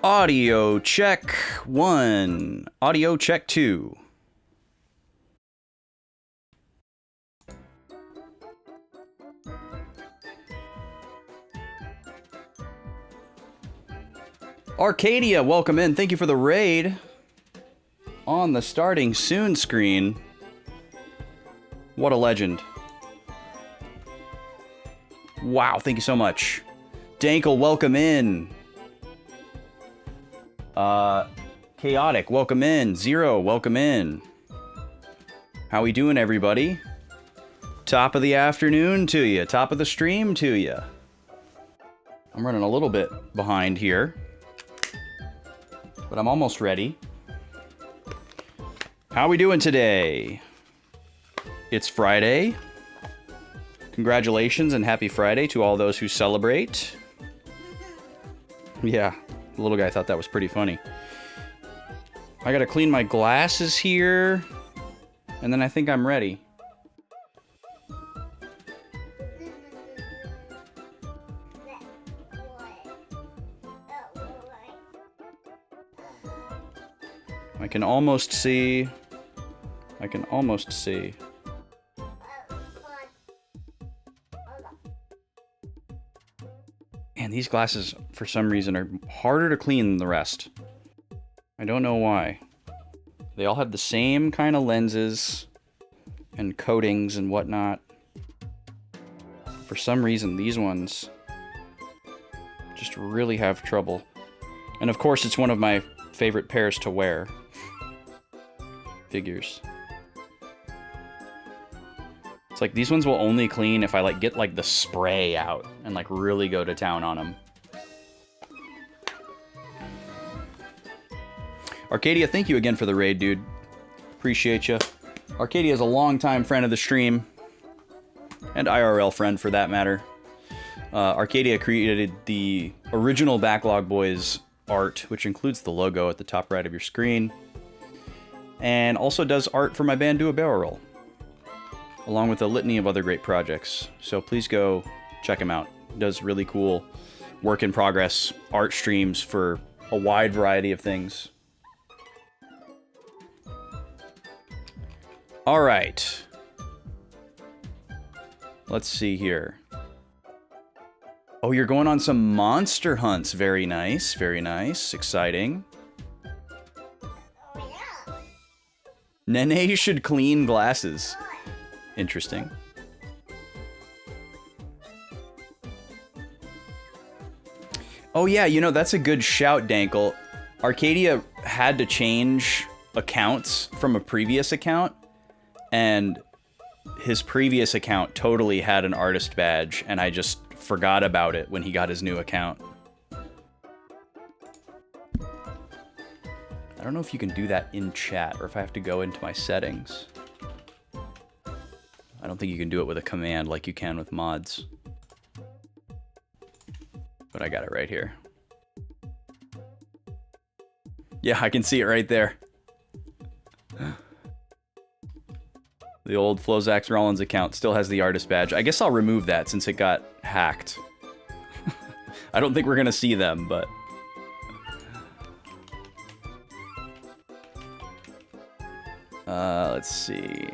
Audio check 1. Audio check 2. Arcadia, welcome in. Thank you for the raid. On the starting soon screen. What a legend. Wow, thank you so much. Dankle, welcome in. Chaotic, welcome in. Zero, welcome in. How we doing, everybody? Top of the afternoon to you. Top of the stream to you. I'm running a little bit behind here, but I'm almost ready. How we doing today? It's Friday. Congratulations and happy Friday to all those who celebrate. Yeah, the little guy thought that was pretty funny. I gotta clean my glasses here, and then I think I'm ready. I can almost see. I can almost see. And these glasses, for some reason, are harder to clean than the rest. I don't know why. They all have the same kind of lenses and coatings and whatnot. For some reason, these ones just really have trouble. And of course, it's one of my favorite pairs to wear. Figures. It's like these ones will only clean if I like get like the spray out and like really go to town on them. Arcadia, thank you again for the raid, dude. Appreciate you. Arcadia is a longtime friend of the stream. And IRL friend for that matter. Arcadia created the original Backlog Boys art, which includes the logo at the top right of your screen. And also does art for my band Do a Barrel Roll, along with a litany of other great projects. So please go check him out. He does really cool work in progress art streams for a wide variety of things. All right. Let's see here. Oh, you're going on some monster hunts. Very nice, very nice. Exciting. Nene should clean glasses. Interesting. Oh yeah, you know, that's a good shout, Dankle. Arcadia had to change accounts from a previous account, and his previous account totally had an artist badge, and I just forgot about it when he got his new account. I don't know if you can do that in chat, or if I have to go into my settings. I don't think you can do it with a command like you can with mods. But I got it right here. Yeah, I can see it right there. The old Flozax Rollins account still has the artist badge. I guess I'll remove that since it got hacked. I don't think we're gonna see them, but... let's see.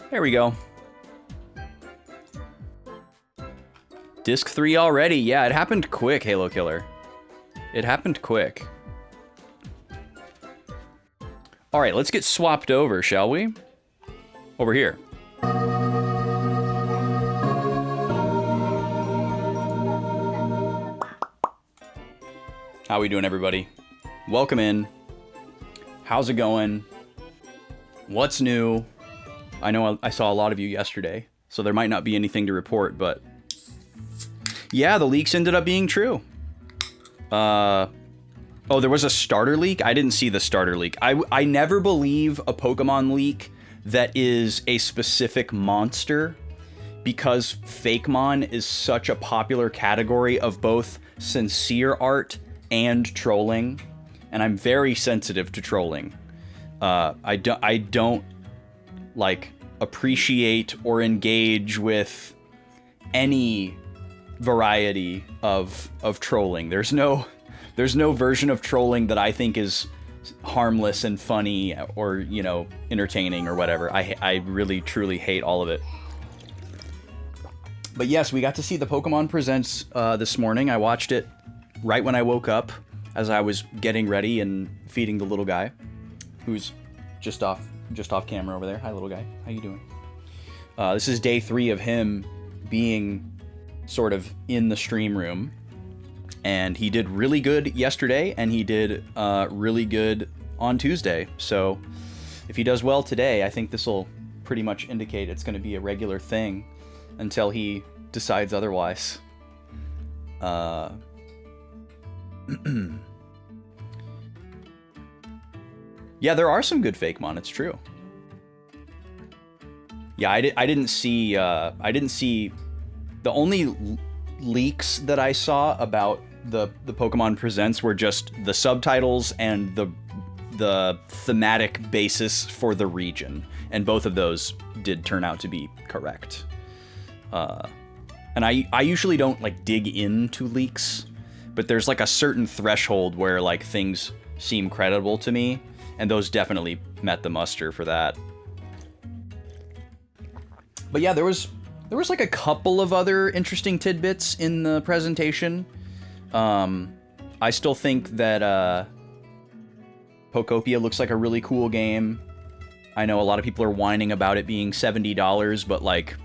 There we go. Disc 3 already. Yeah, it happened quick, Halo Killer. It happened quick. All right, let's get swapped over, shall we? Over here. How we doing, everybody? Welcome in. How's it going? What's new? I know I saw a lot of you yesterday, so there might not be anything to report, but... yeah, the leaks ended up being true. Oh, there was a starter leak? I didn't see the starter leak. I never believe a Pokemon leak that is a specific monster, because Fakemon is such a popular category of both sincere art and trolling, and I'm very sensitive to trolling. I don't like appreciate or engage with any variety of trolling. There's no version of trolling that I think is harmless and funny or, you know, entertaining or whatever. I really truly hate all of it. But yes, we got to see the Pokemon Presents this morning. I watched it right when I woke up as I was getting ready and feeding the little guy who's just off camera over there. Hi, little guy. How you doing? This is day 3 of him being sort of in the stream room. And he did really good yesterday, and he did really good on Tuesday. So if he does well today, I think this will pretty much indicate it's going to be a regular thing until he decides otherwise. Yeah, there are some good Fakemon. It's true. Yeah, I didn't see the only leaks that I saw about the Pokemon Presents were just the subtitles and the thematic basis for the region, and both of those did turn out to be correct. And I usually don't like dig into leaks, but there's like a certain threshold where like things seem credible to me, and those definitely met the muster for that. But yeah, there was like a couple of other interesting tidbits in the presentation. I still think that Pokopia looks like a really cool game. I know a lot of people are whining about it being $70, but like,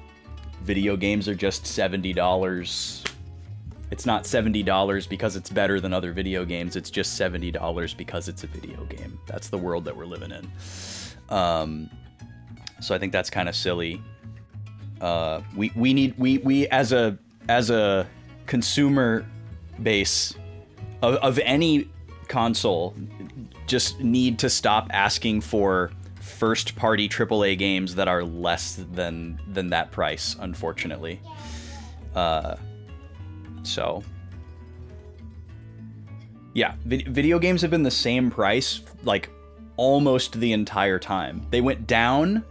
video games are just $70. It's not $70 because it's better than other video games. It's just $70 because it's a video game. That's the world that we're living in. So I think that's kind of silly. We as a consumer base of any console just need to stop asking for first party AAA games that are less than that price, unfortunately. So yeah, video games have been the same price like almost the entire time. They went down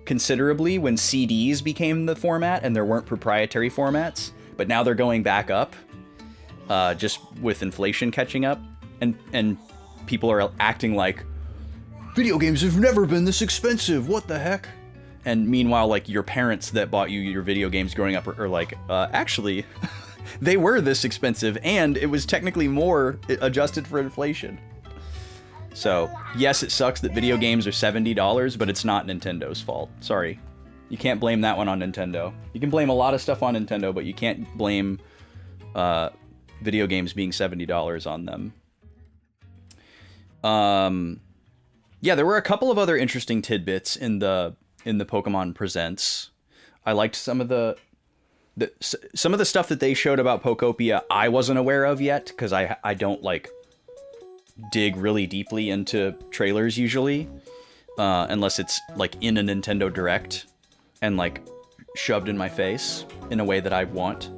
considerably when CDs became the format and there weren't proprietary formats, but now they're going back up, just with inflation catching up, and people are acting like video games have never been this expensive. What the heck? And meanwhile, like, your parents that bought you your video games growing up are like, actually, they were this expensive, and it was technically more adjusted for inflation. So, yes, it sucks that video games are $70, but it's not Nintendo's fault. Sorry. You can't blame that one on Nintendo. You can blame a lot of stuff on Nintendo, but you can't blame video games being $70 on them. Yeah, there were a couple of other interesting tidbits in the Pokemon Presents. I liked some of the stuff that they showed about Pokopia I wasn't aware of yet, because I don't like dig really deeply into trailers usually, unless it's like in a Nintendo Direct and like shoved in my face in a way that I want.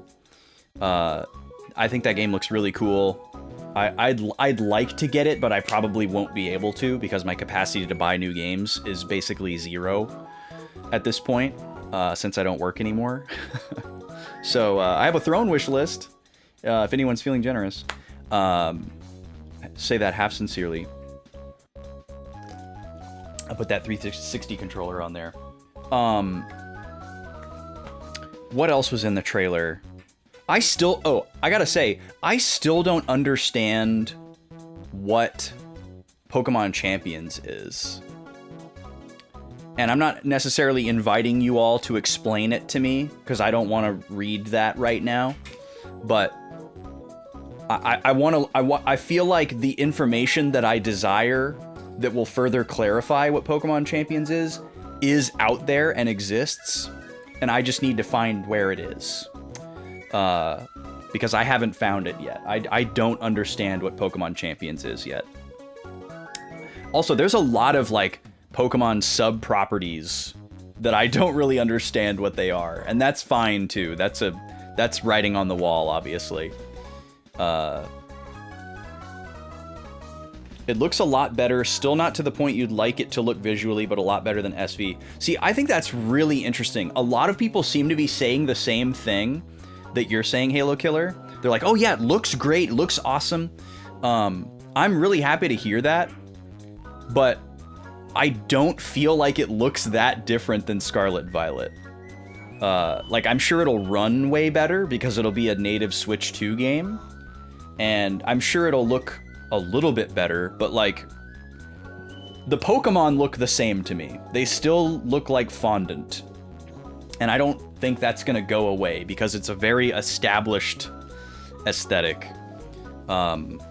I think that game looks really cool. I'd like to get it, but I probably won't be able to because my capacity to buy new games is basically 0 at this point, since I don't work anymore. So I have a Throne wish list, if anyone's feeling generous. Say that half sincerely. I'll put that 360 controller on there. What else was in the trailer? I gotta say, I still don't understand what Pokemon Champions is. And I'm not necessarily inviting you all to explain it to me, because I don't want to read that right now. But I feel like the information that I desire that will further clarify what Pokemon Champions is out there and exists, and I just need to find where it is. Because I haven't found it yet. I don't understand what Pokemon Champions is yet. Also, there's a lot of like Pokemon sub-properties that I don't really understand what they are, and that's fine too. That's writing on the wall, obviously. It looks a lot better, still not to the point you'd like it to look visually, but a lot better than SV. See, I think that's really interesting. A lot of people seem to be saying the same thing that you're saying, Halo Killer. They're like, oh yeah, it looks great, it looks awesome. I'm really happy to hear that, but I don't feel like it looks that different than Scarlet Violet. Like, I'm sure it'll run way better because it'll be a native Switch 2 game, and I'm sure it'll look a little bit better, but like, the Pokemon look the same to me. They still look like fondant, and I don't think that's gonna go away because it's a very established aesthetic. But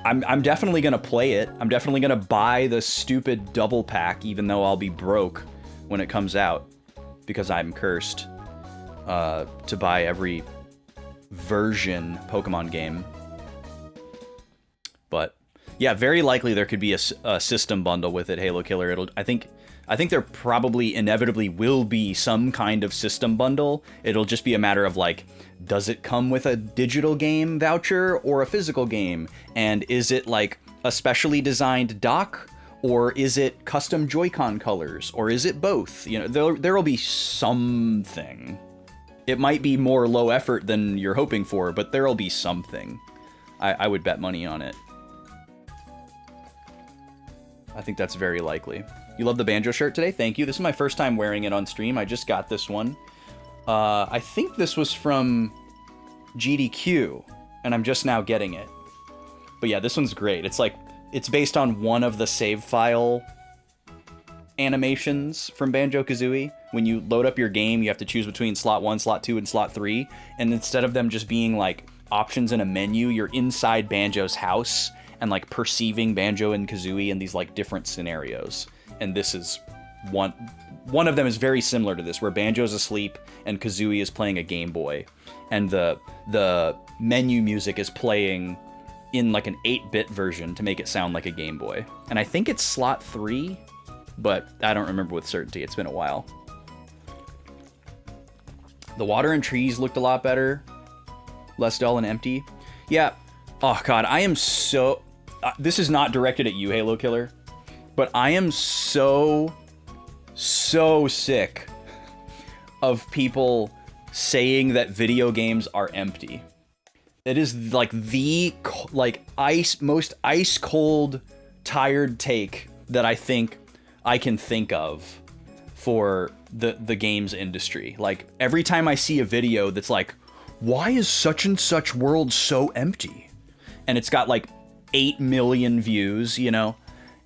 I'm definitely gonna play it. I'm definitely gonna buy the stupid double pack, even though I'll be broke when it comes out, because I'm cursed to buy every version Pokemon game. But yeah, very likely there could be a system bundle with it, Halo Killer. I think there probably inevitably will be some kind of system bundle. It'll just be a matter of like, does it come with a digital game voucher or a physical game? And is it like a specially designed dock, or is it custom Joy-Con colors, or is it both? You know, there'll be something. It might be more low effort than you're hoping for, but there'll be something. I would bet money on it. I think that's very likely. You love the Banjo shirt today? Thank you. This is my first time wearing it on stream. I just got this one. I think this was from GDQ, and I'm just now getting it. But yeah, this one's great. It's like, it's based on one of the save file animations from Banjo-Kazooie. When you load up your game, you have to choose between slot 1, slot 2, and slot 3. And instead of them just being like options in a menu, you're inside Banjo's house and like perceiving Banjo and Kazooie in these like different scenarios. And this is one of them is very similar to this, where Banjo's asleep and Kazooie is playing a Game Boy, and the menu music is playing in like an 8-bit version to make it sound like a Game Boy. And I think it's slot 3, but I don't remember with certainty. It's been a while. The water and trees looked a lot better, less dull and empty. Yeah. Oh god, I am so. This is not directed at you, Halo Killer, but I am so sick of people saying that video games are empty. It is like the most ice cold, tired take that I think I can think of for the games industry. Like, every time I see a video that's like, why is such and such world so empty? And it's got like 8 million views, you know?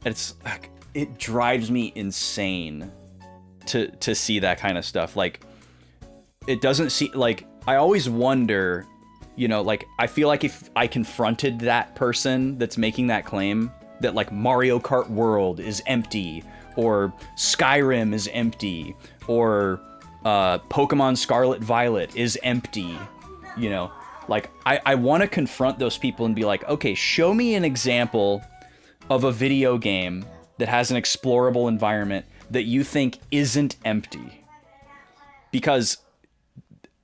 It's like, it drives me insane to see that kind of stuff. Like, it doesn't see, like, I always wonder, you know, like, I feel like if I confronted that person that's making that claim, that like Mario Kart World is empty, or Skyrim is empty, or Pokemon Scarlet Violet is empty, you know, like, I want to confront those people and be like, okay, show me an example of a video game that has an explorable environment that you think isn't empty. Because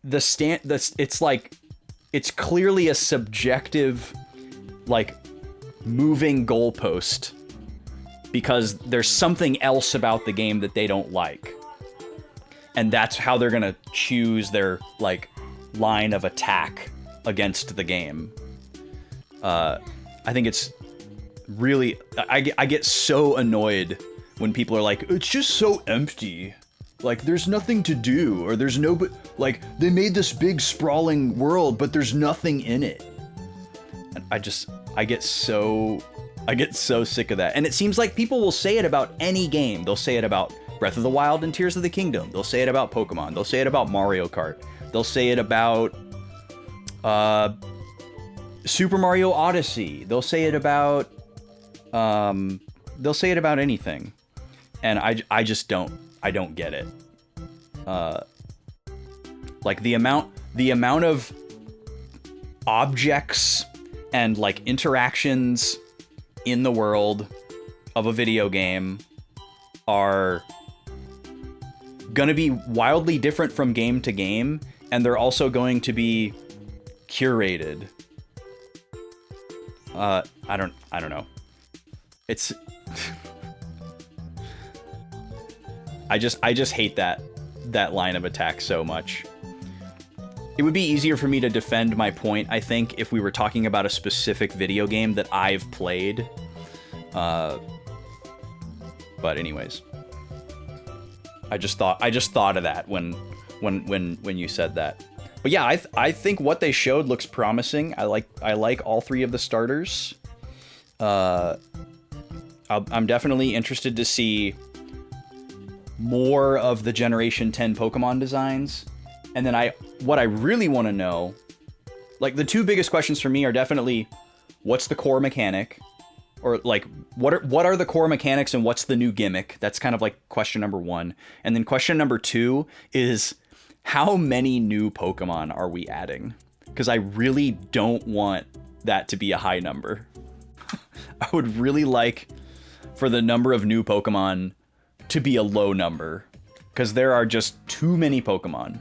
it's like, it's clearly a subjective, like, moving goalpost, because there's something else about the game that they don't like. And that's how they're gonna choose their, like, line of attack against the game. I think it's really, I get so annoyed when people are like, it's just so empty. Like, there's nothing to do, or there's no, like, they made this big sprawling world, but there's nothing in it. And I get so sick of that. And it seems like people will say it about any game. They'll say it about Breath of the Wild and Tears of the Kingdom. They'll say it about Pokemon. They'll say it about Mario Kart. They'll say it about Super Mario Odyssey. They'll say it about anything. And I just don't get it. Like, the amount of objects and like interactions in the world of a video game are gonna be wildly different from game to game, and they're also going to be curated. I don't know. It's I just hate that line of attack so much. It would be easier for me to defend my point, I think, if we were talking about a specific video game that I've played. But anyways, I just thought of that when you said that. But yeah, I think what they showed looks promising. I like all three of the starters. I'm definitely interested to see more of the Generation 10 Pokemon designs. And then what I really want to know, like the two biggest questions for me are definitely, what's the core mechanic? Or like, what are the core mechanics and what's the new gimmick? That's kind of like question number one. And then question number two is, how many new Pokemon are we adding? Because I really don't want that to be a high number. I would really like for the number of new Pokemon to be a low number, because there are just too many Pokemon.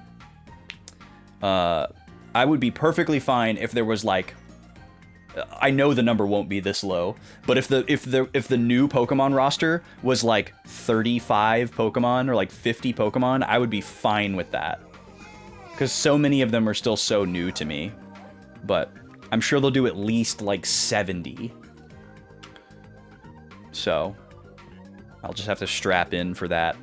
I would be perfectly fine if there was like, I know the number won't be this low, but if the new Pokemon roster was like 35 Pokemon or like 50 Pokemon, I would be fine with that. Because so many of them are still so new to me. But I'm sure they'll do at least like 70. So I'll just have to strap in for that.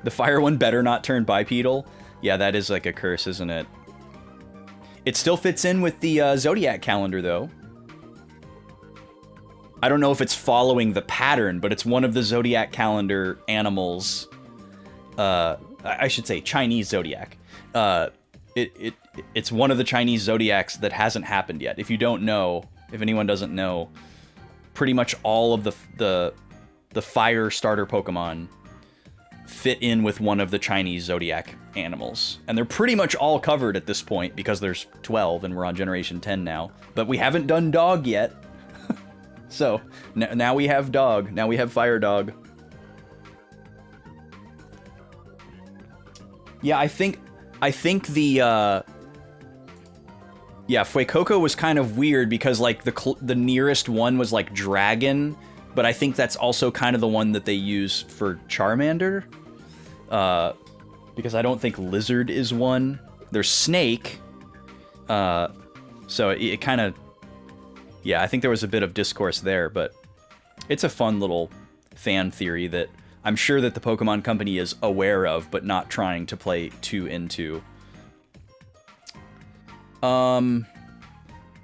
The fire one better not turn bipedal. Yeah, that is like a curse, isn't it? It still fits in with the Zodiac calendar, though. I don't know if it's following the pattern, but it's one of the Zodiac calendar animals. I should say Chinese Zodiac. It's one of the Chinese Zodiacs that hasn't happened yet. If you don't know, if anyone doesn't know, pretty much all of the fire starter Pokemon fit in with one of the Chinese Zodiac animals. And they're pretty much all covered at this point because there's 12 and we're on Generation 10 now. But we haven't done Dog yet. So now we have Dog. Now we have Fire Dog. Yeah, I think the Fuecoco was kind of weird because like the nearest one was like Dragon, but I think that's also kind of the one that they use for Charmander. Because I don't think Lizard is one. There's Snake. So it kind of, yeah, I think there was a bit of discourse there, but it's a fun little fan theory that I'm sure that the Pokemon Company is aware of, but not trying to play too into.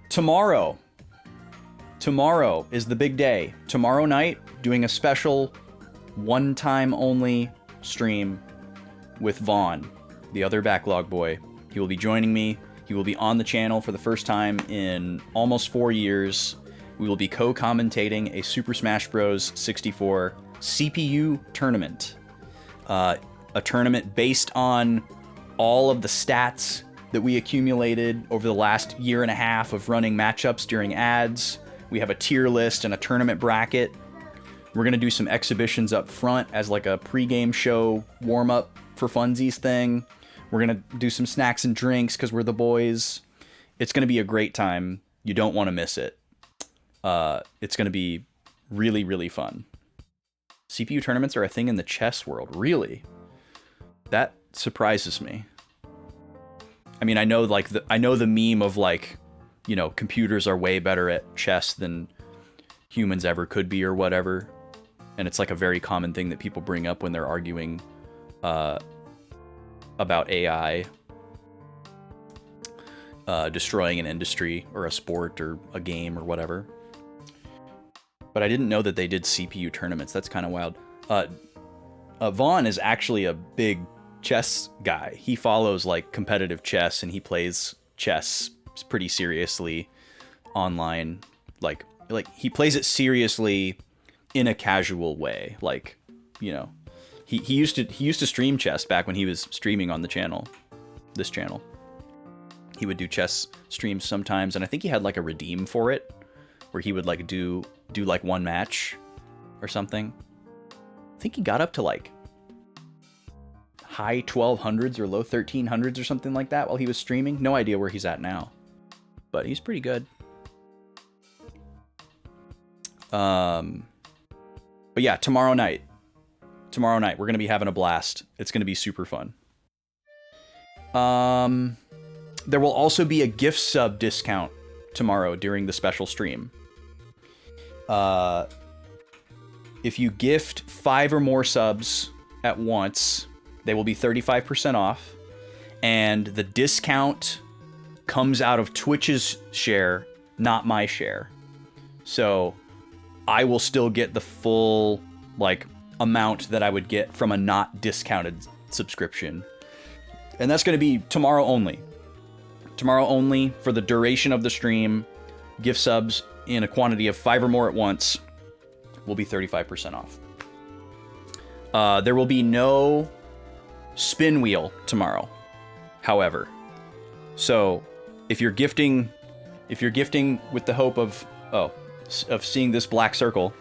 Tomorrow is the big day. Tomorrow night, doing a special one-time only stream with Vaughn, the other Backlog boy. He will be joining me. He will be on the channel for the first time in almost 4 years. We will be co-commentating a Super Smash Bros. 64 CPU tournament. A tournament based on all of the stats that we accumulated over the last year and a half of running matchups during ads. We have a tier list and a tournament bracket. We're going to do some exhibitions up front as like a pregame show warm-up for funsies thing. We're going to do some snacks and drinks because we're the boys. It's going to be a great time. You don't want to miss it. It's going to be really, really fun. CPU tournaments are a thing in the chess world. Really? That surprises me. I mean, I know the meme of like, you know, computers are way better at chess than humans ever could be or whatever. And it's like a very common thing that people bring up when they're arguing about AI destroying an industry or a sport or a game or whatever. But I didn't know that they did CPU tournaments. That's kind of wild. Vaughn is actually a big chess guy. He follows like competitive chess and he plays chess pretty seriously online. Like he plays it seriously in a casual way. Like, you know, he used to stream chess back when he was streaming on the channel, this channel. He would do chess streams sometimes, and I think he had like a redeem for it, where he would like do like one match or something. I think he got up to like high 1200s or low 1300s or something like that while he was streaming. No idea where he's at now. but he's pretty good. But yeah, tomorrow night, we're going to be having a blast. It's going to be super fun. There will also be a gift sub discount tomorrow during the special stream. If you gift 5 or more subs at once, they will be 35% off. And the discount comes out of Twitch's share, not my share. So I will still get the full, like, amount that I would get from a not discounted subscription. And that's going to be tomorrow only. Tomorrow only for the duration of the stream. Gift subs in a quantity of 5 or more at once will be 35% off. There will be no spin wheel tomorrow, however. So if you're gifting with the hope of seeing this black circle,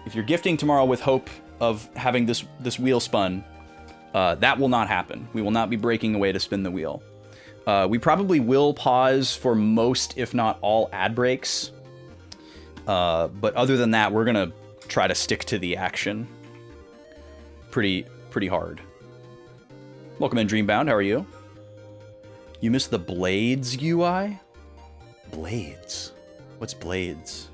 if you're gifting tomorrow with hope of having this wheel spun, that will not happen. We will not be breaking away to spin the wheel. We probably will pause for most, if not all, ad breaks. But other than that, we're gonna try to stick to the action pretty hard. Welcome in, Dreambound. How are you? You missed the Blades UI? Blades? What's Blades?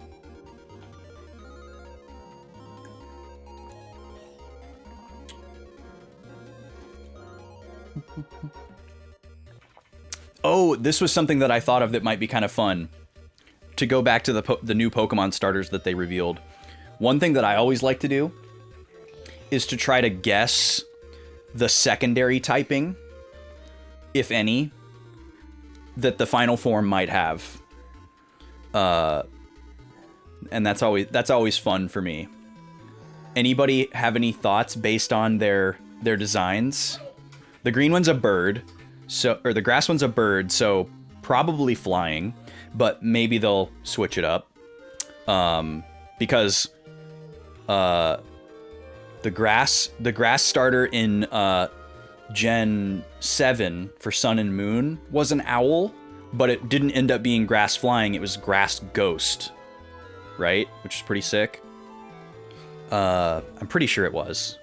Oh, this was something that I thought of that might be kind of fun. To go back to the new Pokemon starters that they revealed. One thing that I always like to do is to try to guess the secondary typing, if any, that the final form might have. And that's always fun for me. Anybody have any thoughts based on their designs? The green one's a bird, or the grass one's a bird, so probably flying, but maybe they'll switch it up. Because the grass starter in Gen 7 for Sun and Moon was an owl, but it didn't end up being grass flying, it was grass ghost, right? Which is pretty sick. I'm pretty sure it was.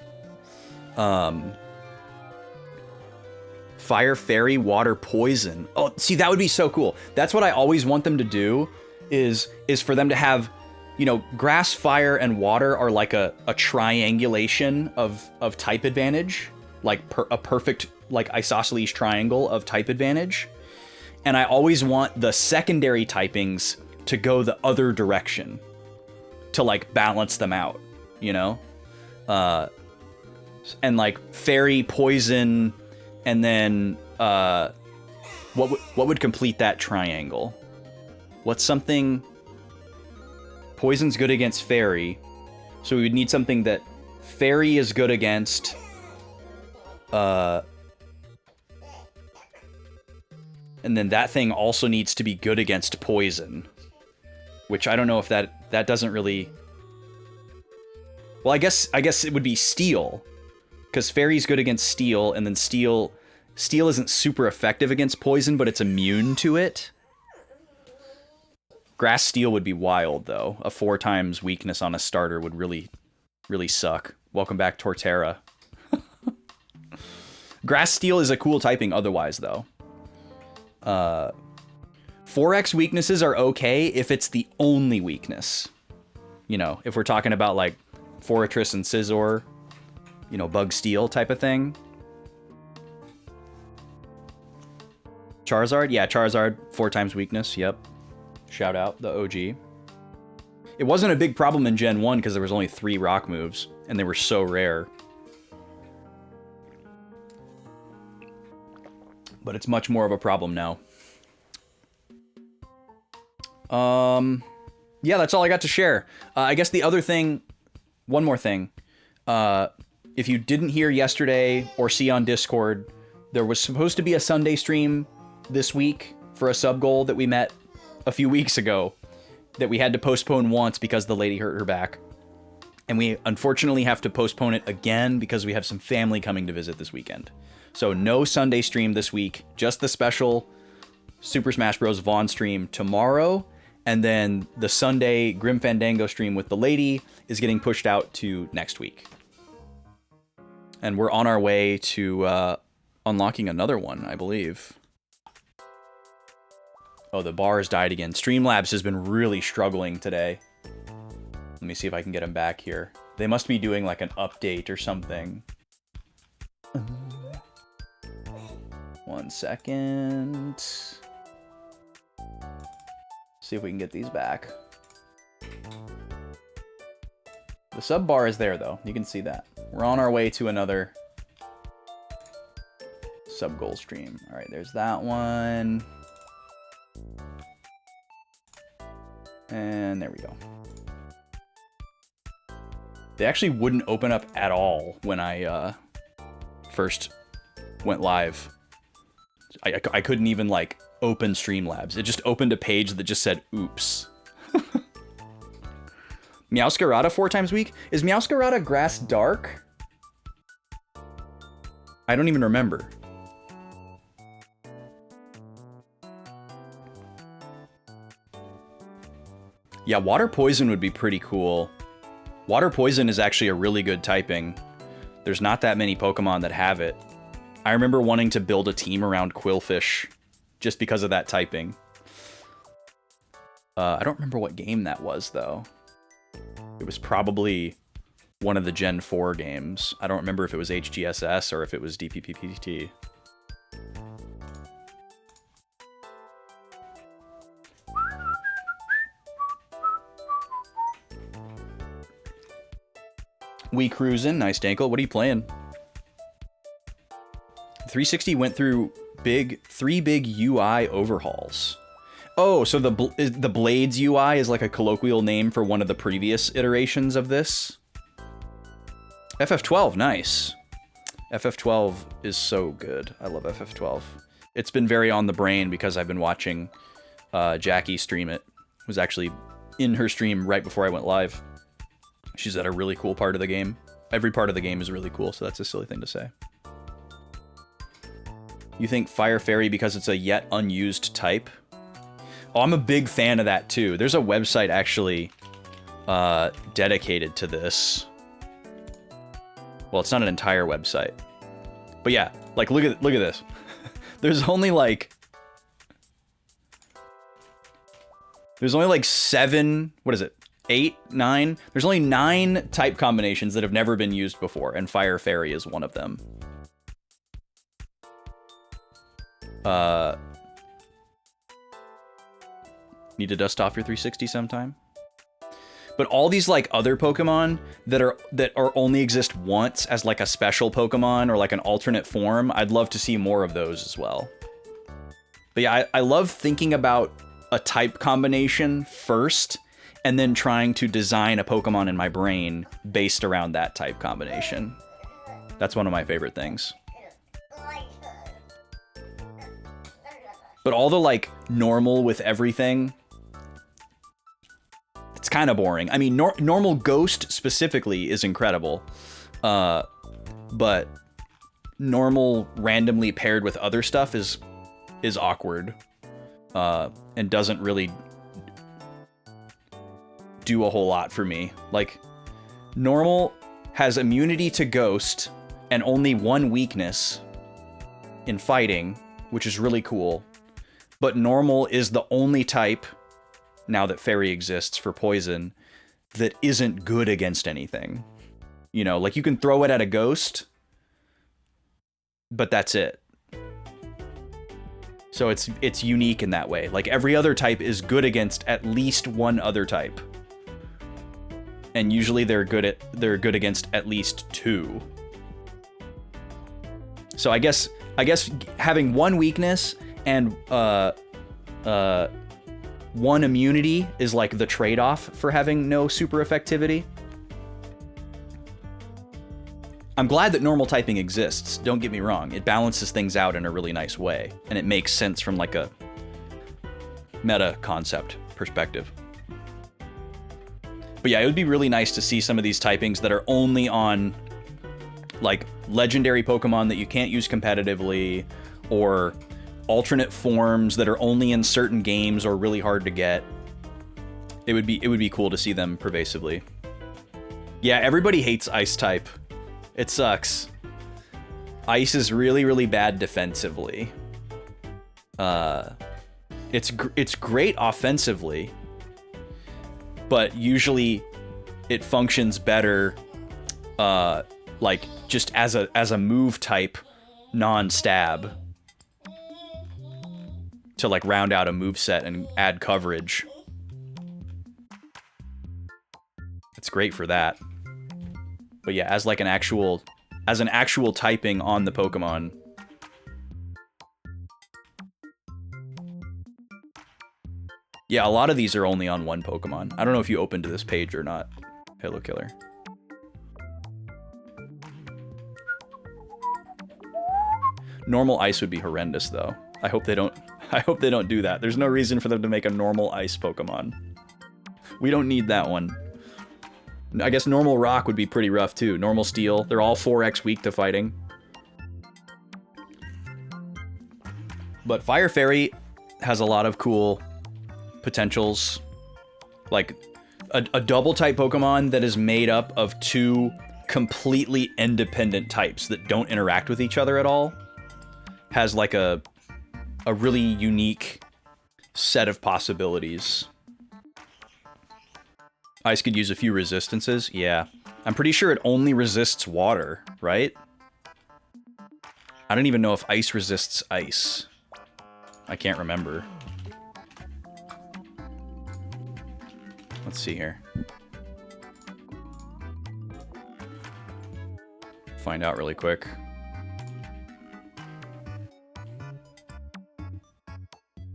Fire, fairy, water, poison. Oh, see, that would be so cool. That's what I always want them to do, is for them to have, you know, grass, fire, and water are like a triangulation of type advantage, like a perfect, like, isosceles triangle of type advantage. And I always want the secondary typings to go the other direction to, like, balance them out, you know? And, like, fairy, poison, and then what would complete that triangle? What's something... Poison's good against fairy, so we would need something that fairy is good against. And then that thing also needs to be good against poison, which I don't know if that doesn't really. Well, I guess it would be steel, because fairy's good against steel, and then steel isn't super effective against poison, but it's immune to it. Grass steel would be wild, though. A 4 times weakness on a starter would really, really suck. Welcome back, Torterra. Grass steel is a cool typing otherwise, though. 4x weaknesses are okay if it's the only weakness. You know, if we're talking about, like, Forretress and Scizor, you know, Bug Steel type of thing. Charizard? Yeah, Charizard, 4 times weakness, yep. Shout out, the OG. It wasn't a big problem in Gen 1 because there was only 3 rock moves, and they were so rare. But it's much more of a problem now. Yeah, that's all I got to share. I guess the other thing, one more thing. If you didn't hear yesterday or see on Discord, there was supposed to be a Sunday stream this week for a sub goal that we met a few weeks ago that we had to postpone once because the lady hurt her back. And we unfortunately have to postpone it again because we have some family coming to visit this weekend. So no Sunday stream this week, just the special Super Smash Bros. Vaughn stream tomorrow. And then the Sunday Grim Fandango stream with the lady is getting pushed out to next week. And we're on our way to unlocking another one, I believe. Oh, the bar has died again. Streamlabs has been really struggling today. Let me see if I can get them back here. They must be doing like an update or something. 1 second. See if we can get these back. The sub bar is there though. You can see that. We're on our way to another sub goal stream. All right, there's that one. And there we go. They actually wouldn't open up at all when I first went live. I couldn't even like open Streamlabs. It just opened a page that just said, oops. Meowscarada 4 times a week? Is Meowscarada grass dark? I don't even remember. Yeah, water poison would be pretty cool. Water poison is actually a really good typing. There's not that many Pokemon that have it. I remember wanting to build a team around Quillfish just because of that typing. I don't remember what game that was, though. It was probably one of the Gen 4 games. I don't remember if it was HGSS or if it was DPPPT. We cruising. Nice, Dankle. What are you playing? 360 went through 3 big UI overhauls. Oh, so the Blades UI is like a colloquial name for one of the previous iterations of this. FF12, nice. FF12 is so good. I love FF12. It's been very on the brain because I've been watching Jackie stream it. I was actually in her stream right before I went live. She's at a really cool part of the game. Every part of the game is really cool, so that's a silly thing to say. You think Fire Fairy because it's a yet unused type? Oh, I'm a big fan of that too. There's a website actually dedicated to this. Well, it's not an entire website. But yeah, like look at this. There's only like 7, what is it? 8, 9? There's only 9 type combinations that have never been used before, and Fire Fairy is one of them. Need to dust off your 360 sometime. But all these like other Pokemon that are only exist once as like a special Pokemon or like an alternate form, I'd love to see more of those as well. But yeah, I love thinking about a type combination first and then trying to design a Pokemon in my brain based around that type combination. That's one of my favorite things. But all the like normal with everything, it's kind of boring. I mean, normal Ghost specifically is incredible, but normal randomly paired with other stuff is awkward, and doesn't really do a whole lot for me. Like, normal has immunity to Ghost and only one weakness in fighting, which is really cool. But normal is the only type, now that Fairy exists for poison, that isn't good against anything. You know, like you can throw it at a Ghost, but that's it. So it's unique in that way. Like every other type is good against at least one other type. And usually they're good against at least 2. So I guess having one weakness and one immunity is like the trade-off for having no super effectivity. I'm glad that normal typing exists, don't get me wrong. It balances things out in a really nice way, and it makes sense from like a meta concept perspective. But yeah, it would be really nice to see some of these typings that are only on, like, legendary Pokemon that you can't use competitively, or alternate forms that are only in certain games or really hard to get. It would be cool to see them pervasively. Yeah, everybody hates Ice type. It sucks. Ice is really, really bad defensively. It's great offensively, but usually it functions better, like just as a move type, non-stab, to like round out a move set and add coverage. It's great for that. But yeah, as like an actual typing on the Pokemon. Yeah, a lot of these are only on one Pokemon. I don't know if you opened to this page or not, Hello Killer. Normal Ice would be horrendous though. I hope they don't do that. There's no reason for them to make a normal Ice Pokemon. We don't need that one. I guess normal Rock would be pretty rough too. Normal Steel, they're all 4x weak to fighting. But Fire Fairy has a lot of cool potentials. Like a double type Pokemon that is made up of two completely independent types that don't interact with each other at all has like a really unique set of possibilities. Ice could use a few resistances. Yeah. I'm pretty sure it only resists water, right? I don't even know if Ice resists ice. I can't remember. Let's see here. Find out really quick.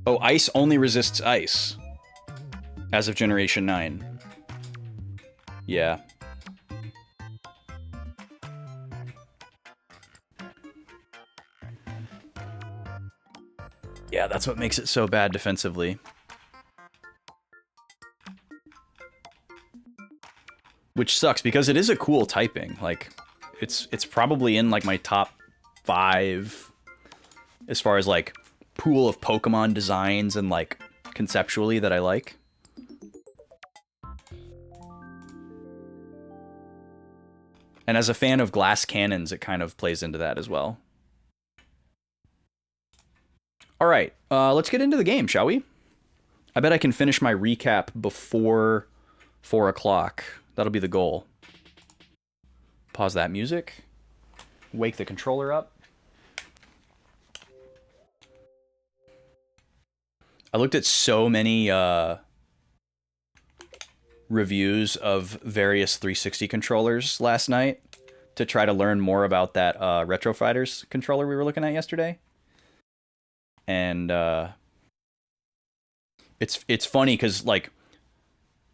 Oh, Ice only resists ice. As of Generation 9. Yeah. Yeah, that's what makes it so bad defensively. Which sucks, because it is a cool typing. Like, it's probably in, like, my top 5 as far as, like, pool of Pokemon designs and, like, conceptually that I like. And as a fan of glass cannons, it kind of plays into that as well. All right, let's get into the game, shall we? I bet I can finish my recap before 4 o'clock. That'll be the goal. Pause that music. Wake the controller up. I looked at so many reviews of various 360 controllers last night to try to learn more about that Retro Fighters controller we were looking at yesterday. And it's funny because, like,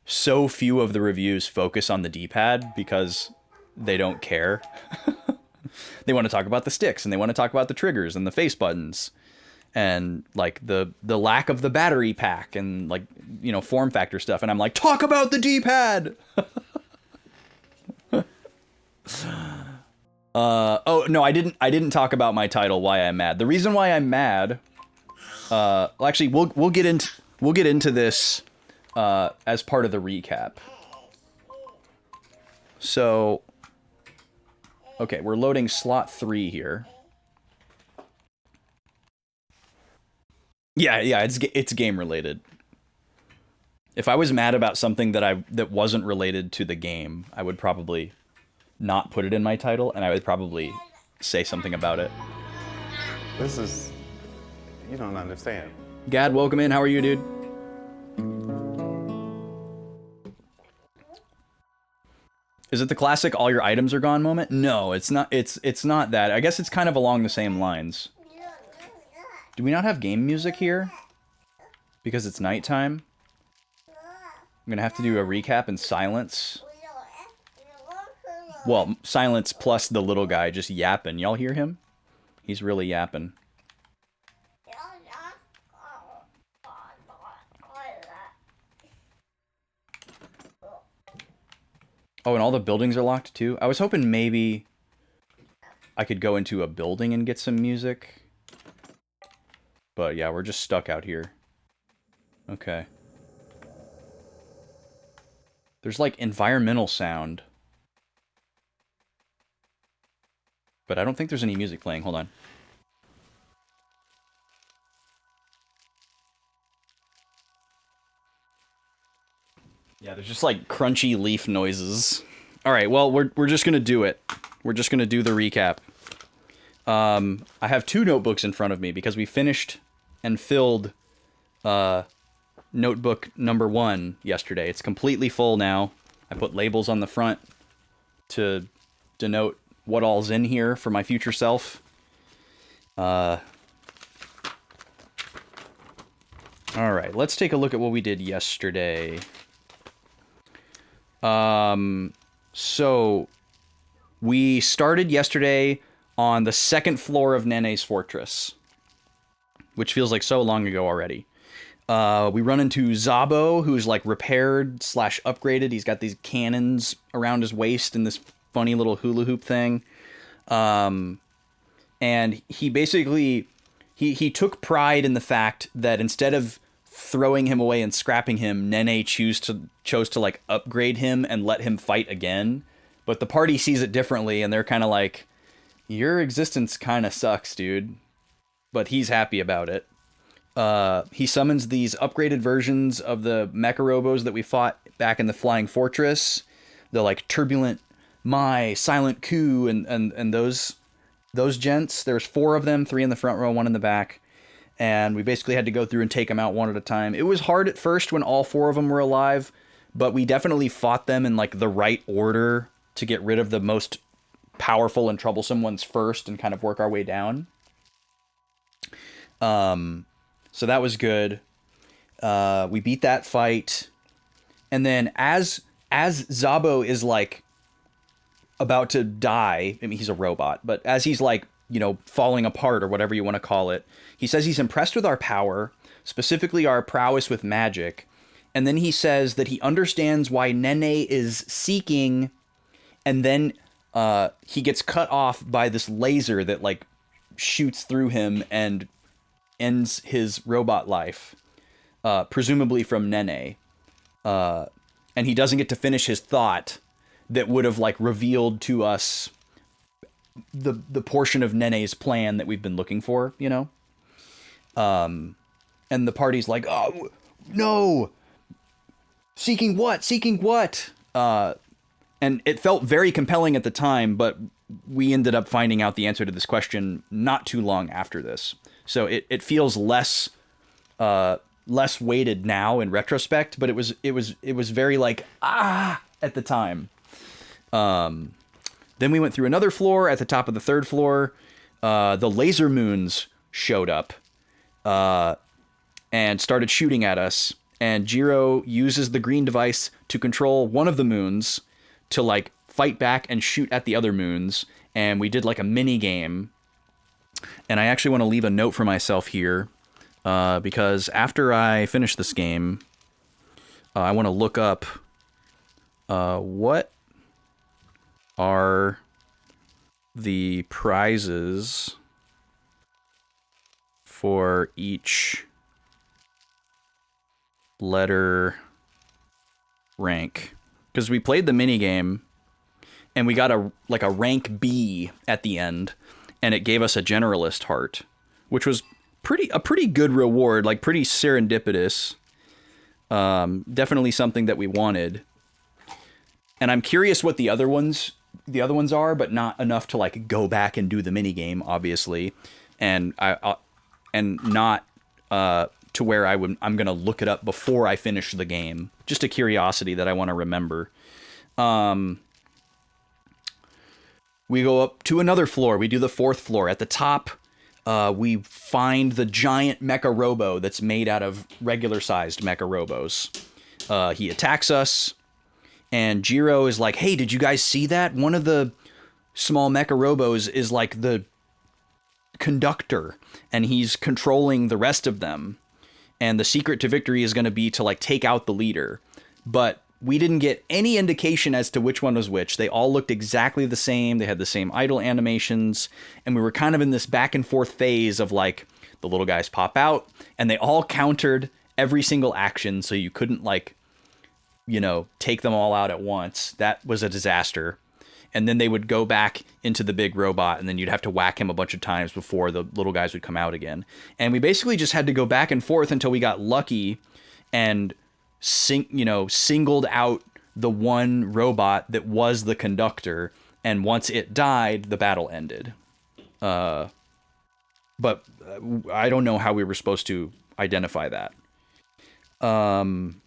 so few of the reviews focus on the D-pad because they don't care. They want to talk about the sticks, and they want to talk about the triggers and the face buttons, and like the lack of the battery pack, and, like, you know, form factor stuff. And I'm like, talk about the D-pad. Oh no, I didn't talk about my title, why I'm mad. The reason why I'm mad, well, actually, we'll get into this as part of the recap. So, okay, we're loading slot 3 here. Yeah, it's game related. If I was mad about something that wasn't related to the game, I would probably not put it in my title, and I would probably say something about it. This is... you don't understand. Gad, welcome in. How are you, dude? Is it the classic all your items are gone moment? No, it's not. It's not that. I guess it's kind of along the same lines. Do we not have game music here? Because it's nighttime? I'm gonna have to do a recap in silence. Well, silence plus the little guy just yapping. Y'all hear him? He's really yapping. Oh, and all the buildings are locked too? I was hoping maybe I could go into a building and get some music. But yeah, we're just stuck out here. Okay. There's like environmental sound. But I don't think there's any music playing. Hold on. Yeah, there's just like crunchy leaf noises. All right, well, we're just going to do it. We're just going to do the recap. I have 2 notebooks in front of me because we finished and filled notebook number 1 yesterday. It's completely full now. I put labels on the front to denote what all's in here for my future self. All right, let's take a look at what we did yesterday. So we started yesterday on the 2nd floor of Nene's fortress, which feels like so long ago already. We run into Zabo, who's like repaired / upgraded. He's got these cannons around his waist and this funny little hula hoop thing. And he basically, he took pride in the fact that instead of throwing him away and scrapping him, Nene chose to like upgrade him and let him fight again. But the party sees it differently, and they're kind of like, your existence kind of sucks, dude. But he's happy about it. He summons these upgraded versions of the Mecharobos that we fought back in the Flying Fortress. The like Turbulent Mai, Silent Coup, and those gents. There's 4 of them, 3 in the front row, 1 in the back. And we basically had to go through and take them out one at a time. It was hard at first when all 4 of them were alive, but we definitely fought them in like the right order to get rid of the most powerful and troublesome ones first and kind of work our way down. So that was good. We beat that fight. And then as Zabo is like about to die, I mean, he's a robot, but as he's like, you know, falling apart or whatever you want to call it, he says he's impressed with our power, specifically our prowess with magic. And then he says that he understands why Nene is seeking, and then he gets cut off by this laser that like shoots through him and ends his robot life, presumably from Nene. And he doesn't get to finish his thought that would have like revealed to us the portion of Nene's plan that we've been looking for, you know? And the party's like, oh, no! Seeking what? Seeking what? And it felt very compelling at the time, but we ended up finding out the answer to this question not too long after this. So it feels less weighted now in retrospect, but it was very like, at the time. Then we went through another floor. At the top of the 3rd floor, the laser moons showed up and started shooting at us. And Jiro uses the green device to control one of the moons to like fight back and shoot at the other moons. And we did like a mini game. And I actually want to leave a note for myself here because after I finish this game, I want to look up what are the prizes for each letter rank, because we played the mini game and we got a rank B at the end, and it gave us a generalist heart, which was a pretty good reward, like pretty serendipitous. Definitely something that we wanted. And I'm curious what the other ones are, but not enough to like go back and do the mini game, obviously, and not to where I'm gonna look it up before I finish the game. Just a curiosity that I want to remember. We go up to another floor. We do the 4th floor. At the top, we find the giant Mecha Robo that's made out of regular-sized Mecha Robos. He attacks us, and Jiro is like, hey, did you guys see that? One of the small Mecha Robos is like the conductor, and he's controlling the rest of them. And the secret to victory is going to be to like take out the leader. But we didn't get any indication as to which one was which. They all looked exactly the same. They had the same idle animations. And we were kind of in this back and forth phase of like the little guys pop out and they all countered every single action. So you couldn't like, you know, take them all out at once. That was a disaster. And then they would go back into the big robot and then you'd have to whack him a bunch of times before the little guys would come out again. And we basically just had to go back and forth until we got lucky and singled out the one robot that was the conductor, and once it died, the battle ended. But I don't know how we were supposed to identify that. Then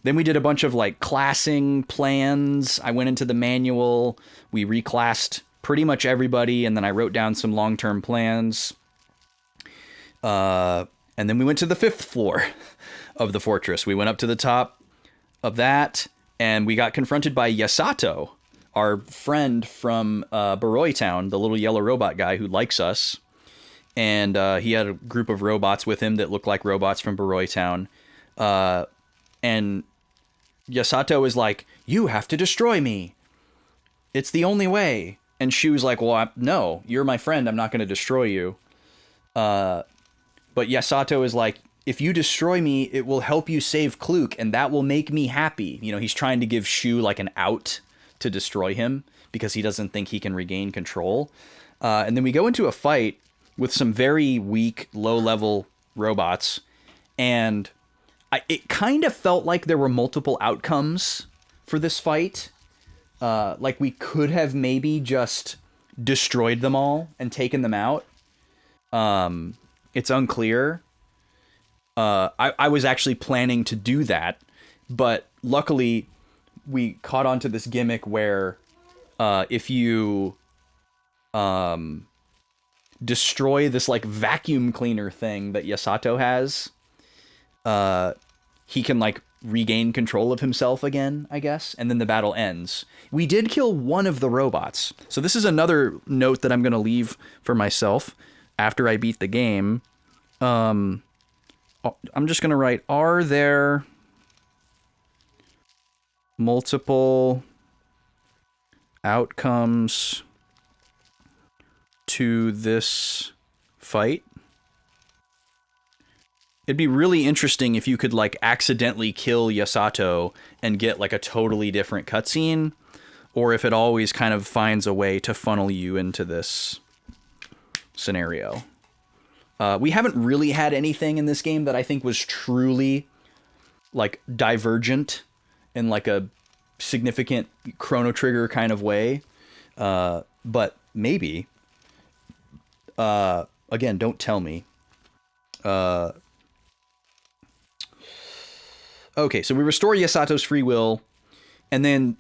we did a bunch of like classing plans. I went into the manual. We reclassed pretty much everybody, and then I wrote down some long-term plans. And then we went to the 5th floor of the fortress. We went up to the top of that, and we got confronted by Yasato, our friend from Baroi Town, the little yellow robot guy who likes us. And he had a group of robots with him that looked like robots from Baroi Town. And Yasato is like, "You have to destroy me. It's the only way." And she was like, "Well, no, you're my friend. I'm not going to destroy you." But Yasato is like, "If you destroy me, it will help you save Kluk, and that will make me happy." You know, he's trying to give Shu like an out to destroy him because he doesn't think he can regain control. And then we go into a fight with some very weak, low-level robots, and it kind of felt like there were multiple outcomes for this fight. Like we could have maybe just destroyed them all and taken them out. It's unclear. I was actually planning to do that, but luckily we caught onto this gimmick where if you destroy this like vacuum cleaner thing that Yasato has, he can like regain control of himself again, I guess, and then the battle ends. We did kill one of the robots. So this is another note that I'm going to leave for myself after I beat the game. I'm just going to write, are there multiple outcomes to this fight? It'd be really interesting if you could like accidentally kill Yasato and get like a totally different cutscene, or if it always kind of finds a way to funnel you into this scenario. We haven't really had anything in this game that I think was truly like divergent in like a significant Chrono Trigger kind of way. But maybe. Again, don't tell me. Okay, so we restore Yasato's free will, and then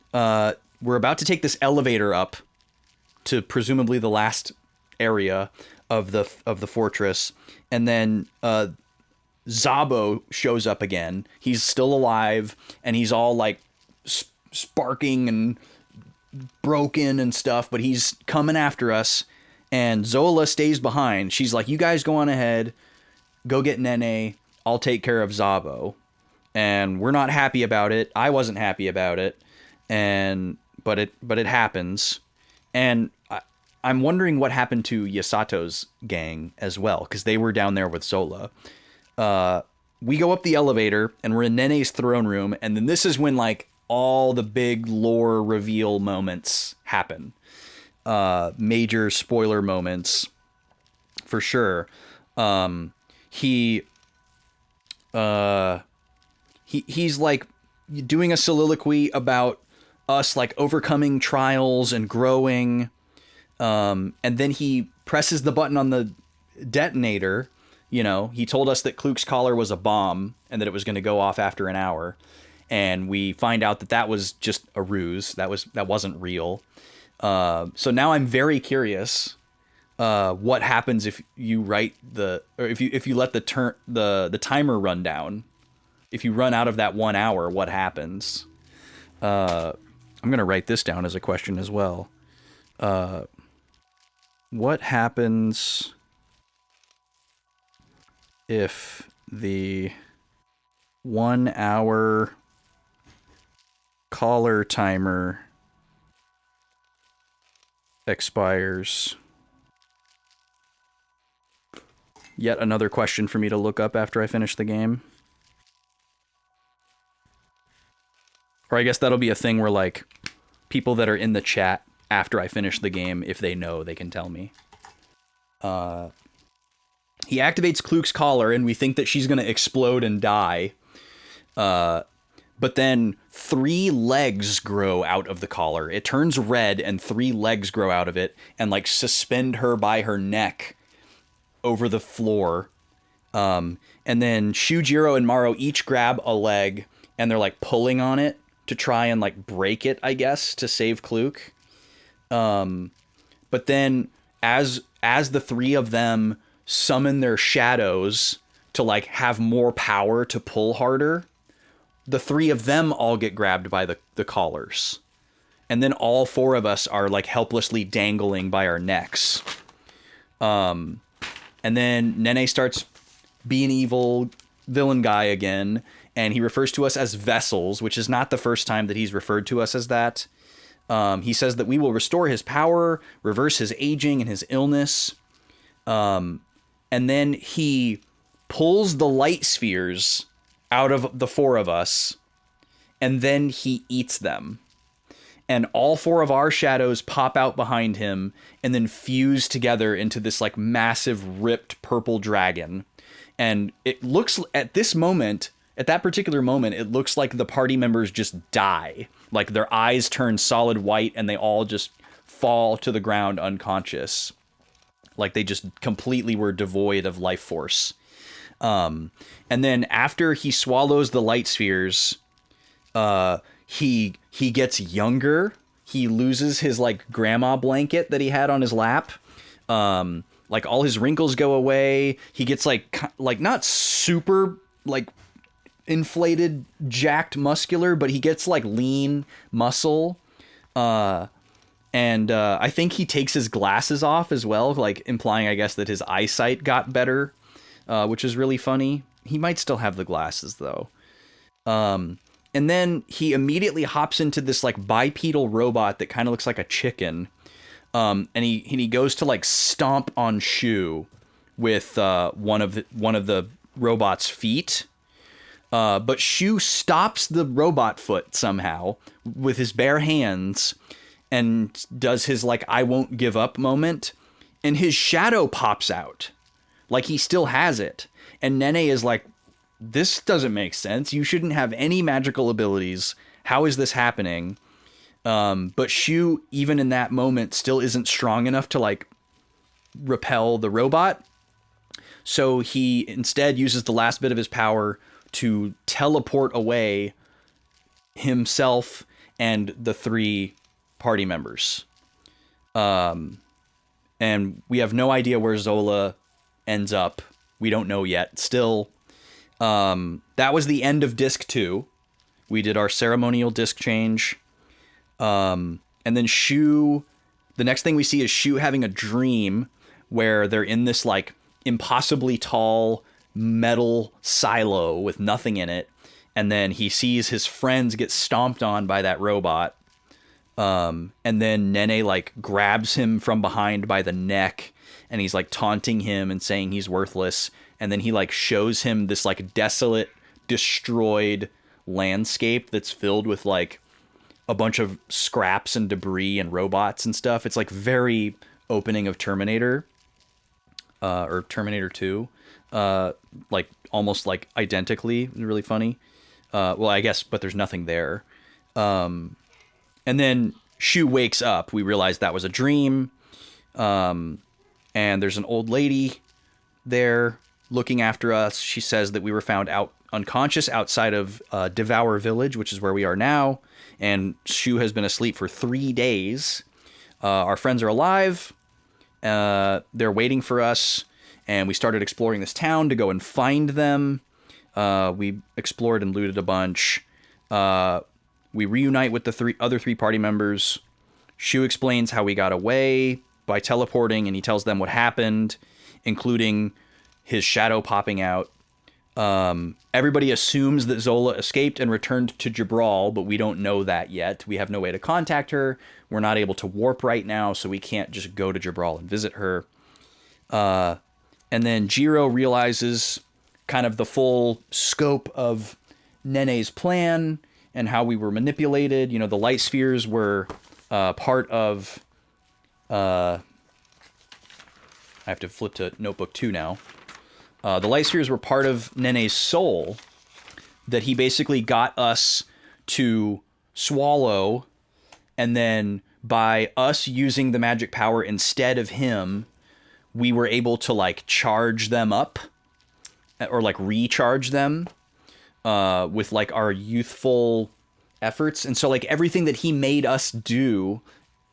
we're about to take this elevator up to presumably the last area of the fortress, and then Zabo shows up again. He's still alive, and he's all like sparking and broken and stuff, but he's coming after us, and Zola stays behind. She's like, "You guys go on ahead, go get Nene, I'll take care of Zabo." And we're not happy about it. I wasn't happy about it, but it happens, and I'm wondering what happened to Yasato's gang as well, because they were down there with Zola. We go up the elevator, and we're in Nene's throne room, and then this is when like all the big lore reveal moments happen. Major spoiler moments, for sure. He's like doing a soliloquy about us like overcoming trials and growing. And then he presses the button on the detonator. You know, he told us that Kluk's collar was a bomb and that it was going to go off after an hour. And we find out that that was just a ruse. That wasn't real. So now I'm very curious what happens if you if you let the timer run down. If you run out of that 1 hour, what happens? I'm going to write this down as a question as well. What happens if the 1 hour Caller timer expires. Yet another question for me to look up after I finish the game. Or I guess that'll be a thing where, like, people that are in the chat after I finish the game, if they know, they can tell me. He activates Kluk's collar, and we think that she's going to explode and die. But then 3 legs grow out of the collar. It turns red, and 3 legs grow out of it, and, like, suspend her by her neck over the floor. And then Shujiro and Maro each grab a leg, and they're, like, pulling on it to try and, like, break it, I guess, to save Kluk. But then as the 3 of them summon their shadows to, like, have more power to pull harder, the 3 of them all get grabbed by the collars. And then all 4 of us are, like, helplessly dangling by our necks. And then Nene starts being evil villain guy again, and he refers to us as vessels, which is not the first time that he's referred to us as that. He says that we will restore his power, reverse his aging and his illness. And then he pulls the light spheres out of the 4 of us, and then he eats them. And all 4 of our shadows pop out behind him and then fuse together into this, like, massive ripped purple dragon. And it looks, at that particular moment, it looks like the party members just die. Like, their eyes turn solid white and they all just fall to the ground unconscious. Like, they just completely were devoid of life force. And then after he swallows the light spheres, he gets younger. He loses his, like, grandma blanket that he had on his lap. Like, all his wrinkles go away. He gets, like not super, like, inflated, jacked, muscular, but he gets, like, lean muscle. And I think he takes his glasses off as well, like, implying, I guess, that his eyesight got better, which is really funny. He might still have the glasses, though. And then he immediately hops into this, like, bipedal robot that kind of looks like a chicken. And he goes to, like, stomp on Shu with one of the robot's feet. But Shu stops the robot foot somehow with his bare hands and does his, like, I won't give up moment. And his shadow pops out. Like, he still has it. And Nene is like, this doesn't make sense. You shouldn't have any magical abilities. How is this happening? But Shu, even in that moment, still isn't strong enough to, like, repel the robot. So he instead uses the last bit of his power to teleport away himself and the 3 party members. And we have no idea where Zola ends up. We don't know yet. Still, that was the end of disc 2. We did our ceremonial disc change. And then Shu, the next thing we see is Shu having a dream where they're in this, like, impossibly tall metal silo with nothing in it. And then he sees his friends get stomped on by that robot. And then Nene, like, grabs him from behind by the neck, and he's, like, taunting him and saying he's worthless. And then he, like, shows him this, like, desolate, destroyed landscape that's filled with, like, a bunch of scraps and debris and robots and stuff. It's, like, very opening of Terminator, or Terminator 2, like, almost, like, identically. Really funny. Well, I guess, but there's nothing there. And then Shu wakes up. We realize that was a dream. And there's an old lady there looking after us. She says that we were found out unconscious outside of Devour Village, which is where we are now. And Shu has been asleep for 3 days. Our friends are alive. They're waiting for us. And we started exploring this town to go and find them. We explored and looted a bunch. We reunite with the other three party members. Shu explains how we got away by teleporting, and he tells them what happened, including his shadow popping out. Everybody assumes that Zola escaped and returned to Jabral, but we don't know that yet. We have no way to contact her. We're not able to warp right now, so we can't just go to Jabral and visit her. And then Jiro realizes kind of the full scope of Nene's plan and how we were manipulated. You know, the light spheres were part of... I have to flip to Notebook 2 now. The light spheres were part of Nene's soul that he basically got us to swallow, and then by us using the magic power instead of him, we were able to like charge them up or like recharge them with like our youthful efforts. And so like everything that he made us do,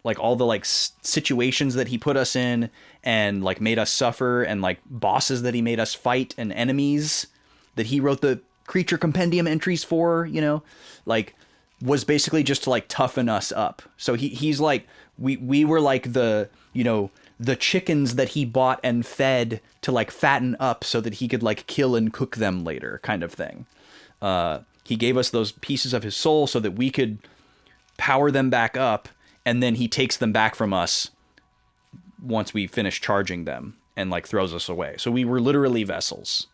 like all the like situations that he put us in and like made us suffer, and like bosses that he made us fight and enemies that he wrote the creature compendium entries for, you know, like was basically just to like toughen us up. So he's like, we were like the, you know, the chickens that he bought and fed to like fatten up so that he could like kill and cook them later, kind of thing. He gave us those pieces of his soul so that we could power them back up, and then he takes them back from us once we finish charging them and like throws us away. So we were literally vessels.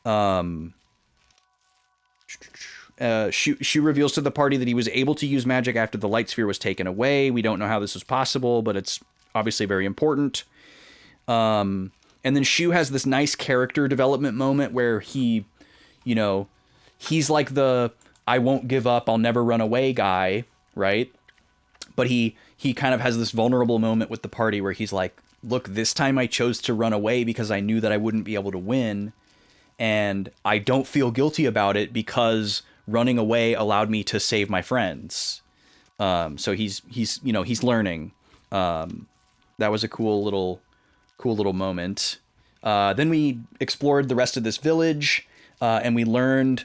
Shu reveals to the party that he was able to use magic after the light sphere was taken away. We don't know how this is possible, but it's obviously very important. And then Shu has this nice character development moment where he, you know, he's like the I won't give up, I'll never run away guy, right? But he kind of has this vulnerable moment with the party where he's like, look, this time I chose to run away because I knew that I wouldn't be able to win. And I don't feel guilty about it because running away allowed me to save my friends. So he's you know, he's learning. That was a cool little moment. Then we explored the rest of this village, and we learned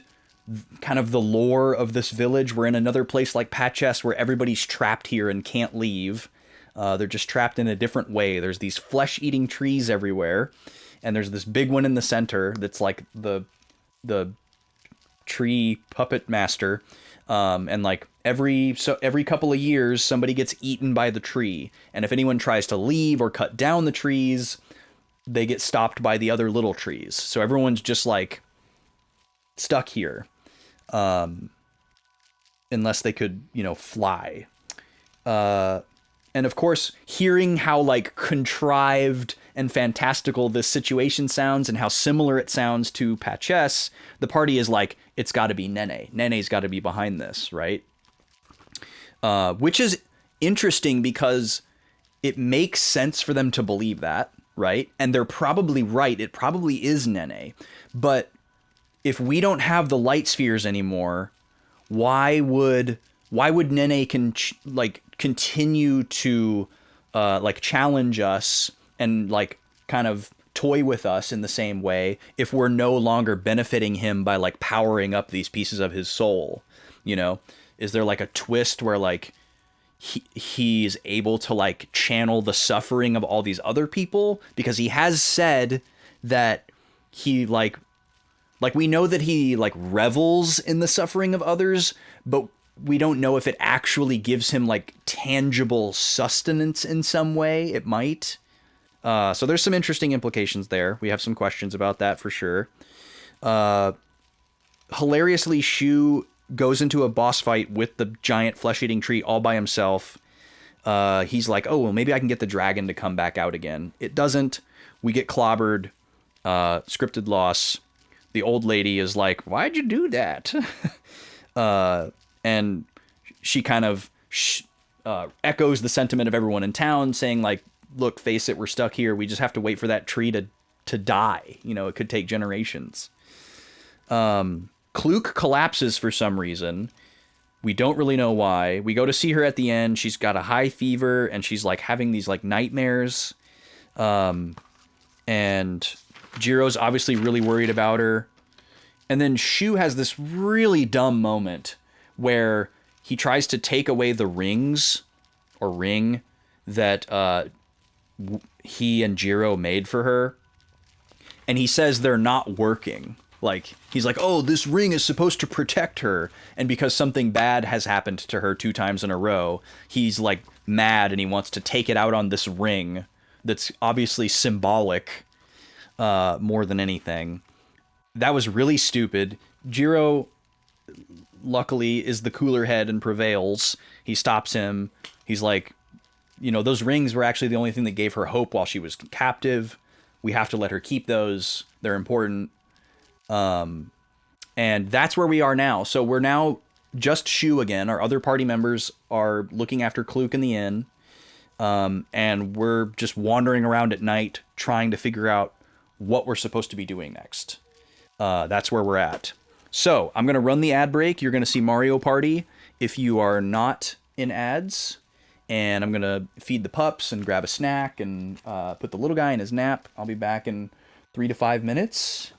kind of the lore of this village. We're in another place like Patches where everybody's trapped here and can't leave. They're just trapped in a different way. There's these flesh-eating trees everywhere, and there's this big one in the center that's like the tree puppet master. And like every couple of years, somebody gets eaten by the tree. And if anyone tries to leave or cut down the trees, they get stopped by the other little trees. So everyone's just like stuck here. Unless they could, you know, fly. And of course, hearing how like contrived and fantastical this situation sounds and how similar it sounds to Patches, the party is like, it's got to be Nene. Nene's got to be behind this, right? Which is interesting because it makes sense for them to believe that, right? And they're probably right. It probably is Nene. But if we don't have the light spheres anymore, why would Nene continue to like challenge us and like kind of toy with us in the same way if we're no longer benefiting him by like powering up these pieces of his soul? You know, is there like a twist where like he's able to like channel the suffering of all these other people? Because he has said that he like we know that he like revels in the suffering of others, but we don't know if it actually gives him like tangible sustenance in some way. It might. So there's some interesting implications there. We have some questions about that for sure. Hilariously, Shu goes into a boss fight with the giant flesh-eating tree all by himself. He's like, oh, well, maybe I can get the dragon to come back out again. It doesn't. We get clobbered. Scripted loss. The old lady is like, why'd you do that? And she kind of echoes the sentiment of everyone in town, saying like, look, face it, we're stuck here. We just have to wait for that tree to die. You know, it could take generations. Kluk collapses for some reason. We don't really know why. We go to see her at the end. She's got a high fever and she's like having these like nightmares. And Jiro's obviously really worried about her. And then Shu has this really dumb moment where he tries to take away the rings or ring that he and Jiro made for her. And he says they're not working. Like, he's like, oh, this ring is supposed to protect her. And because something bad has happened to her 2 times in a row, he's like mad and he wants to take it out on this ring that's obviously symbolic more than anything. That was really stupid. Jiro, luckily, is the cooler head and prevails. He stops him. He's like, you know, those rings were actually the only thing that gave her hope while she was captive. We have to let her keep those. They're important. And that's where we are now. So we're now just Shu again. Our other party members are looking after Kluk in the inn. And we're just wandering around at night trying to figure out what we're supposed to be doing next. That's where we're at. So I'm going to run the ad break. You're going to see Mario Party if you are not in ads. And I'm going to feed the pups and grab a snack and put the little guy in his nap. I'll be back in 3 to 5 minutes.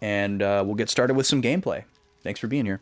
And we'll get started with some gameplay. Thanks for being here.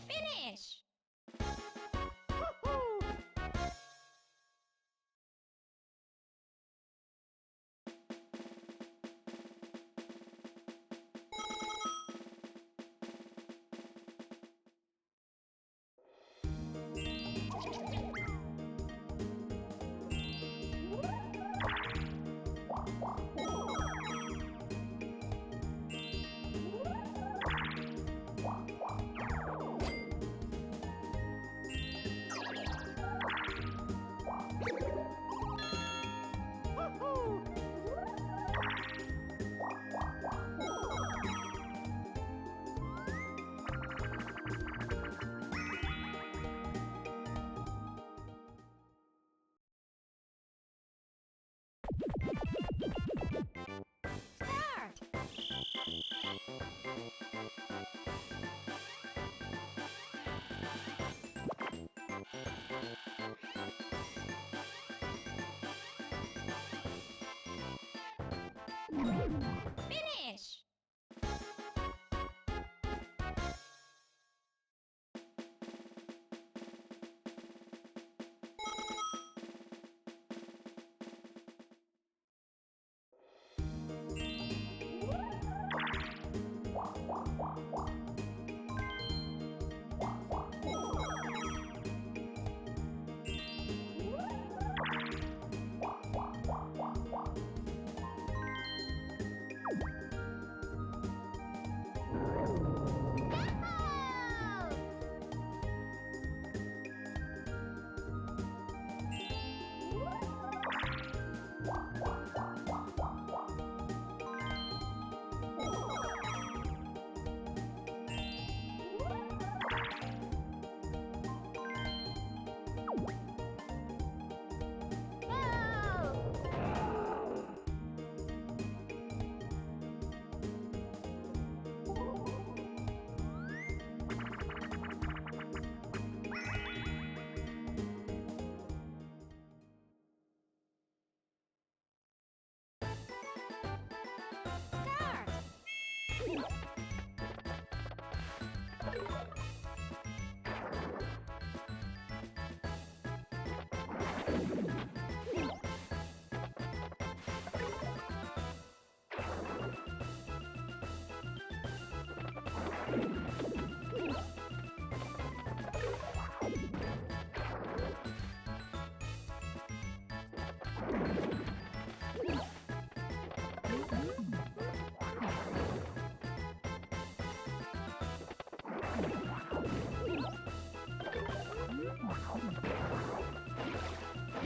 Finish! Finish!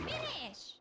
Finish.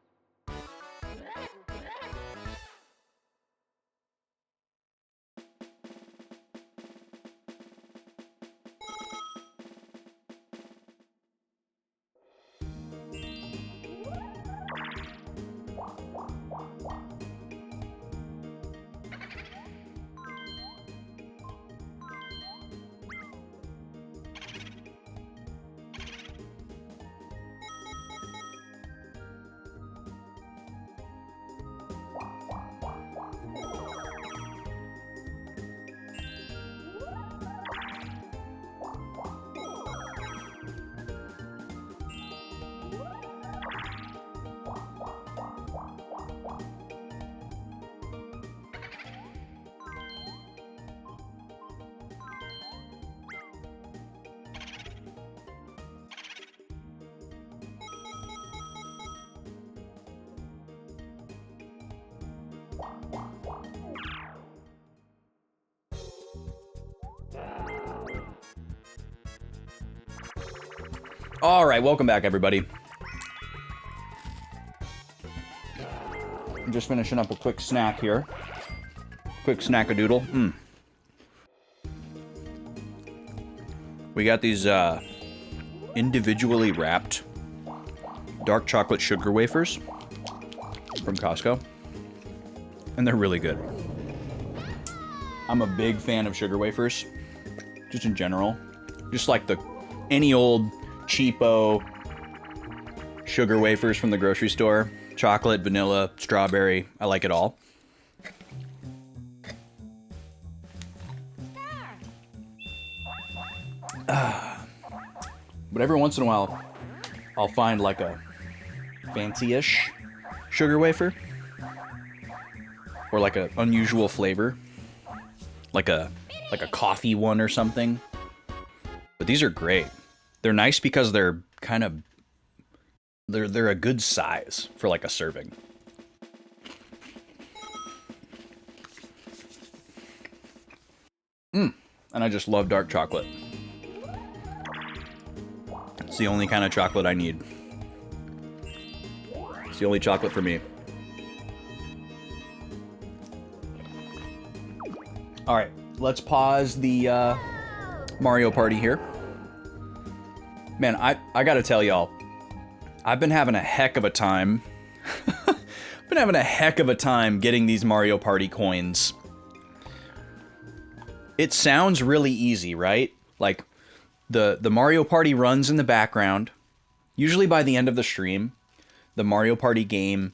All right, welcome back, everybody. I'm just finishing up a quick snack here. Quick snack-a-doodle. We got these individually wrapped dark chocolate sugar wafers from Costco, and they're really good. I'm a big fan of sugar wafers, just in general. Just like any old cheapo sugar wafers from the grocery store. Chocolate, vanilla, strawberry. I like it all. But every once in a while, I'll find like a fancy-ish sugar wafer. Or like an unusual flavor. Like a coffee one or something. But these are great. They're nice because they're kind of... They're a good size for like a serving. And I just love dark chocolate. It's the only kind of chocolate I need. It's the only chocolate for me. Alright, let's pause the Mario Party here. Man, I gotta tell y'all, I've been having a heck of a time. Getting these Mario Party coins. It sounds really easy, right? Like, the Mario Party runs in the background. Usually by the end of the stream, the Mario Party game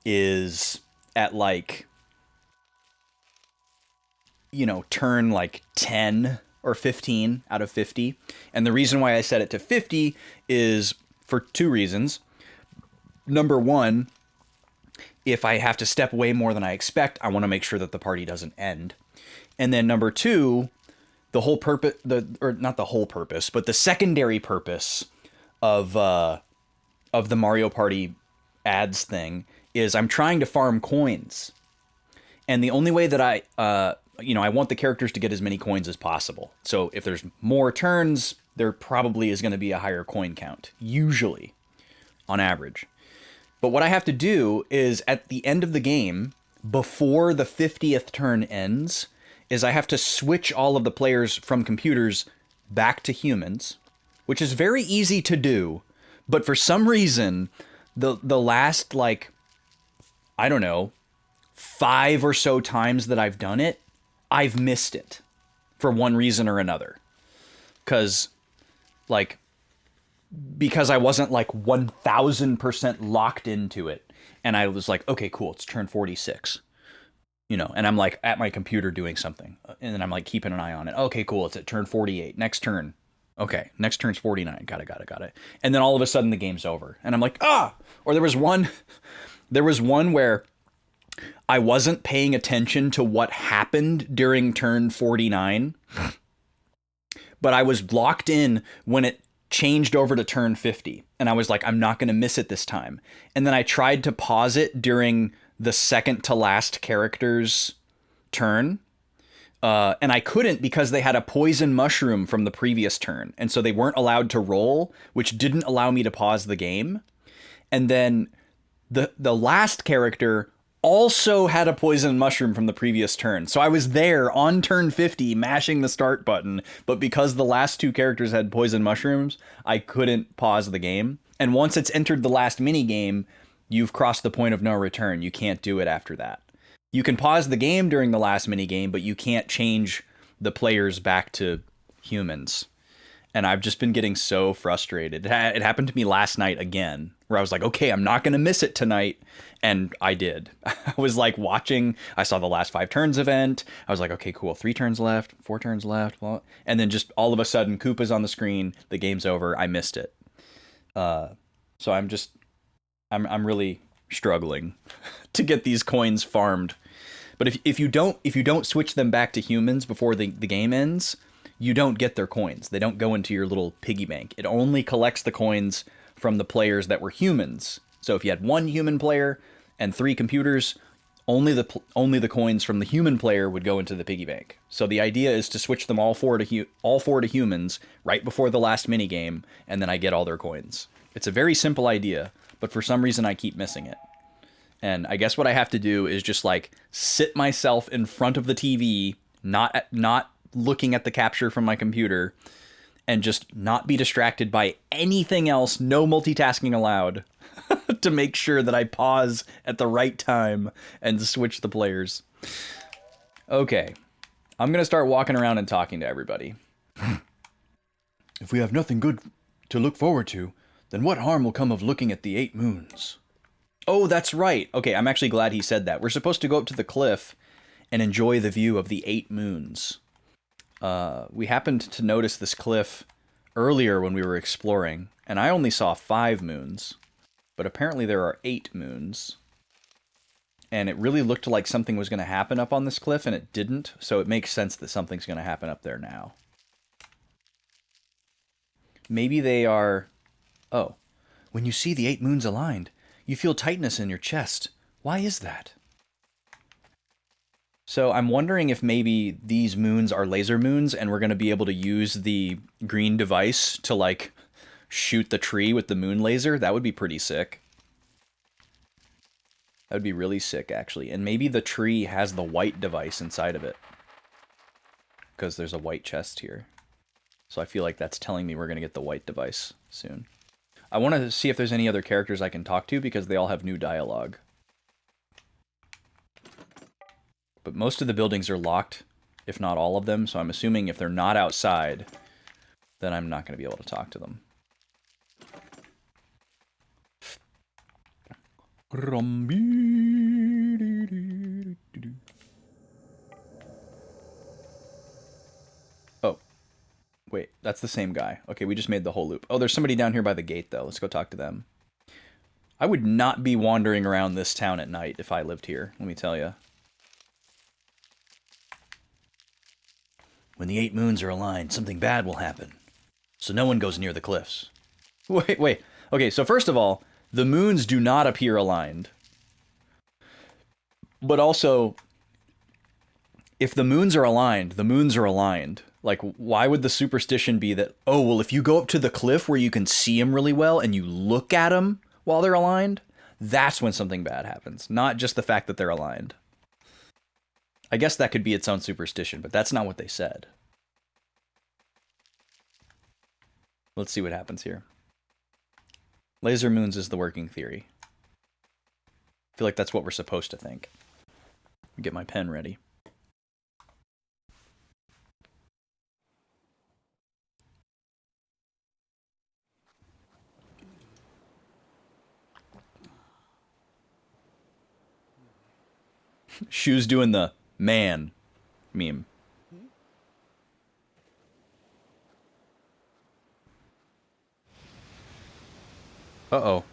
is at like, you know, turn like 10 or 15 out of 50. And the reason why I set it to 50 is for two reasons. Number one, if I have to step away more than I expect, I want to make sure that the party doesn't end. And then number two, the whole purpose, or not the whole purpose, but the secondary purpose of the Mario Party ads thing is I'm trying to farm coins. And the only way that I want the characters to get as many coins as possible. So if there's more turns, there probably is going to be a higher coin count, usually, on average. But what I have to do is at the end of the game, before the 50th turn ends, is I have to switch all of the players from computers back to humans, which is very easy to do. But for some reason, the last, like, I don't know, 5 or so times that I've done it, I've missed it for one reason or another. Because I wasn't like 1000% locked into it. And I was like, okay, cool, it's turn 46. You know, and I'm like at my computer doing something. and then I'm like keeping an eye on it. Okay, cool. It's at turn 48. Next turn. Okay, next turn's 49. Got it. And then all of a sudden the game's over. And I'm like, ah! Or there was one where I wasn't paying attention to what happened during turn 49, but I was locked in when it changed over to turn 50. And I was like, I'm not going to miss it this time. And then I tried to pause it during the second to last character's turn. And I couldn't because they had a poison mushroom from the previous turn. And so they weren't allowed to roll, which didn't allow me to pause the game. And then the last character also had a poison mushroom from the previous turn. So I was there on turn 50 mashing the start button, but because the last two characters had poison mushrooms, I couldn't pause the game. And once it's entered the last mini game, you've crossed the point of no return. You can't do it after that. You can pause the game during the last mini game, but you can't change the players back to humans. And I've just been getting so frustrated. It happened to me last night again, where I was like, okay, I'm not going to miss it tonight. And I did. I was like watching, I saw the last 5 turns event. I was like, okay, cool. 3 turns left, 4 turns left. And then just all of a sudden, Koopa's on the screen. The game's over. I missed it. So I'm really struggling to get these coins farmed. But if you don't switch them back to humans before the game ends, you don't get their coins. They don't go into your little piggy bank. It only collects the coins from the players that were humans. So if you had 1 human player and 3 computers, only the coins from the human player would go into the piggy bank. So the idea is to switch them all four to humans right before the last mini game, and then I get all their coins. It's a very simple idea, but for some reason I keep missing it. And I guess what I have to do is just like sit myself in front of the TV, not looking at the capture from my computer, and just not be distracted by anything else, no multitasking allowed, to make sure that I pause at the right time and switch the players. Okay, I'm gonna start walking around and talking to everybody. If we have nothing good to look forward to, then what harm will come of looking at the 8 moons? Oh, that's right. Okay, I'm actually glad he said that. We're supposed to go up to the cliff and enjoy the view of the 8 moons. We happened to notice this cliff earlier when we were exploring, and I only saw 5 moons, but apparently there are 8 moons. And it really looked like something was going to happen up on this cliff, and it didn't, so it makes sense that something's going to happen up there now. Maybe they are... Oh. When you see the 8 moons aligned, you feel tightness in your chest. Why is that? So I'm wondering if maybe these moons are laser moons and we're going to be able to use the green device to, like, shoot the tree with the moon laser. That would be pretty sick. That would be really sick, actually. And maybe the tree has the white device inside of it, because there's a white chest here. So I feel like that's telling me we're going to get the white device soon. I want to see if there's any other characters I can talk to, because they all have new dialogue. But most of the buildings are locked, if not all of them, so I'm assuming if they're not outside, then I'm not going to be able to talk to them. Oh. Wait, that's the same guy. Okay, we just made the whole loop. Oh, there's somebody down here by the gate, though. Let's go talk to them. I would not be wandering around this town at night if I lived here, let me tell you. When the 8 moons are aligned, something bad will happen. So no one goes near the cliffs. Wait. Okay, so first of all, the moons do not appear aligned. But also, if the moons are aligned, the moons are aligned. Like, why would the superstition be that, oh, well, if you go up to the cliff where you can see them really well and you look at them while they're aligned, that's when something bad happens. Not just the fact that they're aligned. I guess that could be its own superstition, but that's not what they said. Let's see what happens here. Laser moons is the working theory. I feel like that's what we're supposed to think. Get my pen ready. Shoes doing the man meme. Uh-oh.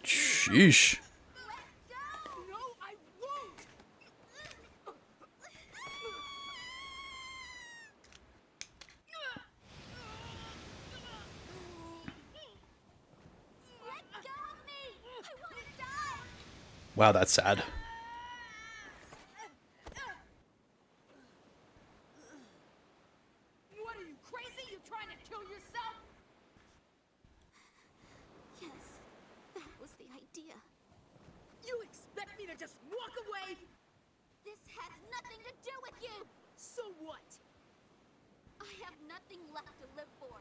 Sheesh. No, I won't! Let go of me! I want to die! Wow, that's sad. What are you, crazy? You trying to kill yourself? Yes, that was the idea. You expect me to just walk away? This has nothing to do with you! So what? I have nothing left to live for.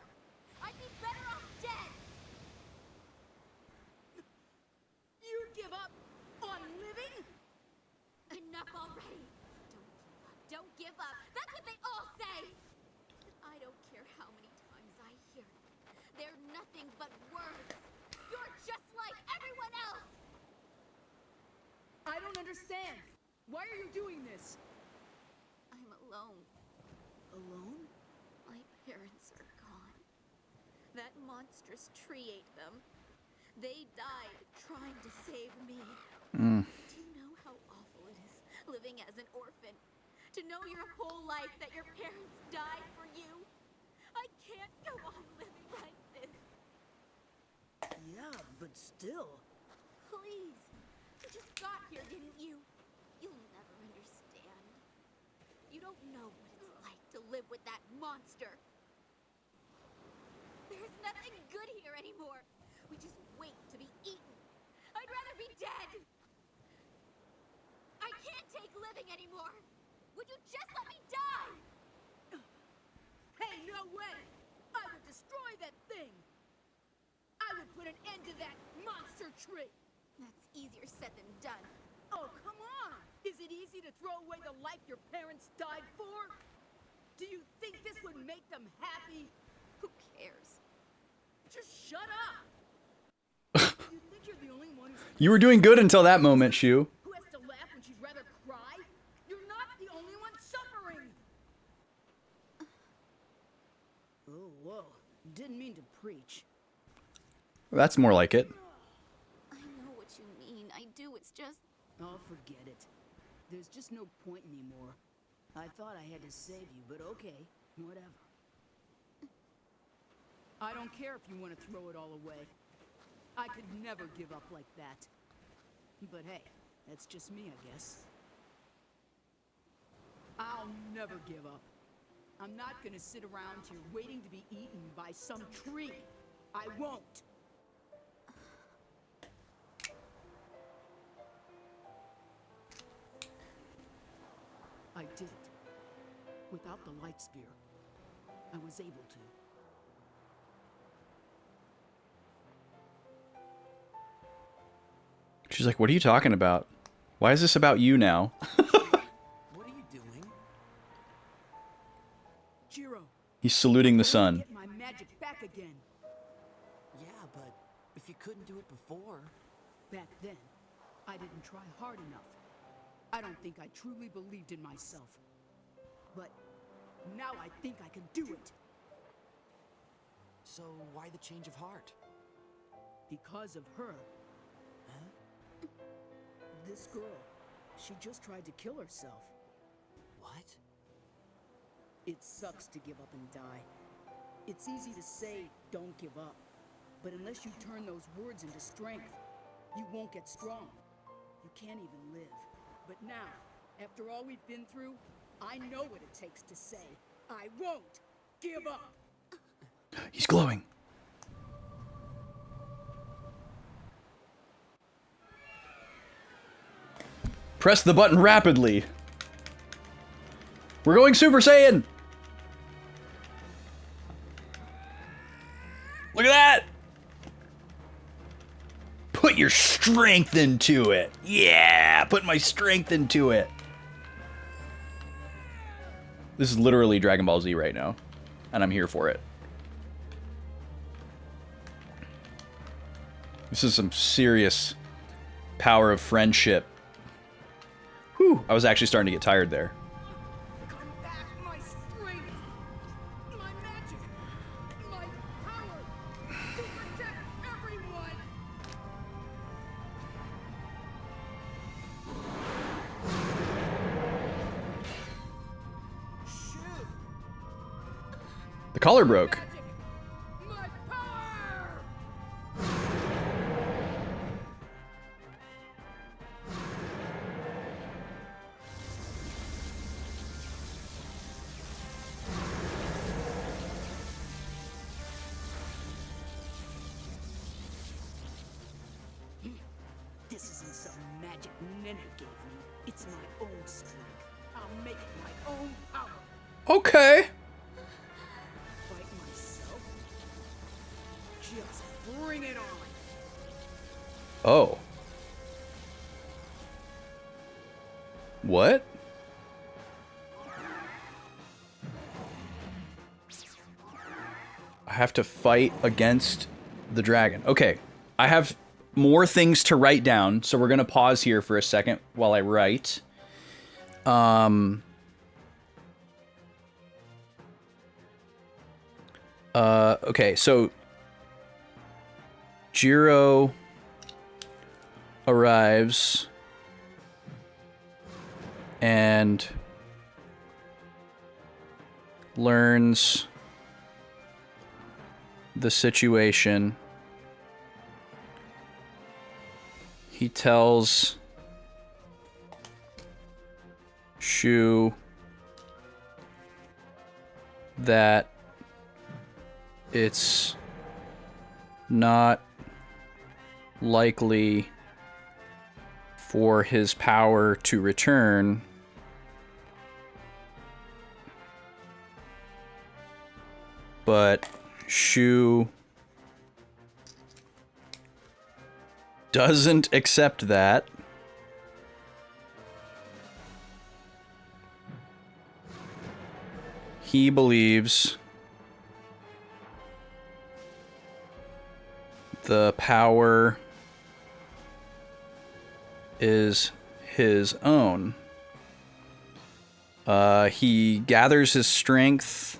I'd be better off dead! You'd give up on living? Enough already! Don't give up! That's what they all say! I don't care how many times I hear it. They're nothing but words. You're just like everyone else! I don't understand. Why are you doing this? I'm alone. Alone? My parents are gone. That monstrous tree ate them. They died trying to save me. Do you know how awful it is living as an orphan? To know your whole life that your parents died for you? I can't go on living like this. Yeah, but still. Please. You just got here, didn't you? You'll never understand. You don't know what it's like to live with that monster. There's nothing good here anymore. We just wait to be eaten. I'd rather be dead. I can't take living anymore. Would you just let me die? Hey, no way! I would destroy that thing! I would put an end to that monster tree! That's easier said than done. Oh, come on! Is it easy to throw away the life your parents died for? Do you think this would make them happy? Who cares? Just shut up! You think you're the only one You were doing good until that moment, Shu. who has to laugh when she'd rather cry? You're not the only one suffering! Oh, whoa. Didn't mean to preach. That's more like it. I know what you mean. I do. It's just... Oh, forget it. There's just no point anymore. I thought I had to save you, but okay, whatever. I don't care if you want to throw it all away. I could never give up like that. But hey, that's just me, I guess. I'll never give up. I'm not gonna sit around here waiting to be eaten by some tree. I won't. I did it. Without the light sphere, I was able to. She's like, what are you talking about? Why is this about you now? What are you doing? Jiro, He's saluting the sun. get my magic back again. Yeah, but if you couldn't do it before... Back then, I didn't try hard enough. I don't think I truly believed in myself. But now I think I can do it. So why the change of heart? Because of her. Huh? This girl, she just tried to kill herself. What? It sucks to give up and die. It's easy to say, don't give up. But unless you turn those words into strength, you won't get strong. You can't even live. But now, after all we've been through, I know what it takes to say, I won't give up. He's glowing. Press the button rapidly. We're going Super Saiyan! Look at that! Put your strength into it. Yeah, put my strength into it. This is literally Dragon Ball Z right now, and I'm here for it. This is some serious power of friendship. Whew, I was actually starting to get tired there. Come back, my strength. The collar broke. My power! This isn't some magic Nene gave me. It's my own strength. I'll make it my own power. Okay. Fight myself? Just bring it on. Oh. What? I have to fight against the dragon. Okay. I have more things to write down, so we're going to pause here for a second while I write. Okay, so Jiro arrives and learns the situation. He tells Shu that it's not likely for his power to return but Shu doesn't accept that. He believes the power is his own. He gathers his strength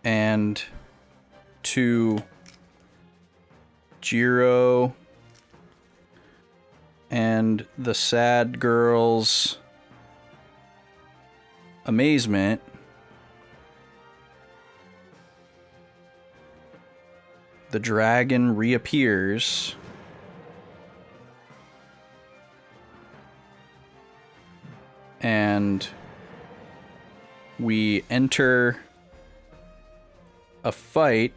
and to Jiro and the sad girl's amazement, the dragon reappears and we enter a fight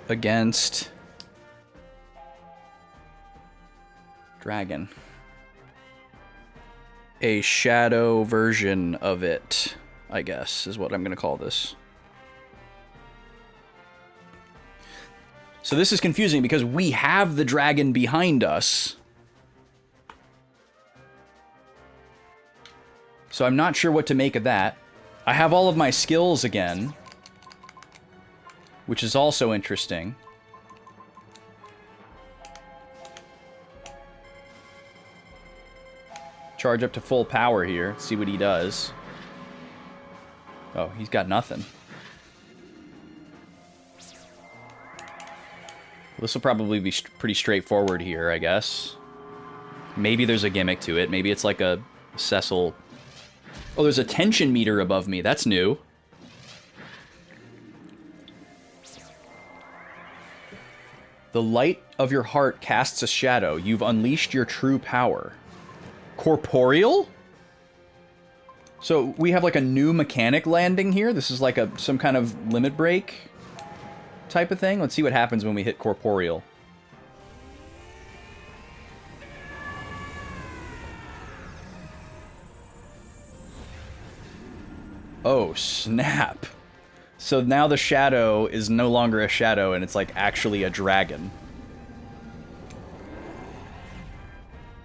against dragon. A shadow version of it, I guess, is what I'm going to call this. So this is confusing because we have the dragon behind us. So I'm not sure what to make of that. I have all of my skills again, which is also interesting. Charge up to full power here, see what he does. Oh, he's got nothing. This will probably be pretty straightforward here, I guess. Maybe there's a gimmick to it. Maybe it's like a Cecil... Oh, there's a tension meter above me. That's new. The light of your heart casts a shadow. You've unleashed your true power. Corporeal? So we have like a new mechanic landing here. This is like some kind of limit break type of thing. Let's see what happens when we hit corporeal. Oh, snap. So now the shadow is no longer a shadow and it's like actually a dragon.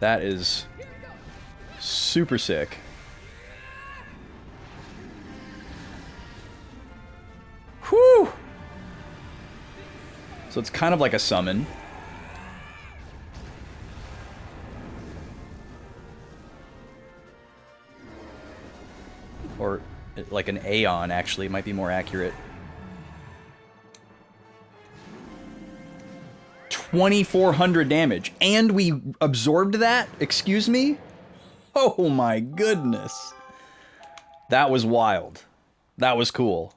That is super sick. Whew! So it's kind of like a summon. Or like an Aeon, actually, might be more accurate. 2,400 damage. And we absorbed that? Excuse me? Oh my goodness. That was wild. That was cool.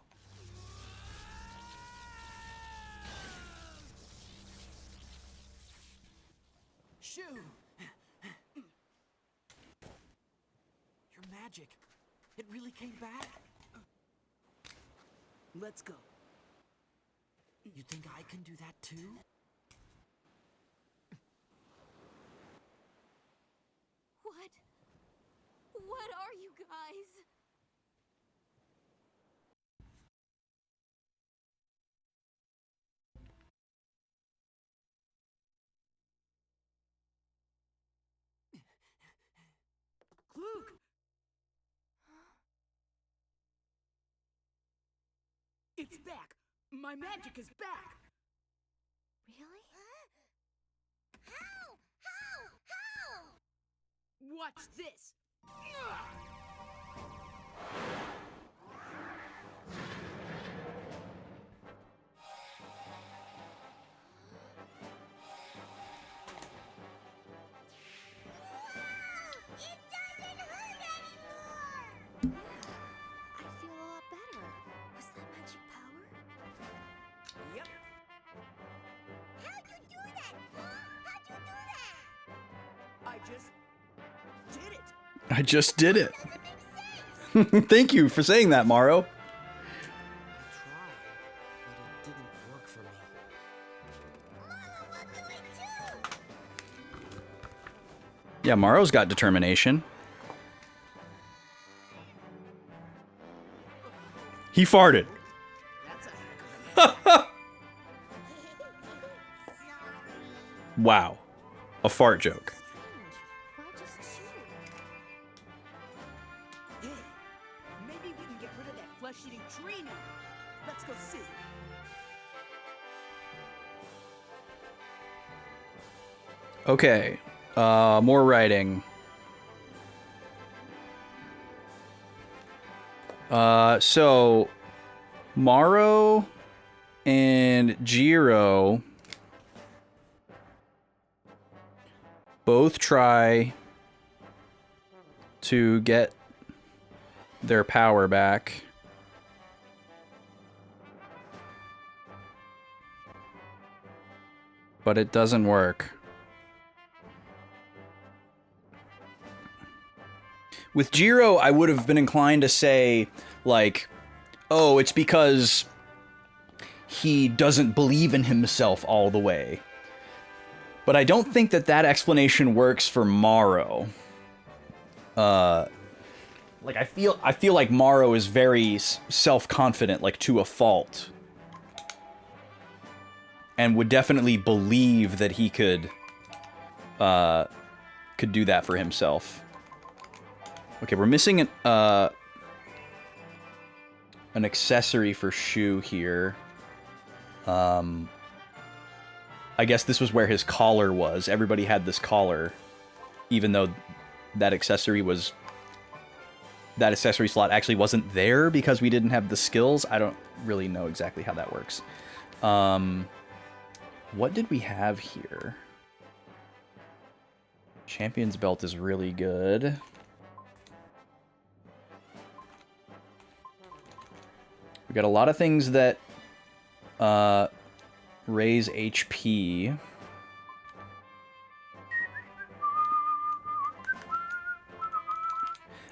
Shoo! Your magic. It really came back? Let's go. You think I can do that too? What are you guys? Luke! It's back! My magic is back! Really? How? Watch this! It doesn't hurt anymore! Yeah, I feel a lot better. Was that magic power? Yep. How'd you do that? How'd you do that? I just did it! I just did it. Doesn't make sense! Thank you for saying that, Morrow. I tried, but it didn't work for me. Mama will do it too! Yeah, Morrow's got determination. He farted. That's a Wow. A fart joke. Why just shoot? Hey, maybe we can get rid of that flesh-eating tree now. Let's go see. Okay. More writing. So Morrow and Jiro both try to get their power back. But it doesn't work. With Jiro, I would have been inclined to say, like, oh, it's because he doesn't believe in himself all the way. But I don't think that that explanation works for Morrow. Like, I feel like Morrow is very self-confident, like, to a fault. And would definitely believe that he could do that for himself. Okay, we're missing an accessory for Shu here. I guess this was where his collar was. Everybody had this collar, even though that accessory slot actually wasn't there because we didn't have the skills. I don't really know exactly how that works. What did we have here? Champion's belt is really good. We got a lot of things that raise HP.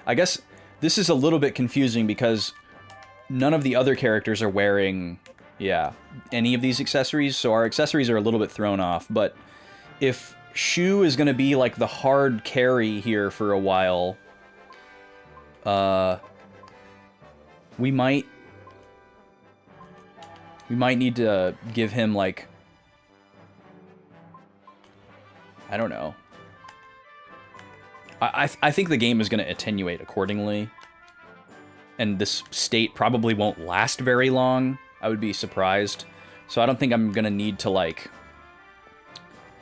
I guess this is a little bit confusing because none of the other characters are wearing, any of these accessories, so our accessories are a little bit thrown off. But if Shu is going to be like the hard carry here for a while, we might need to give him, like, I don't know. I think the game is going to attenuate accordingly. And this state probably won't last very long. I would be surprised. So I don't think I'm going to need to, like,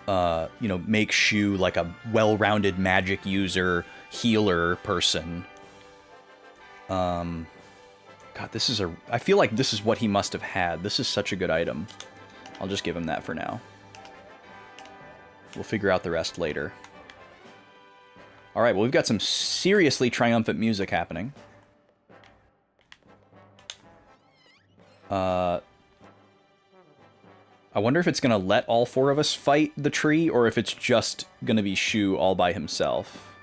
make Shu, like, a well-rounded magic user, healer person. God, I feel like this is what he must have had. This is such a good item. I'll just give him that for now. We'll figure out the rest later. Alright, well, we've got some seriously triumphant music happening. I wonder if it's going to let all four of us fight the tree, or if it's just going to be Shu all by himself.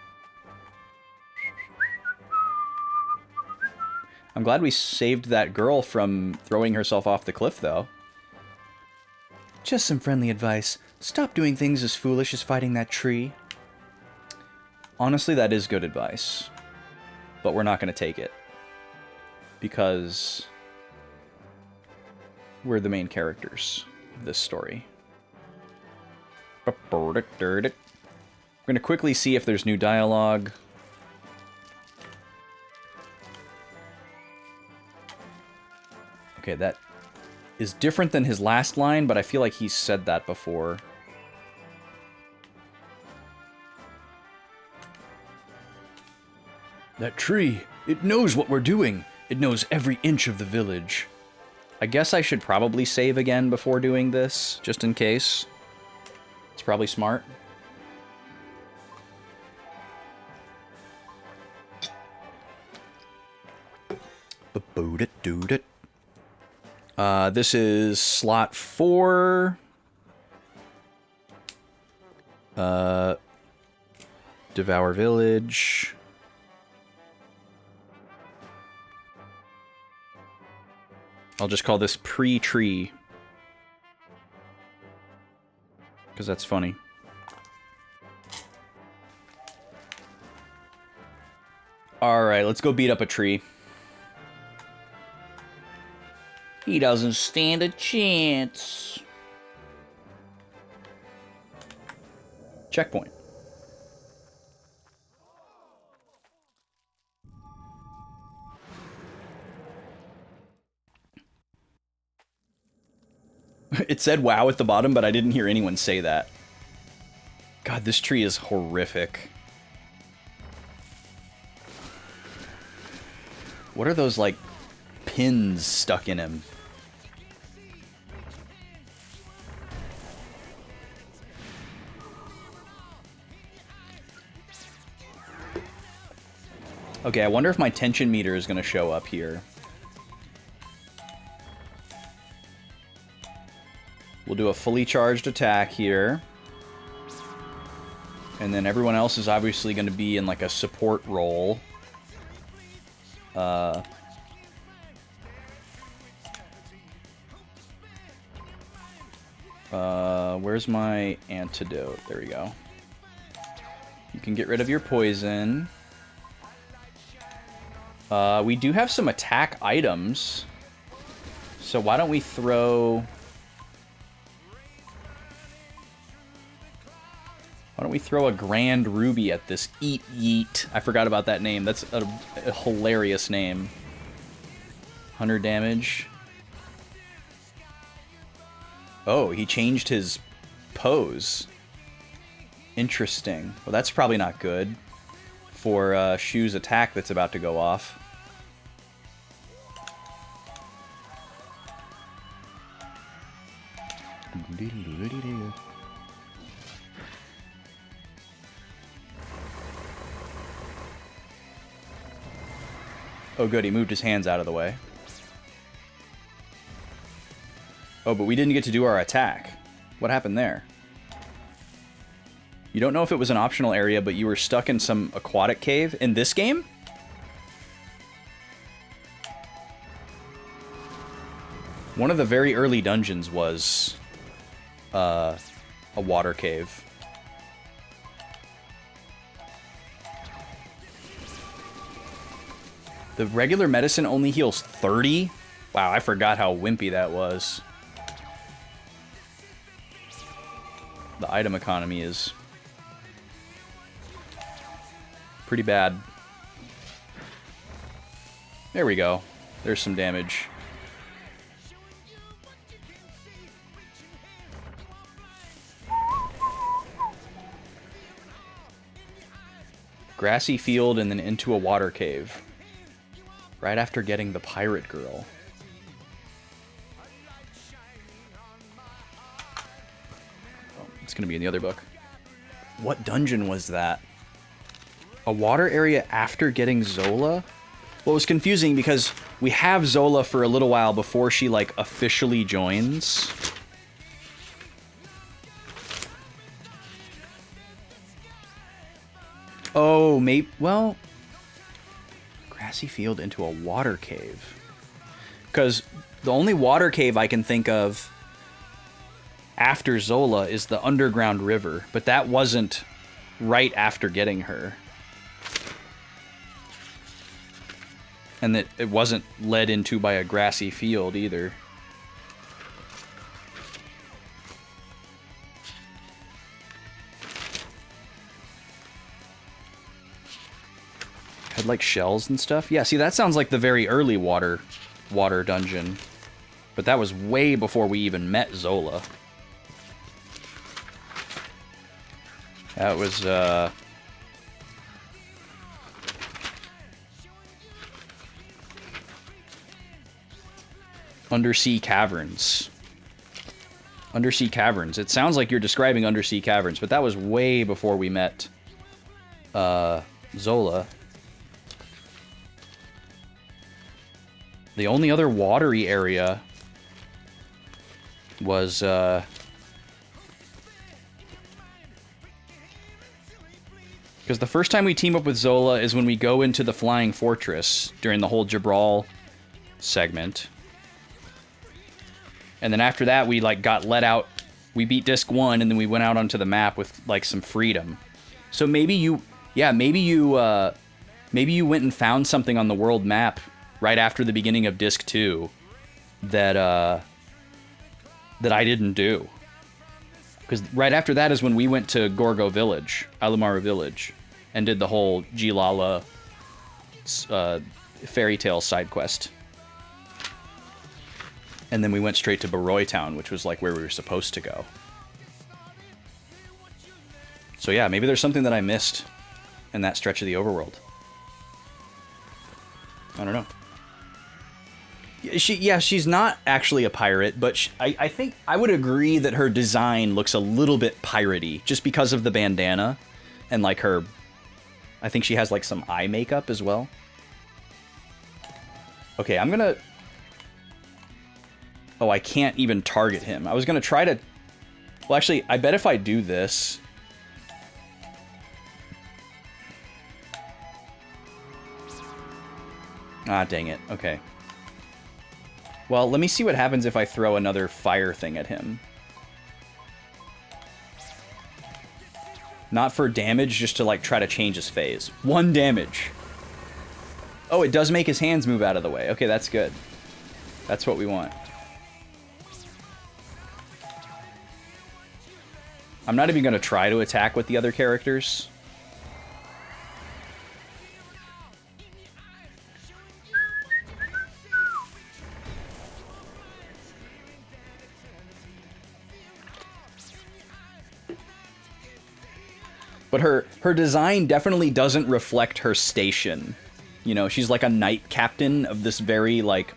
I'm glad we saved that girl from throwing herself off the cliff, though. Just some friendly advice. Stop doing things as foolish as fighting that tree. Honestly, that is good advice. But we're not going to take it. Because we're the main characters of this story. We're going to quickly see if there's new dialogue. Okay, that is different than his last line, but I feel like he's said that before. That tree, it knows what we're doing. It knows every inch of the village. I guess I should probably save again before doing this, just in case. It's probably smart. This is slot 4. Devour Village. I'll just call this pre-tree. Because that's funny. Alright, let's go beat up a tree. He doesn't stand a chance. Checkpoint. It said wow at the bottom, but I didn't hear anyone say that. God, this tree is horrific. What are those, like, pins stuck in him? Okay, I wonder if my tension meter is going to show up here. We'll do a fully charged attack here. And then everyone else is obviously going to be in like a support role. Where's my antidote? There we go. You can get rid of your poison. We do have some attack items. So why don't we throw... Why don't we throw a Grand Ruby at this Eat Yeet? I forgot about that name. That's a hilarious name. 100 damage. Oh, he changed his pose. Interesting. Well, that's probably not good for Shu's attack that's about to go off. Oh good, he moved his hands out of the way. Oh, but we didn't get to do our attack. What happened there? You don't know if it was an optional area, but you were stuck in some aquatic cave in this game? One of the very early dungeons was a water cave. The regular medicine only heals 30? Wow, I forgot how wimpy that was. The item economy is pretty bad. There we go. There's some damage. Grassy field and then into a water cave. Right after getting the pirate girl. Oh, it's gonna be in the other book. What dungeon was that? A water area after getting Zola? Well, it was confusing because we have Zola for a little while before she, like, officially joins. Oh, maybe... Well... Grassy field into a water cave. Because the only water cave I can think of after Zola is the underground river. But that wasn't right after getting her. And that it wasn't led into by a grassy field either. Had like shells and stuff. Yeah, see, that sounds like the very early water dungeon. But that was way before we even met Zola. That was Undersea Caverns. Undersea Caverns. It sounds like you're describing Undersea Caverns, but that was way before we met Zola. The only other watery area was because the first time we team up with Zola is when we go into the Flying Fortress during the whole Jabral segment. And then after that, we, like, got let out. We beat Disc 1, and then we went out onto the map with, like, some freedom. So maybe you... Yeah, maybe you went and found something on the world map right after the beginning of Disc 2 that I didn't do. Because right after that is when we went to Gorgo Village, Alumara Village, and did the whole Gilala fairy tale side quest. And then we went straight to Baroy Town, which was like where we were supposed to go. So yeah, maybe there's something that I missed in that stretch of the overworld. I don't know. She's not actually a pirate, but I think I would agree that her design looks a little bit piratey, just because of the bandana and like her... I think she has like some eye makeup as well. Okay, I'm gonna... Oh, I can't even target him. I was gonna try to... Well, actually, I bet if I do this... Ah, dang it. Okay. Well, let me see what happens if I throw another fire thing at him. Not for damage, just to, like, try to change his phase. 1 damage. Oh, it does make his hands move out of the way. Okay, that's good. That's what we want. I'm not even going to try to attack with the other characters. But her design definitely doesn't reflect her station. You know, she's like a knight captain of this very, like,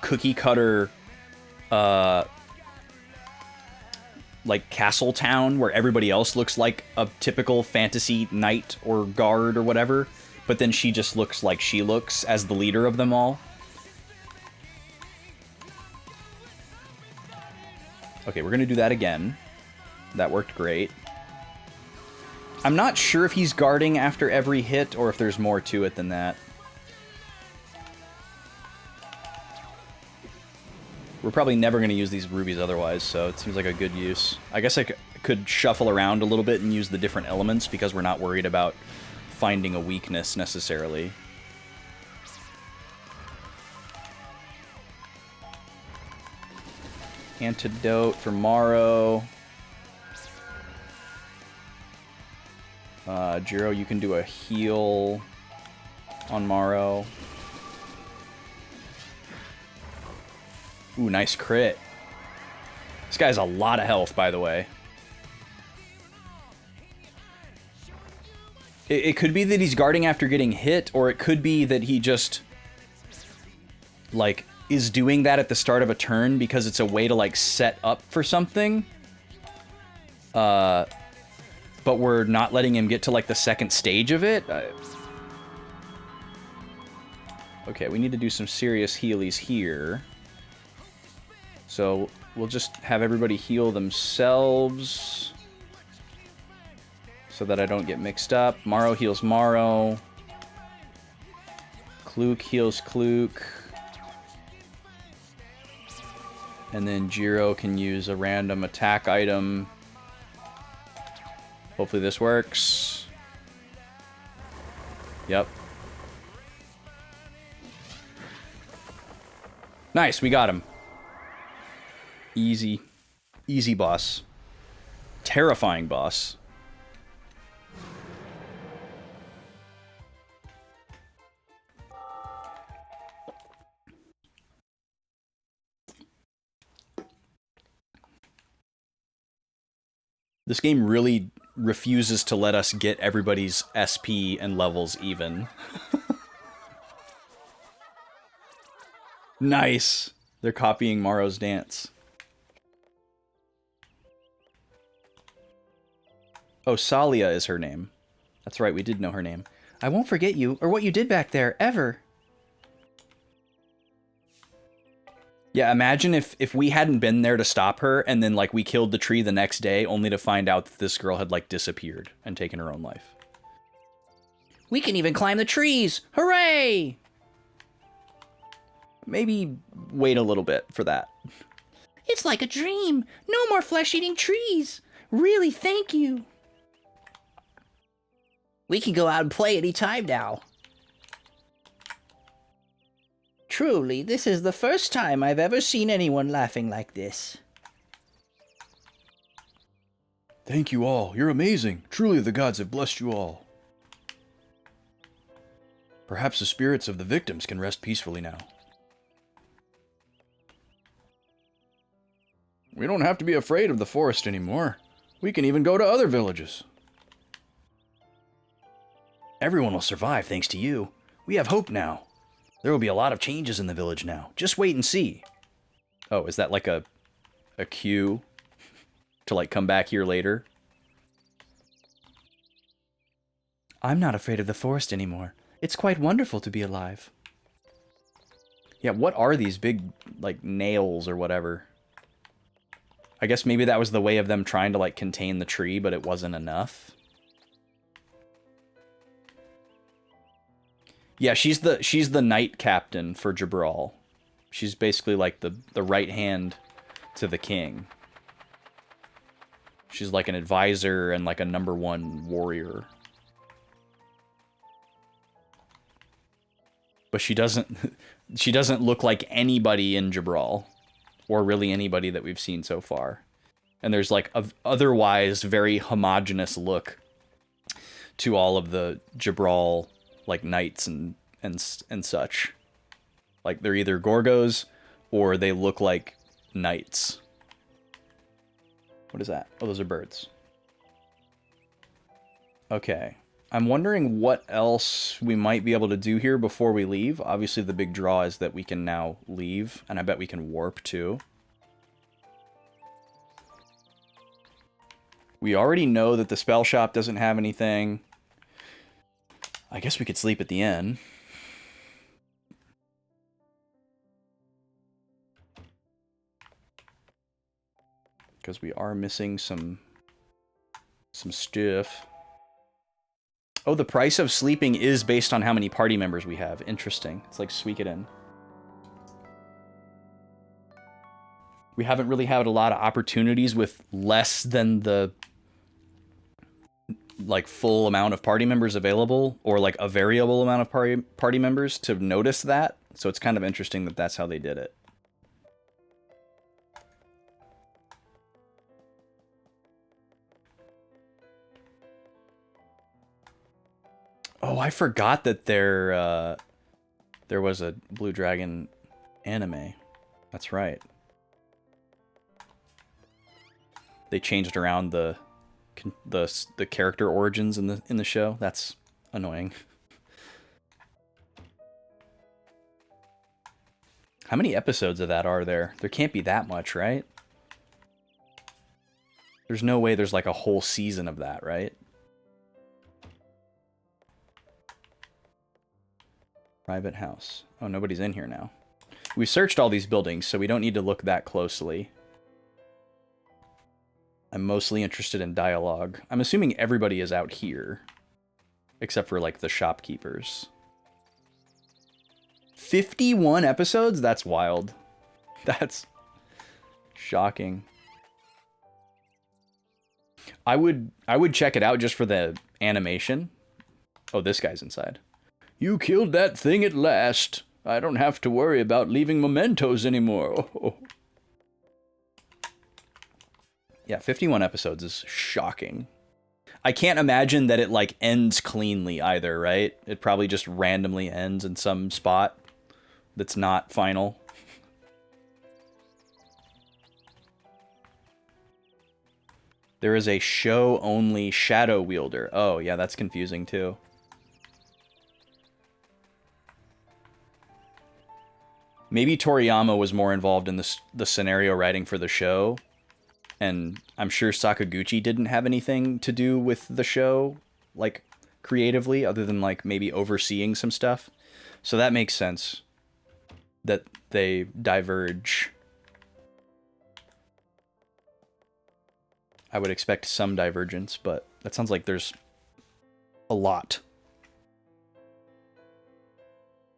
cookie-cutter, like, castle town where everybody else looks like a typical fantasy knight or guard or whatever. But then she just looks like she looks as the leader of them all. Okay, we're gonna do that again. That worked great. I'm not sure if he's guarding after every hit or if there's more to it than that. We're probably never going to use these rubies otherwise, so it seems like a good use. I guess I could shuffle around a little bit and use the different elements because we're not worried about finding a weakness necessarily. Antidote for Morrow. Jiro, you can do a heal on Morrow. Ooh, nice crit. This guy has a lot of health, by the way. It could be that he's guarding after getting hit, or it could be that he just, like, is doing that at the start of a turn because it's a way to, like, set up for something. but we're not letting him get to like the second stage of it. Okay, we need to do some serious healies here. So we'll just have everybody heal themselves so that I don't get mixed up. Morrow heals Morrow. Kluke heals Kluke. And then Jiro can use a random attack item. Hopefully this works. Yep. Nice, we got him. Easy. Easy boss. Terrifying boss. This game really refuses to let us get everybody's SP and levels even. Nice. They're copying Morrow's dance. Oh, Salia is her name. That's right, we did know her name. I won't forget you, or what you did back there, ever. Yeah, imagine if we hadn't been there to stop her, and then, like, we killed the tree the next day, only to find out that this girl had, like, disappeared and taken her own life. We can even climb the trees! Hooray! Maybe wait a little bit for that. It's like a dream! No more flesh-eating trees! Really, thank you! We can go out and play any time now. Truly, this is the first time I've ever seen anyone laughing like this. Thank you all. You're amazing. Truly, the gods have blessed you all. Perhaps the spirits of the victims can rest peacefully now. We don't have to be afraid of the forest anymore. We can even go to other villages. Everyone will survive thanks to you. We have hope now. There will be a lot of changes in the village now. Just wait and see. Oh, is that like a cue to like come back here later? I'm not afraid of the forest anymore. It's quite wonderful to be alive. Yeah, what are these big like nails or whatever? I guess maybe that was the way of them trying to like contain the tree, but it wasn't enough. Yeah, she's the knight captain for Jabral. She's basically like the right hand to the king. She's like an advisor and like a #1 warrior. But she doesn't look like anybody in Jabral, or really anybody that we've seen so far. And there's like a otherwise very homogeneous look to all of the Jabral like knights and such. Like they're either Gorgos or they look like knights. What is that? Oh, those are birds. Okay. I'm wondering what else we might be able to do here before we leave. Obviously the big draw is that we can now leave, and I bet we can warp too. We already know that the spell shop doesn't have anything. I guess we could sleep at the inn. Because we are missing some stuff. Oh, the price of sleeping is based on how many party members we have. Interesting. It's like Suikoden. We haven't really had a lot of opportunities with less than the like full amount of party members available, or like a variable amount of party members to notice that. So it's kind of interesting that that's how they did it. Oh, I forgot that there was a Blue Dragon anime. That's right. They changed around the character origins in the show. That's annoying. How many episodes of that are there? There can't be that much, right? There's no way there's like a whole season of that, right? Private house. Oh, nobody's in here now. We've searched all these buildings, so we don't need to look that closely. I'm mostly interested in dialogue. I'm assuming everybody is out here. Except for, like, the shopkeepers. 51 episodes? That's wild. That's shocking. I would check it out just for the animation. Oh, this guy's inside. You killed that thing at last. I don't have to worry about leaving mementos anymore. Oh. Yeah, 51 episodes is shocking. I can't imagine that it, like, ends cleanly either, right? It probably just randomly ends in some spot that's not final. There is a show-only Shadow Wielder. Oh, yeah, that's confusing, too. Maybe Toriyama was more involved in the scenario writing for the show, and I'm sure Sakaguchi didn't have anything to do with the show, like, creatively, other than, like, maybe overseeing some stuff. So that makes sense that they diverge. I would expect some divergence, but that sounds like there's a lot.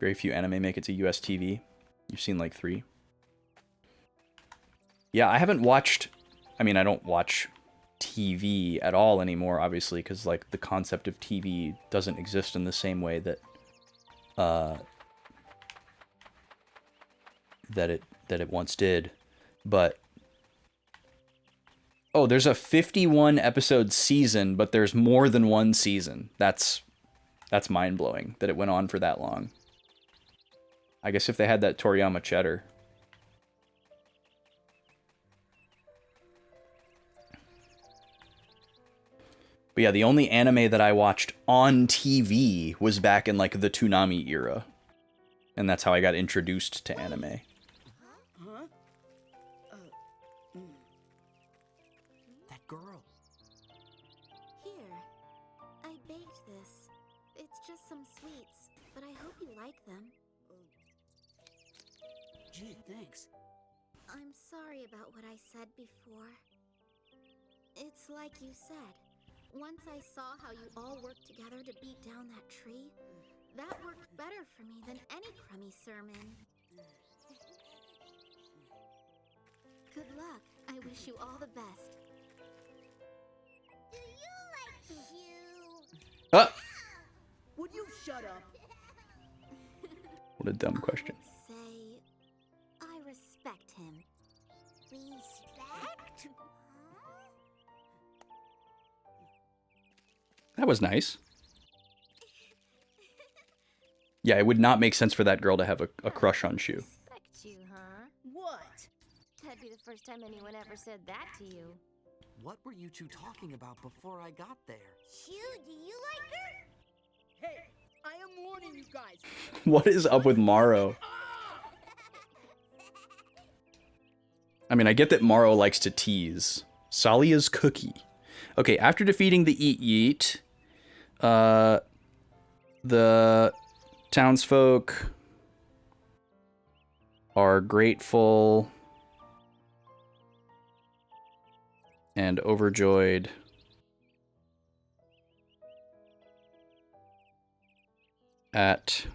Very few anime make it to US TV. You've seen like 3. Yeah, I haven't watched... I mean, I don't watch TV at all anymore, obviously, because, like, the concept of TV doesn't exist in the same way that... that it once did. But... Oh, there's a 51 episode season, but there's more than one season. That's mind-blowing that it went on for that long. I guess if they had that Toriyama cheddar. But yeah, the only anime that I watched on TV was back in, like, the Toonami era. And that's how I got introduced to anime. Huh? That girl. Here, I baked this. It's just some sweets, but I hope you like them. Gee, thanks. I'm sorry about what I said before. It's like you said. Once I saw how you all worked together to beat down that tree, that worked better for me than any crummy sermon. Good luck. I wish you all the best. Do you like shoe? Would you shut up? What a dumb question. I would say I respect him. Respect? That was nice. Yeah, it would not make sense for that girl to have a crush on Shu. Respect you, huh? What? That'd be the first time anyone ever said that to you. What were you two talking about before I got there? Shoo, do you like her? Hey, I am warning you guys. What is up with Maro? I mean, I get that Maro likes to tease. Salia's cookie. Okay, after defeating the Eat Yeet, the townsfolk are grateful and overjoyed at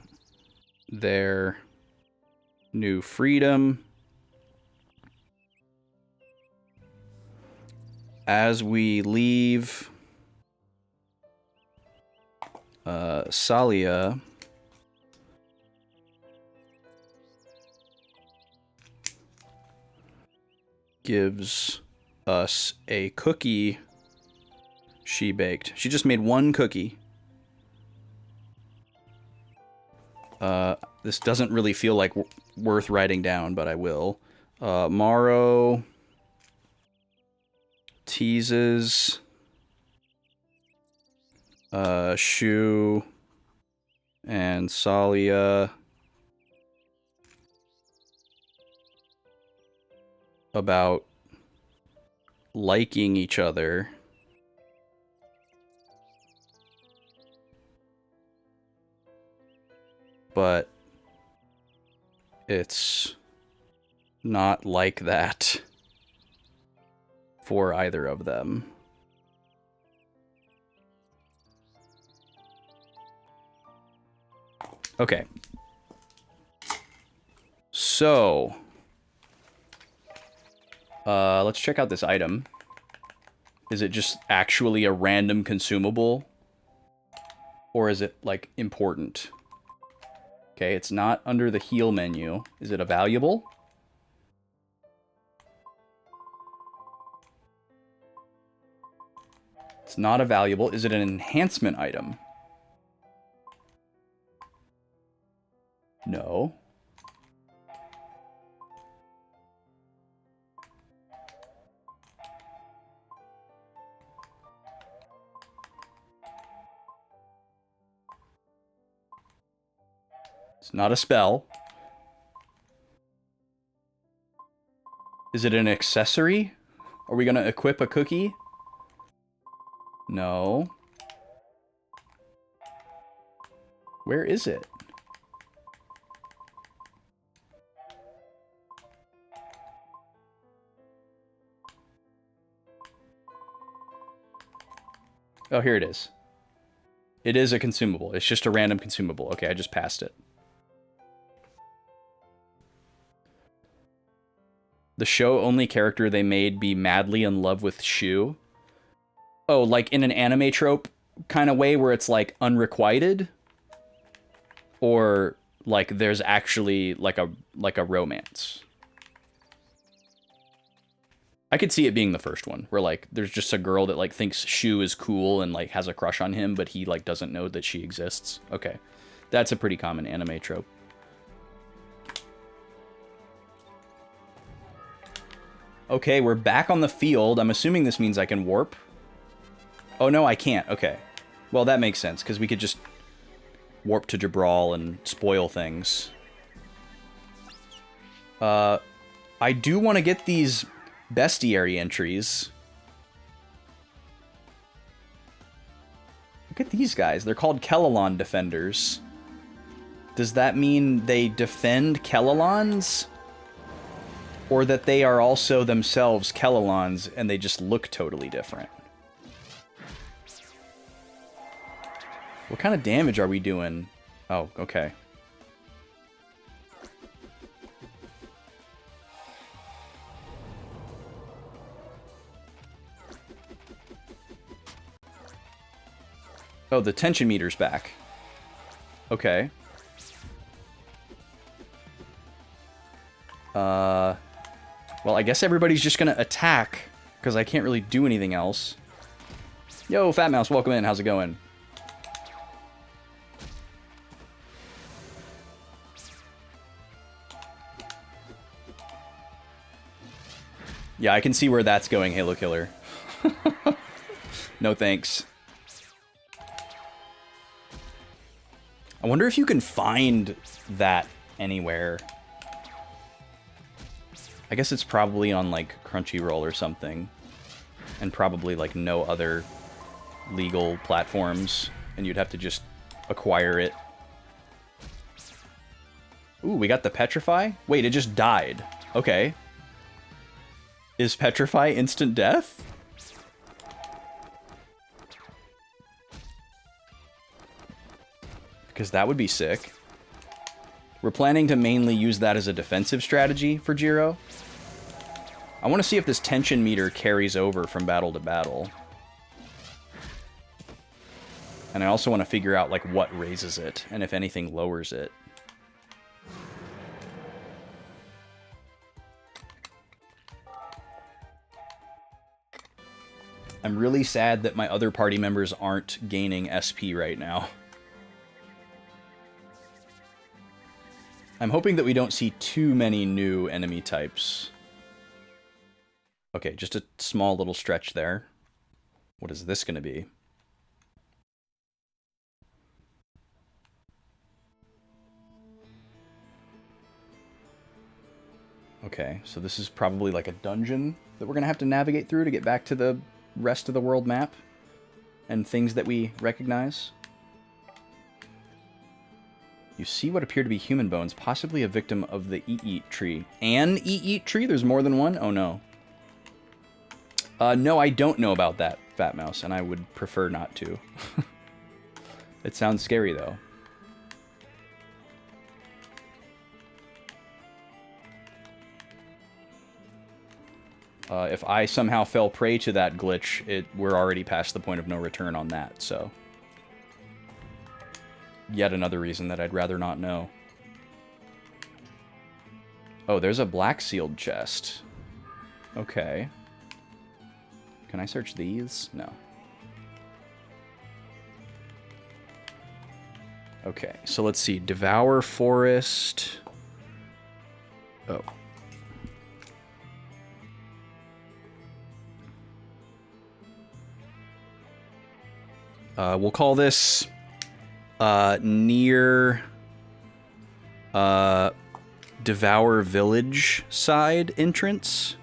their new freedom. As we leave Salia, gives us a cookie she baked. She just made one cookie. This doesn't really feel like worth writing down, but I will. Maro teases Shu and Salia about liking each other. But it's not like that for either of them. Okay. So, let's check out this item. Is it just actually a random consumable? Or is it, like, important? Okay, it's not under the heal menu. Is it a valuable? It's not a valuable. Is it an enhancement item? No. It's not a spell. Is it an accessory? Are we going to equip a cookie? No. Where is it? Oh, here it is. It is a consumable. It's just a random consumable. Okay, I just passed it. The show only character they made be madly in love with Shu. Oh, like in an anime trope kind of way where it's like unrequited? Or like there's actually like a romance? I could see it being the first one, where like there's just a girl that like thinks Shu is cool and like has a crush on him, but he like doesn't know that she exists. Okay. That's a pretty common anime trope. Okay, we're back on the field. I'm assuming this means I can warp. Oh, no, I can't. Okay. Well, that makes sense, because we could just warp to Jabral and spoil things. I do want to get these bestiary entries. Look at these guys. They're called Kellalon Defenders. Does that mean they defend Kellalons? Or that they are also themselves Kellalons and they just look totally different? What kind of damage are we doing? Oh, okay. Oh, the tension meter's back. Okay. Well, I guess everybody's just gonna attack, because I can't really do anything else. Yo, Fat Mouse, welcome in. How's it going? Yeah, I can see where that's going, Halo Killer. No thanks. I wonder if you can find that anywhere. I guess it's probably on, like, Crunchyroll or something. And probably, like, no other legal platforms. And you'd have to just acquire it. Ooh, we got the Petrify? Wait, it just died. Okay. Is Petrify instant death? Because that would be sick. We're planning to mainly use that as a defensive strategy for Jiro. I want to see if this tension meter carries over from battle to battle. And I also want to figure out, like, what raises it, and if anything lowers it. I'm really sad that my other party members aren't gaining SP right now. I'm hoping that we don't see too many new enemy types. Okay, just a small little stretch there. What is this going to be? Okay, so this is probably like a dungeon that we're going to have to navigate through to get back to the rest of the world map and things that we recognize. You see what appear to be human bones, possibly a victim of the Eat tree. An Eat tree? There's more than one? Oh no. No, I don't know about that, Fat Mouse, and I would prefer not to. It sounds scary, though. If I somehow fell prey to that glitch, we're already past the point of no return on that, so... Yet another reason that I'd rather not know. Oh, there's a black sealed chest. Okay. Can I search these? No. Okay, so let's see. Devour Forest. Oh. We'll call this near Devour Village side entrance.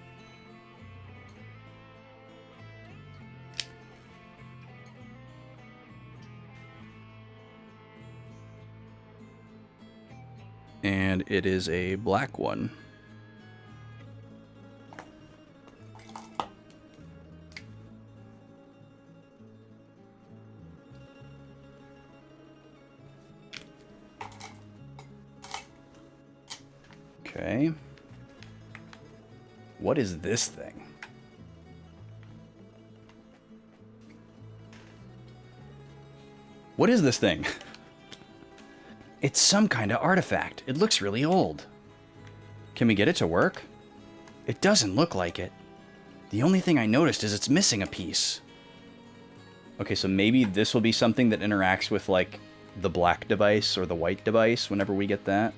And it is a black one. Okay. What is this thing? What is this thing? It's some kind of artifact. It looks really old. Can we get it to work? It doesn't look like it. The only thing I noticed is it's missing a piece. Okay, so maybe this will be something that interacts with, like, the black device or the white device whenever we get that.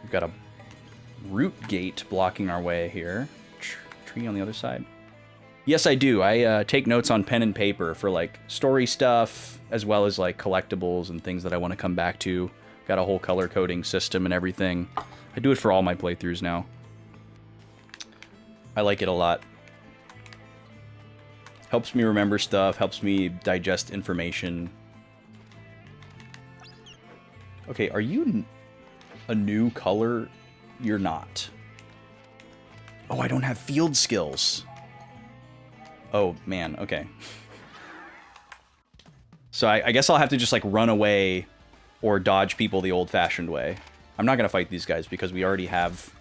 We've got a root gate blocking our way here. Tree on the other side. Yes, I do. I take notes on pen and paper for, like, story stuff, as well as, like, collectibles and things that I want to come back to. Got a whole color coding system and everything. I do it for all my playthroughs now. I like it a lot. Helps me remember stuff, helps me digest information. Okay, are you a new color? You're not. Oh, I don't have field skills. Oh, man, okay. So I guess I'll have to just, like, run away or dodge people the old-fashioned way. I'm not going to fight these guys because we already have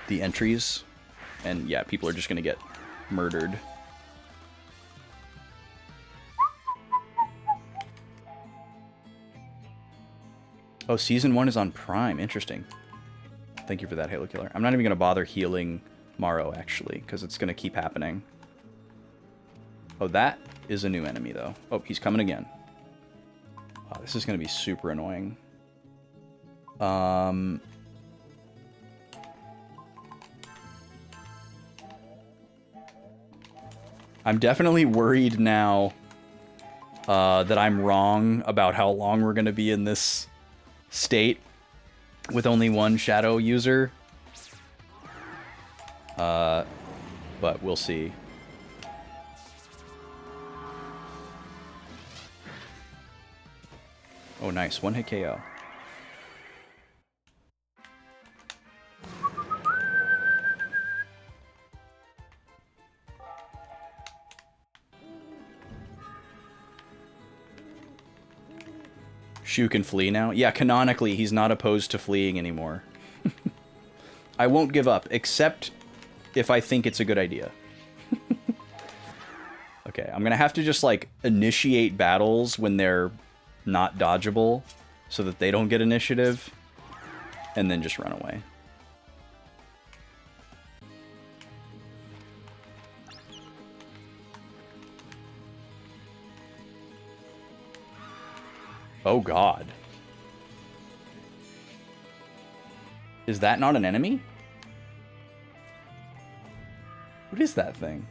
the entries. And, yeah, people are just going to get murdered. Oh, Season 1 is on Prime. Interesting. Thank you for that, Halo Killer. I'm not even going to bother healing Morrow, actually, because it's going to keep happening. Oh, that is a new enemy, though. Oh, he's coming again. Wow, this is going to be super annoying. I'm definitely worried now that I'm wrong about how long we're going to be in this state with only one shadow user. But we'll see. Oh, nice. One hit KO. Shu can flee now? Yeah, canonically, he's not opposed to fleeing anymore. I won't give up, except if I think it's a good idea. Okay, I'm gonna have to just, like, initiate battles when they're not dodgeable, so that they don't get initiative, and then just run away. Oh god. Is that not an enemy? What is that thing?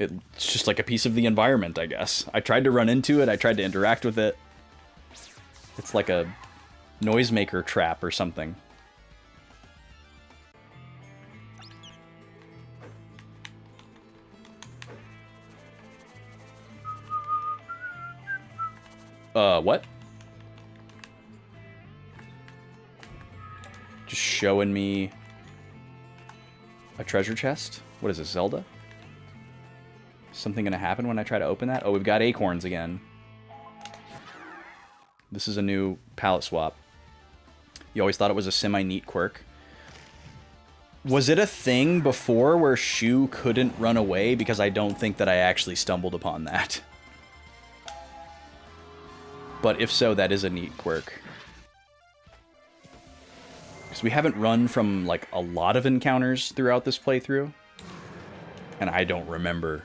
It's just like a piece of the environment, I guess. I tried to run into it. I tried to interact with it. It's like a noisemaker trap or something. What? Just showing me a treasure chest? What is this, Zelda? Something gonna happen when I try to open that? Oh, we've got acorns again. This is a new palette swap. You always thought it was a semi-neat quirk. Was it a thing before where Shu couldn't run away? Because I don't think that I actually stumbled upon that. But if so, that is a neat quirk. Because we haven't run from, like, a lot of encounters throughout this playthrough. And I don't remember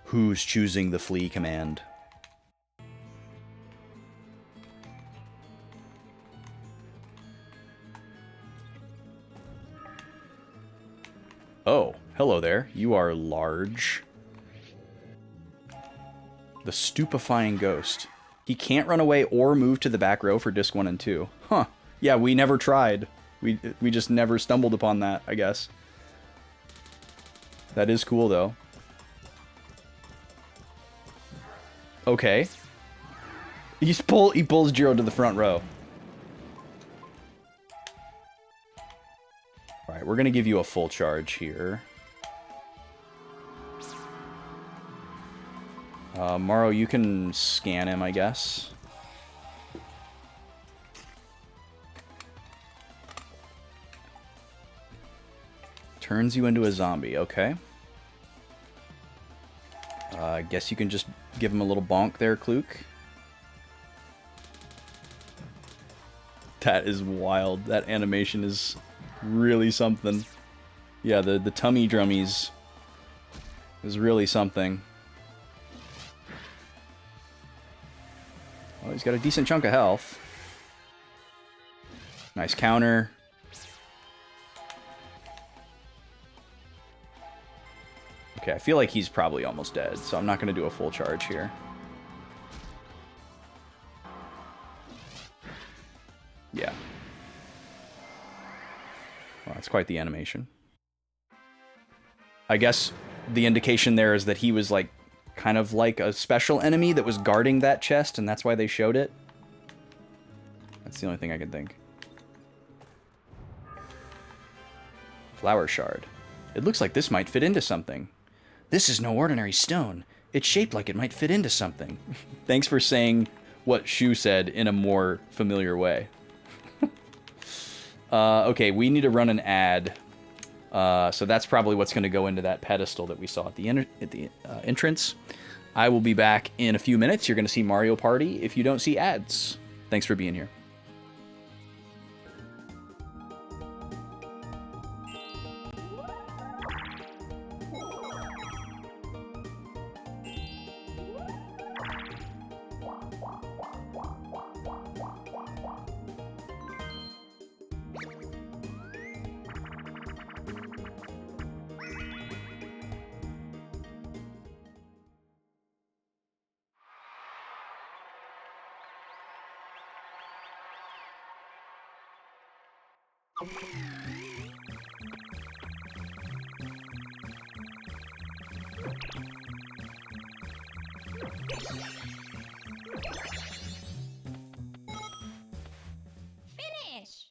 who's choosing the flee command. Oh, hello there. You are large. The Stupefying Ghost. He can't run away or move to the back row for disc 1 and 2. Huh. Yeah, we never tried. We just never stumbled upon that, I guess. That is cool, though. Okay. He pulls Jiro to the front row. Alright, we're gonna give you a full charge here. Morrow, you can scan him, I guess. Turns you into a zombie, okay. I guess you can just give him a little bonk there, Kluk. That is wild. That animation is really something. Yeah, the tummy drummies is really something. Well, he's got a decent chunk of health. Nice counter. Okay, I feel like he's probably almost dead, so I'm not going to do a full charge here. Yeah. Well, that's quite the animation. I guess the indication there is that he was like kind of like a special enemy that was guarding that chest, and that's why they showed it. That's the only thing I can think. Flower shard. It looks like this might fit into something. This is no ordinary stone. It's shaped like it might fit into something. Thanks for saying what Shu said in a more familiar way. Okay, we need to run an ad. So that's probably what's going to go into that pedestal that we saw at the entrance. I will be back in a few minutes. You're going to see Mario Party if you don't see ads. Thanks for being here. Finish!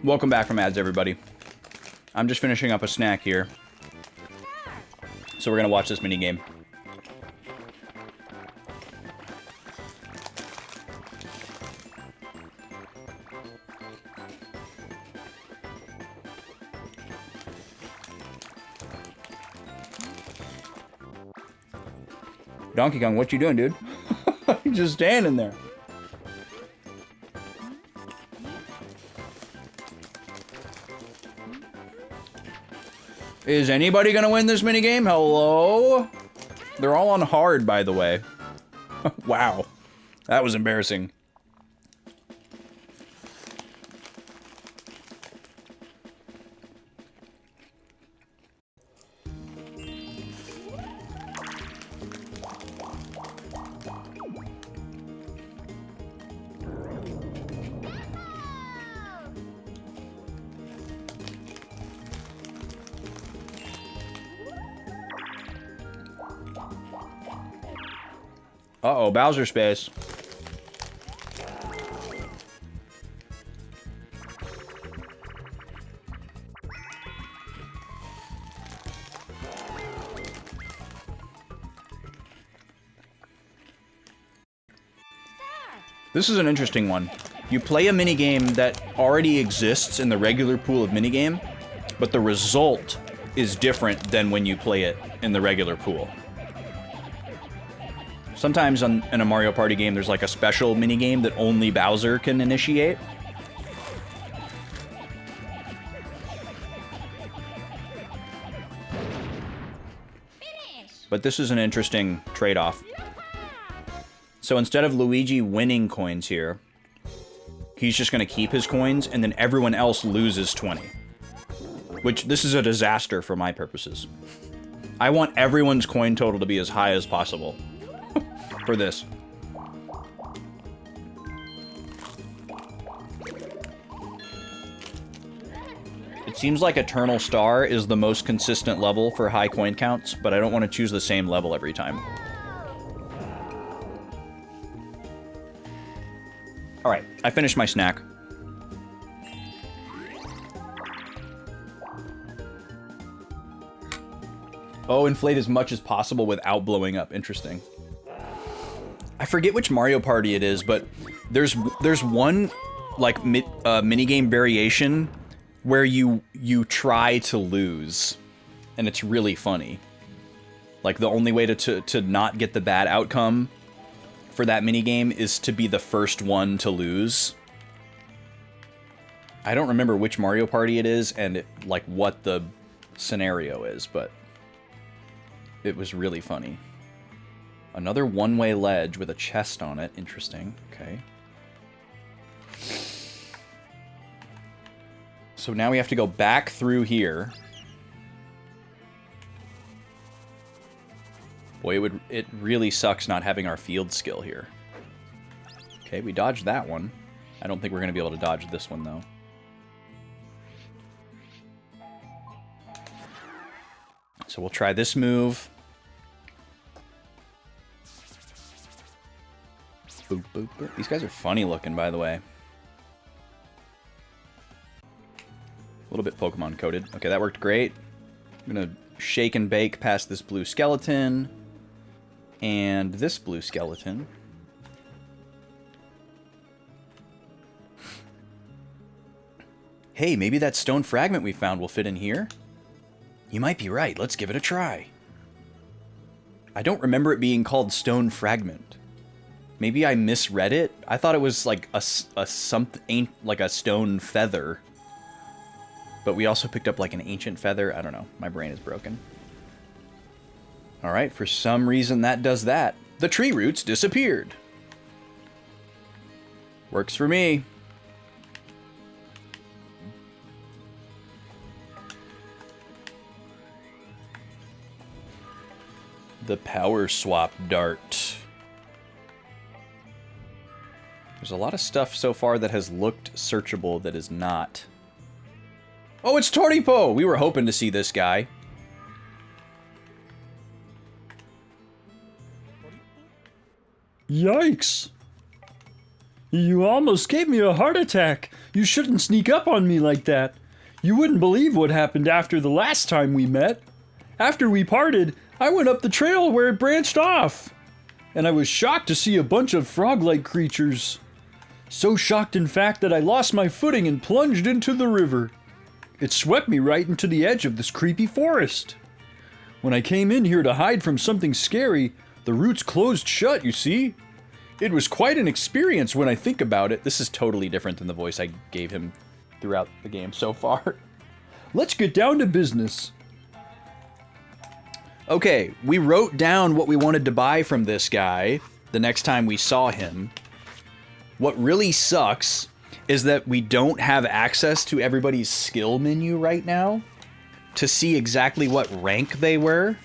Welcome back from ads, everybody. I'm just finishing up a snack here. So we're gonna watch this mini game. Donkey Kong, what you doing, dude? You're just standing there. Is anybody gonna win this minigame? Hello? They're all on hard, by the way. Wow. That was embarrassing. Uh-oh, Bowser space. This is an interesting one. You play a minigame that already exists in the regular pool of minigame, but the result is different than when you play it in the regular pool. Sometimes in a Mario Party game, there's like a special minigame that only Bowser can initiate. But this is an interesting trade-off. So instead of Luigi winning coins here, he's just going to keep his coins, and then everyone else loses 20. Which, this is a disaster for my purposes. I want everyone's coin total to be as high as possible. For this. It seems like Eternal Star is the most consistent level for high coin counts, but I don't want to choose the same level every time. Alright, I finished my snack. Oh, inflate as much as possible without blowing up. Interesting. I forget which Mario Party it is, but there's one like minigame variation where you try to lose, and it's really funny. Like the only way to not get the bad outcome for that minigame is to be the first one to lose. I don't remember which Mario Party it is and like what the scenario is, but it was really funny. Another one-way ledge with a chest on it. Interesting. Okay. So now we have to go back through here. Boy, it really sucks not having our field skill here. Okay, we dodged that one. I don't think we're going to be able to dodge this one, though. So we'll try this move. Boop, boop, boop. These guys are funny looking, by the way. A little bit Pokemon coded. Okay, that worked great. I'm gonna shake and bake past this blue skeleton. And this blue skeleton. Hey, maybe that stone fragment we found will fit in here? You might be right. Let's give it a try. I don't remember it being called stone fragment. Maybe I misread it. I thought it was like a something like a stone feather. But we also picked up like an ancient feather. I don't know. My brain is broken. All right, for some reason that does that. The tree roots disappeared. Works for me. The power swap dart. There's a lot of stuff so far that has looked searchable that is not. Oh, it's Tortipo! We were hoping to see this guy. Yikes! You almost gave me a heart attack. You shouldn't sneak up on me like that. You wouldn't believe what happened after the last time we met. After we parted, I went up the trail where it branched off. And I was shocked to see a bunch of frog-like creatures. So shocked, in fact, that I lost my footing and plunged into the river. It swept me right into the edge of this creepy forest. When I came in here to hide from something scary, the roots closed shut, you see? It was quite an experience when I think about it. This is totally different than the voice I gave him throughout the game so far. Let's get down to business. Okay, we wrote down what we wanted to buy from this guy the next time we saw him. What really sucks is that we don't have access to everybody's skill menu right now to see exactly what rank they were.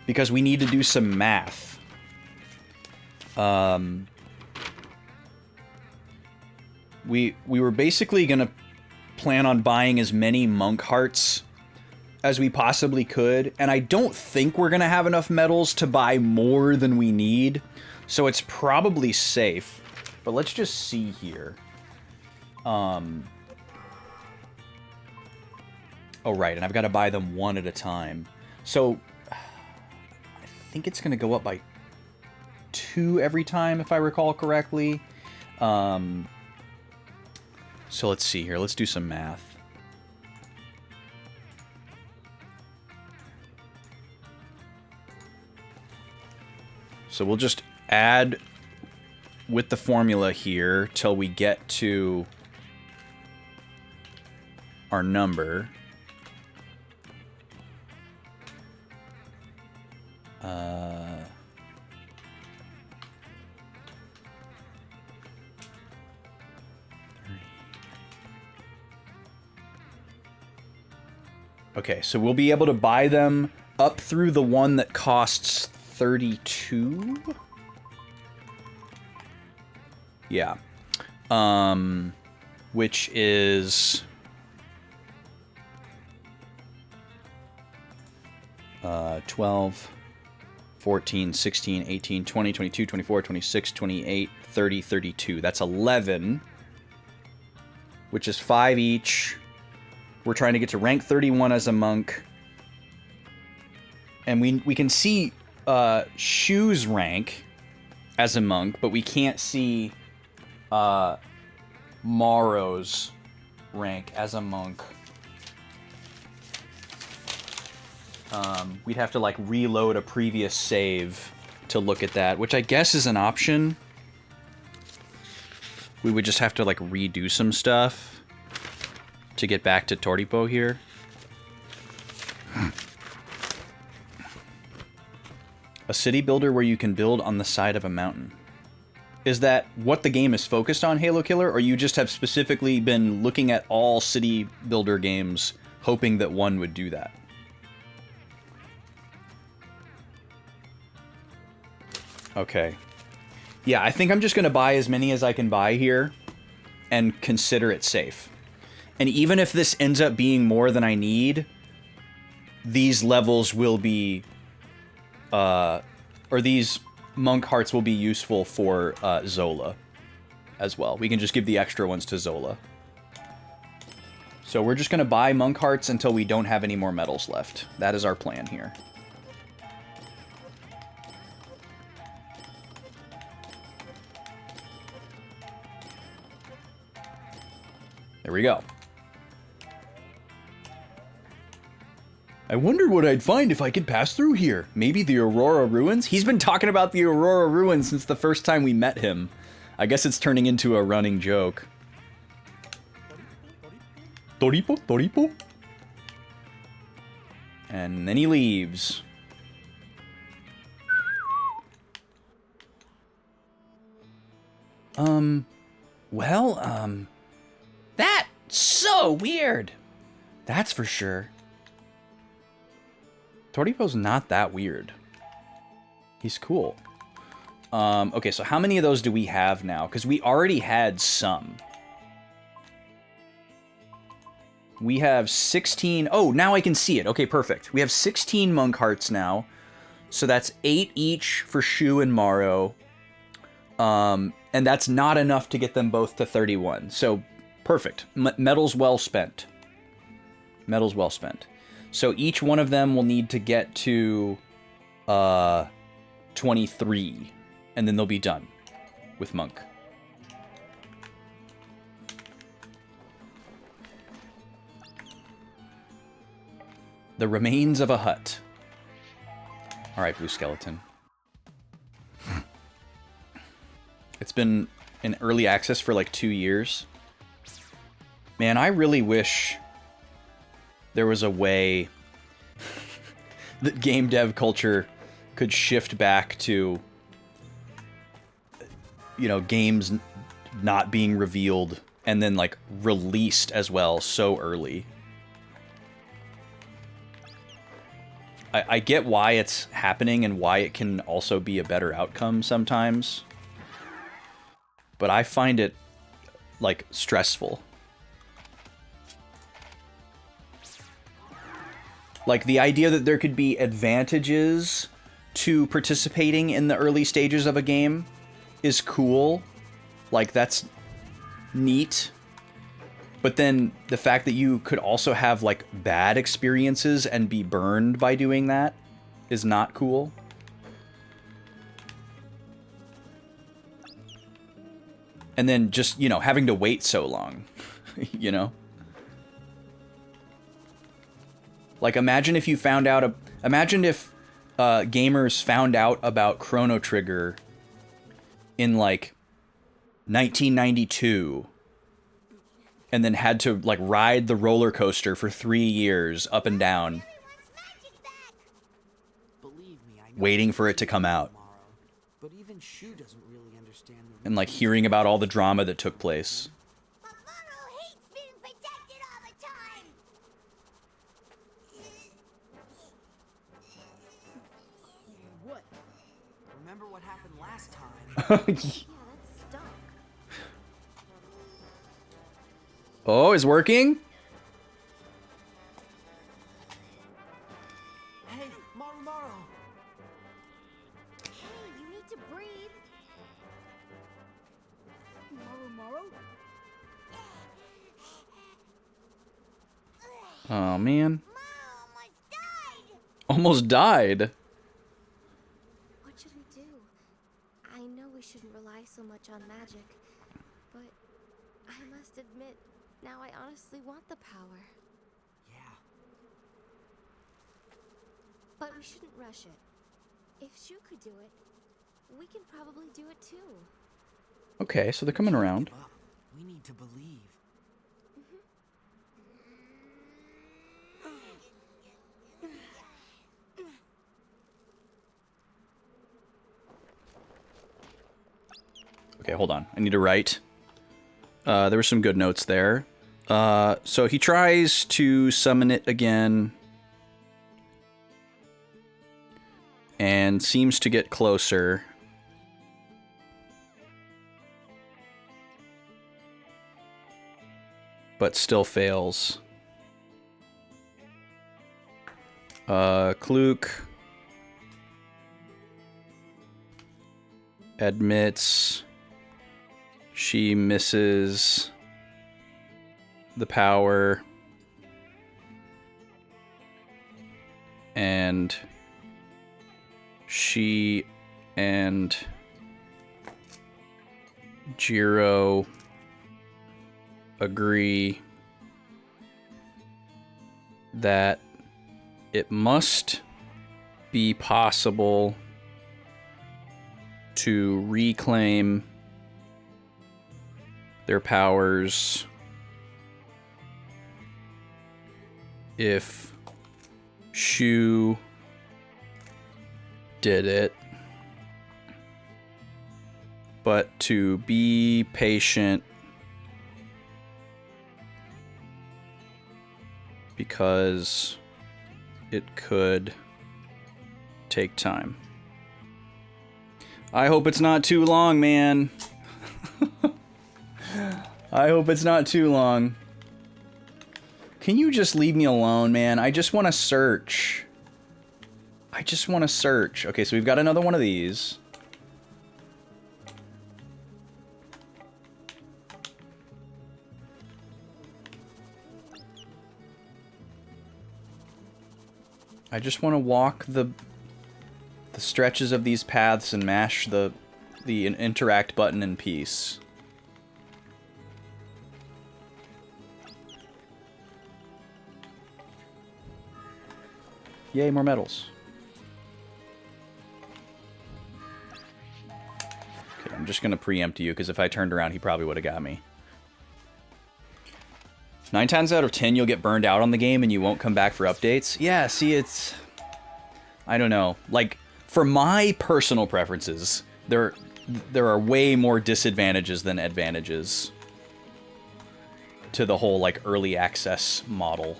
Because we need to do some math. We were basically gonna plan on buying as many monk hearts as we possibly could, and I don't think we're gonna have enough medals to buy more than we need, so it's probably safe. But let's just see here. Oh right, and I've got to buy them one at a time. So I think it's gonna go up by 2 every time, if I recall correctly. So let's see here. Let's do some math. So we'll just add with the formula here till we get to our number. Okay, so we'll be able to buy them up through the one that costs 32? Yeah. Which is 12, 14, 16, 18, 20, 22, 24, 26, 28, 30, 32. That's 11, which is 5 each. We're trying to get to rank 31 as a monk. And we can see Shu's rank as a monk, but we can't see Morrow's rank as a monk. We'd have to like reload a previous save to look at that, which I guess is an option. We would just have to like redo some stuff to get back to Toripo here. A city builder where you can build on the side of a mountain. Is that what the game is focused on, Halo Killer, or you just have specifically been looking at all city builder games hoping that one would do that? Okay. Yeah, I think I'm just going to buy as many as I can buy here and consider it safe. And even if this ends up being more than I need, these levels will be, or these monk hearts will be useful for Zola as well. We can just give the extra ones to Zola. So we're just going to buy monk hearts until we don't have any more medals left. That is our plan here. There we go. I wonder what I'd find if I could pass through here. Maybe the Aurora Ruins? He's been talking about the Aurora Ruins since the first time we met him. I guess it's turning into a running joke. Toripo? Toripo? And then he leaves. That's so weird. That's for sure. Toripo's not that weird. He's cool. Okay, so how many of those do we have now? Because we already had some. We have 16... Oh, now I can see it. Okay, perfect. We have 16 monk hearts now. So that's 8 each for Shu and Morrow. And that's not enough to get them both to 31. So, perfect. Metal's well spent. Metal's well spent. So each one of them will need to get to 23. And then they'll be done with Monk. The remains of a hut. Alright, Blue Skeleton. It's been in early access for like 2 years. Man, I really wish there was a way that game dev culture could shift back to, you know, games not being revealed and then like released as well so early. I get why it's happening and why it can also be a better outcome sometimes. But I find it, like, stressful. Like, the idea that there could be advantages to participating in the early stages of a game is cool. Like, that's neat. But then the fact that you could also have, like, bad experiences and be burned by doing that is not cool. And then just, you know, having to wait so long, you know? Like, imagine if you found out... imagine if gamers found out about Chrono Trigger in, like, 1992... and then had to, like, ride the roller coaster for 3 years, up and down, waiting for it to come out. But even Shu doesn't really understand the And, like, hearing about all the drama that took place. Mamoru hates being protected all the time. What? Remember what happened last time? Yeah, that stunk. Oh, is working? Hey, Maru! Hey, you need to breathe. Maru? Oh, man. Maru almost died. Almost died. What should we do? I know we shouldn't rely so much on magic, but I must admit, now I honestly want the power. Yeah. But we shouldn't rush it. If Shu could do it, we can probably do it too. Okay, so they're coming around. Give up. We need to believe. Okay, hold on. I need to write. There were some good notes there. So he tries to summon it again. And seems to get closer. But still fails. Kluk admits she misses the power and she and Jiro agree that it must be possible to reclaim their powers if Shu did it, but to be patient because it could take time. I hope it's not too long, man. I hope it's not too long. Can you just leave me alone, man? I just want to search. I just want to search. Okay, so we've got another one of these. I just want to walk the stretches of these paths and mash the interact button in peace. Yay, more medals. Okay, I'm just going to preempt you, because if I turned around, he probably would have got me. 9 times out of 10, you'll get burned out on the game and you won't come back for updates. Yeah, see, it's... I don't know. Like, for my personal preferences, there are way more disadvantages than advantages to the whole, like, early access model.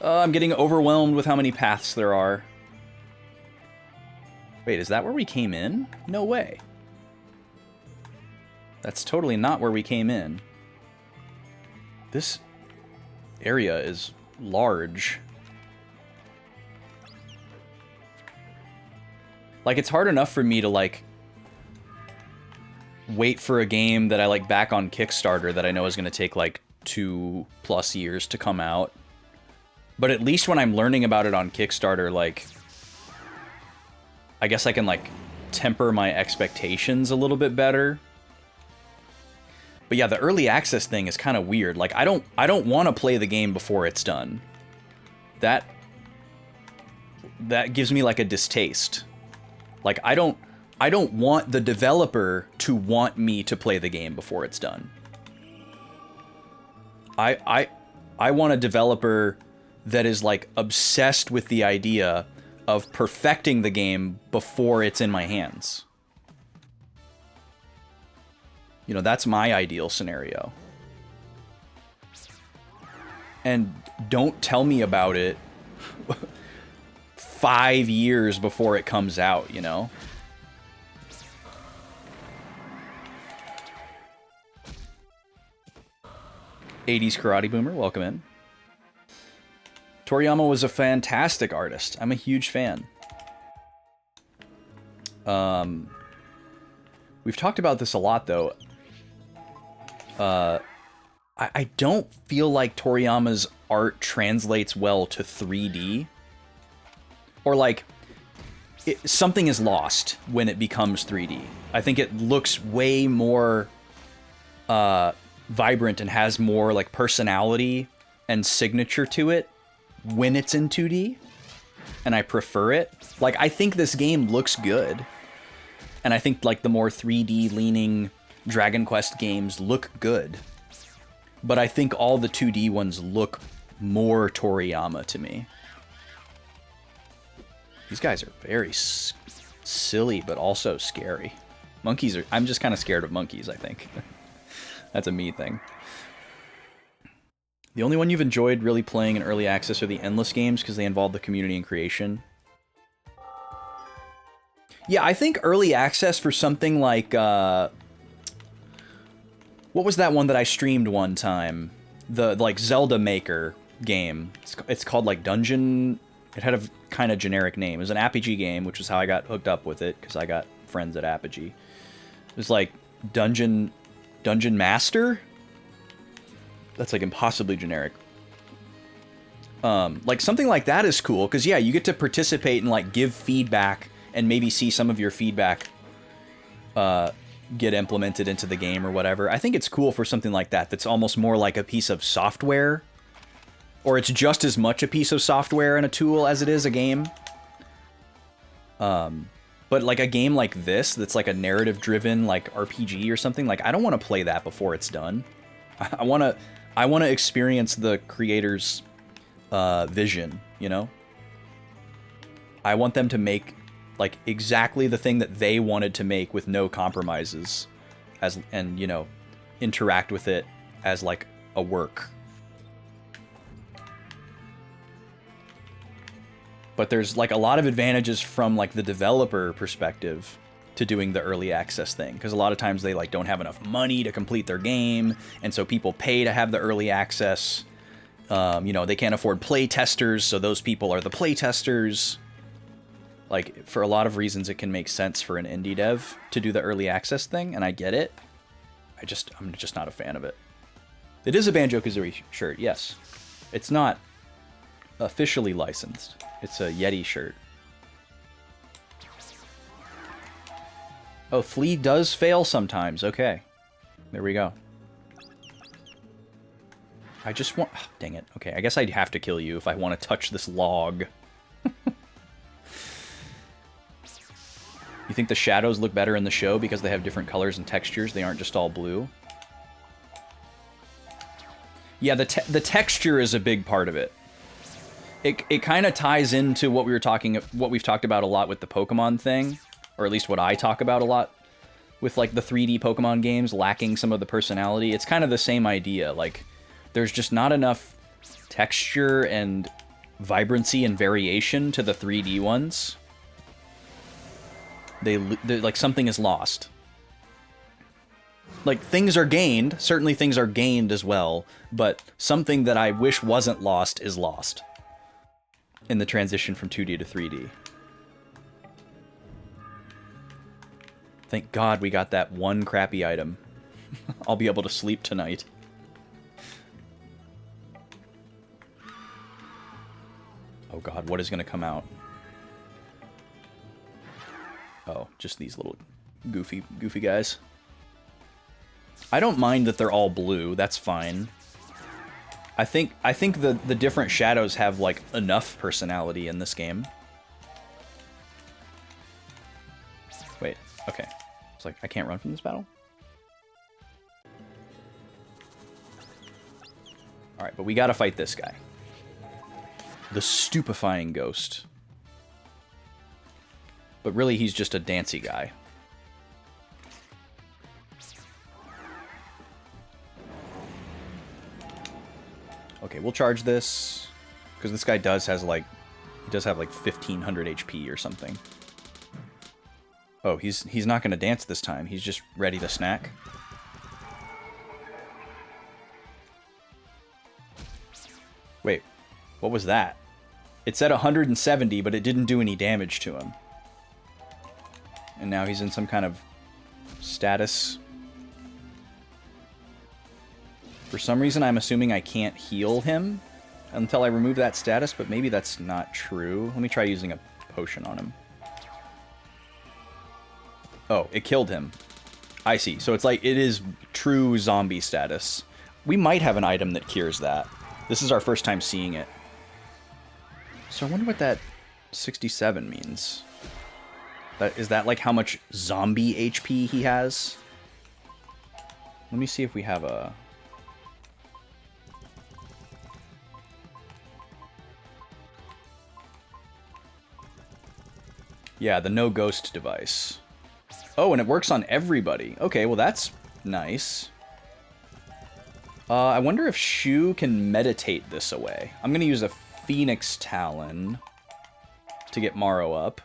I'm getting overwhelmed with how many paths there are. Wait, is that where we came in? No way. That's totally not where we came in. This area is large. Like, it's hard enough for me to, like, wait for a game that I like back on Kickstarter that I know is going to take, like, 2+ years to come out. But at least when I'm learning about it on Kickstarter, like, I guess I can, like, temper my expectations a little bit better. But yeah, the early access thing is kind of weird. Like, I don't want to play the game before it's done. That gives me, like, a distaste. Like, I don't want the developer to want me to play the game before it's done. I want a developer that is, like, obsessed with the idea of perfecting the game before it's in my hands. You know, that's my ideal scenario. And don't tell me about it 5 years before it comes out, you know? '80s Karate Boomer, welcome in. Toriyama was a fantastic artist. I'm a huge fan. We've talked about this a lot, though. I don't feel like Toriyama's art translates well to 3D. Or, like, something is lost when it becomes 3D. I think it looks way more vibrant and has more, like, personality and signature to it when it's in 2D. And I prefer it. Like, I think this game looks good. And I think, like, the more 3D leaning Dragon Quest games look good. But I think all the 2D ones look more Toriyama to me. These guys are very silly, but also scary. Monkeys are... I'm just kind of scared of monkeys, I think. That's a me thing. The only one you've enjoyed really playing in early access are the endless games because they involve the community and creation. Yeah, I think early access for something like... what was that one that I streamed one time? The, like, Zelda Maker game. It's called, like, Dungeon... It had a kind of generic name. It was an Apogee game, which is how I got hooked up with it, because I got friends at Apogee. It was, like, Dungeon Master? That's, like, impossibly generic. Like, something like that is cool, because, yeah, you get to participate and, like, give feedback, and maybe see some of your feedback get implemented into the game or whatever. I think it's cool for something like that, that's almost more like a piece of software. Or it's just as much a piece of software and a tool as it is a game. But like a game like this, that's like a narrative-driven like RPG or something, like I don't want to play that before it's done. I want to experience the creator's vision, you know? I want them to make like exactly the thing that they wanted to make with no compromises, and you know, interact with it as like a work. But there's like a lot of advantages from like the developer perspective to doing the early access thing, because a lot of times they like don't have enough money to complete their game, and so people pay to have the early access. You know, they can't afford play testers, so those people are the play testers. Like, for a lot of reasons, it can make sense for an indie dev to do the early access thing, and I get it. I'm just not a fan of it. It is a Banjo-Kazooie shirt, yes. It's not officially licensed. It's a Yeti shirt. Oh, Flea does fail sometimes. Okay. There we go. I just want... Oh, dang it. Okay, I guess I'd have to kill you if I want to touch this log. You think the shadows look better in the show because they have different colors and textures? They aren't just all blue? Yeah, the texture is a big part of it. It kind of ties into what we've talked about a lot with the Pokemon thing, or at least what I talk about a lot with like the 3D Pokemon games lacking some of the personality. It's kind of the same idea. Like, there's just not enough texture and vibrancy and variation to the 3D ones. They're like, something is lost. Like, things are gained. Certainly things are gained as well, but something that I wish wasn't lost is lost in the transition from 2D to 3D. Thank God we got that one crappy item. I'll be able to sleep tonight. Oh God, what is going to come out? Oh, just these little goofy guys. I don't mind that they're all blue. That's fine. I think the different shadows have like enough personality in this game. Wait, okay. It's like I can't run from this battle. All right, but we got to fight this guy. The stupefying ghost. But really, he's just a dancy guy. Okay, we'll charge this, because this guy does have like 1500 HP or something. Oh, he's not going to dance this time. He's just ready to snack. Wait, what was that? It said 170, but it didn't do any damage to him. And now he's in some kind of status. For some reason, I'm assuming I can't heal him until I remove that status, but maybe that's not true. Let me try using a potion on him. Oh, it killed him. I see. So it's like, it is true zombie status. We might have an item that cures that. This is our first time seeing it. So I wonder what that 67 means. Is that like how much zombie HP he has? Let me see if we have a... Yeah, the no ghost device. Oh, and it works on everybody. Okay, well that's nice. I wonder if Shu can meditate this away. I'm gonna use a Phoenix Talon to get Morrow up.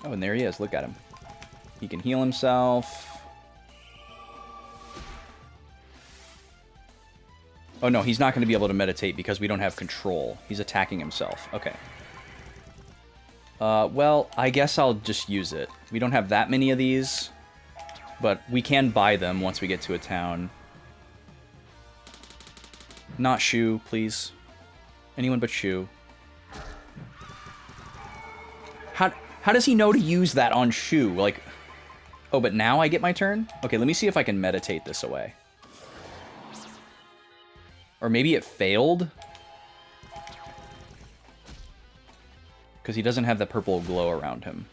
Oh, and there he is. Look at him. He can heal himself. Oh, no, he's not going to be able to meditate because we don't have control. He's attacking himself. Okay. Well, I guess I'll just use it. We don't have that many of these, but we can buy them once we get to a town. Not Shu, please. Anyone but Shu. How does he know to use that on Shu? Like, oh, but now I get my turn? Okay, let me see if I can meditate this away. Or maybe it failed? Because he doesn't have the purple glow around him.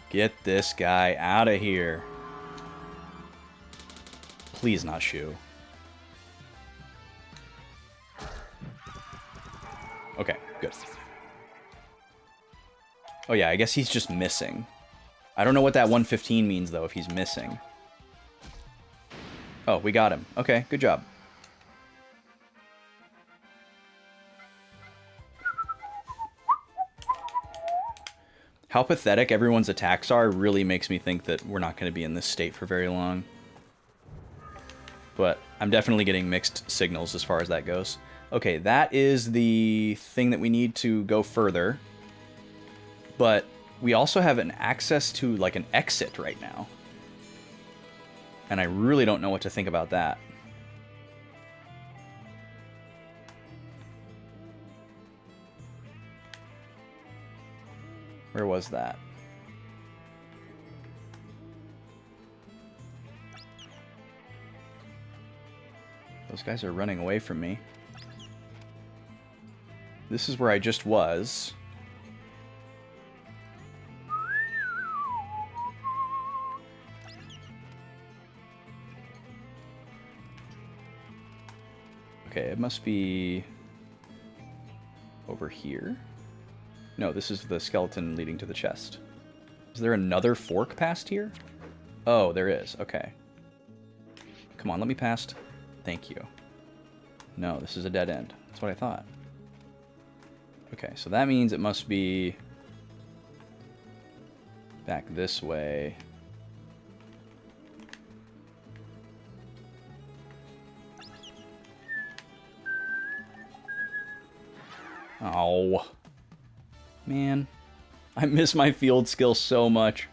Get this guy out of here. Please not Shu. Okay, good. Oh yeah, I guess he's just missing. I don't know what that 115 means, though, if he's missing. Oh, we got him. Okay, good job. How pathetic everyone's attacks are really makes me think that we're not going to be in this state for very long. But I'm definitely getting mixed signals as far as that goes. Okay, that is the thing that we need to go further. But we also have an access to, like, an exit right now. And I really don't know what to think about that. Where was that? Those guys are running away from me. This is where I just was. Okay, it must be over here. No, this is the skeleton leading to the chest. Is there another fork past here? Oh, there is. Okay. Come on, let me past. Thank you. No, this is a dead end. That's what I thought. Okay, so that means it must be back this way. Oh. Man. I miss my field skill so much.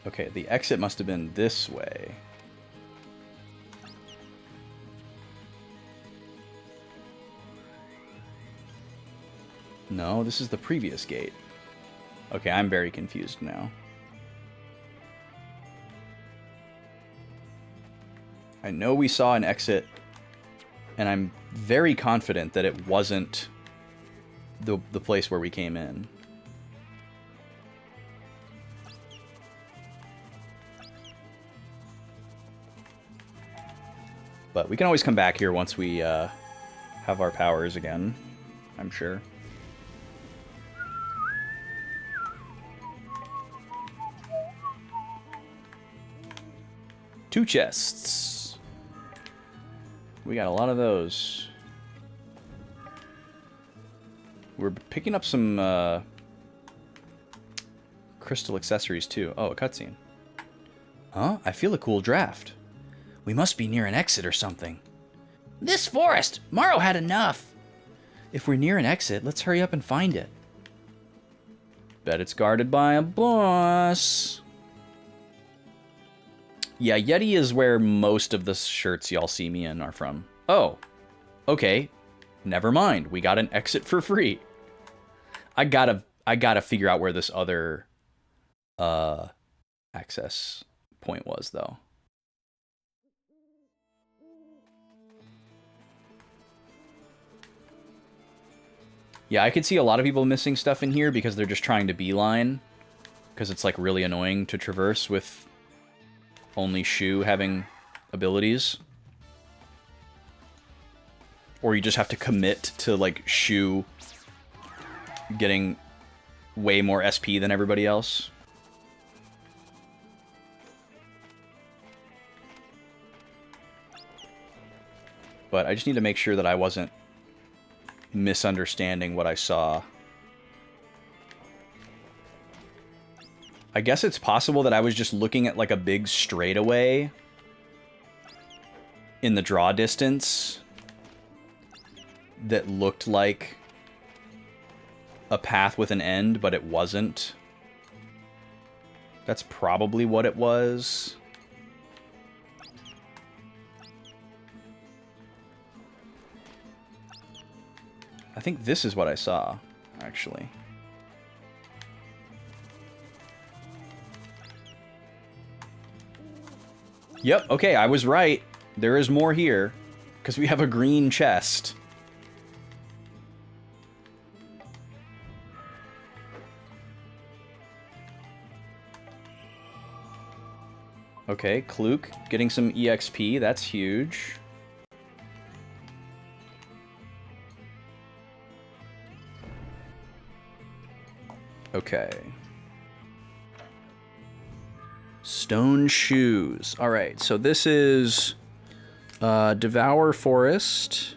Okay, the exit must have been this way. No, this is the previous gate. Okay, I'm very confused now. I know we saw an exit, and I'm very confident that it wasn't the place where we came in. But we can always come back here once we have our powers again, I'm sure. Two chests. We got a lot of those. We're picking up some crystal accessories too. Oh, a cutscene. Huh? I feel a cool draft. We must be near an exit or something. This forest! Morrow had enough! If we're near an exit, let's hurry up and find it. Bet it's guarded by a boss. Yeah, Yeti is where most of the shirts y'all see me in are from. Oh, okay. Never mind. We got an exit for free. I gotta figure out where this other access point was, though. Yeah, I could see a lot of people missing stuff in here because they're just trying to beeline. Because it's, like, really annoying to traverse with only Shu having abilities. Or you just have to commit to, like, Shu getting way more SP than everybody else. But I just need to make sure that I wasn't misunderstanding what I saw. I guess it's possible that I was just looking at like a big straightaway in the draw distance that looked like a path with an end, but it wasn't. That's probably what it was. I think this is what I saw, actually. Yep, okay, I was right. There is more here, because we have a green chest. Okay, Kluk getting some EXP, that's huge. Okay. Stone shoes. Alright, so this is Devour Forest.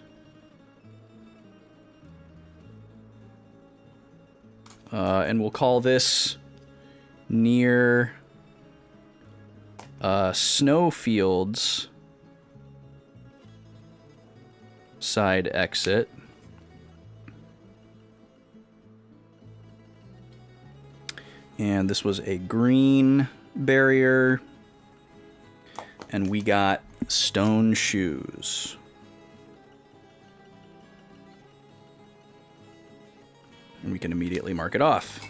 And we'll call this near Snowfields side exit. And this was a green barrier. And we got stone shoes. And we can immediately mark it off.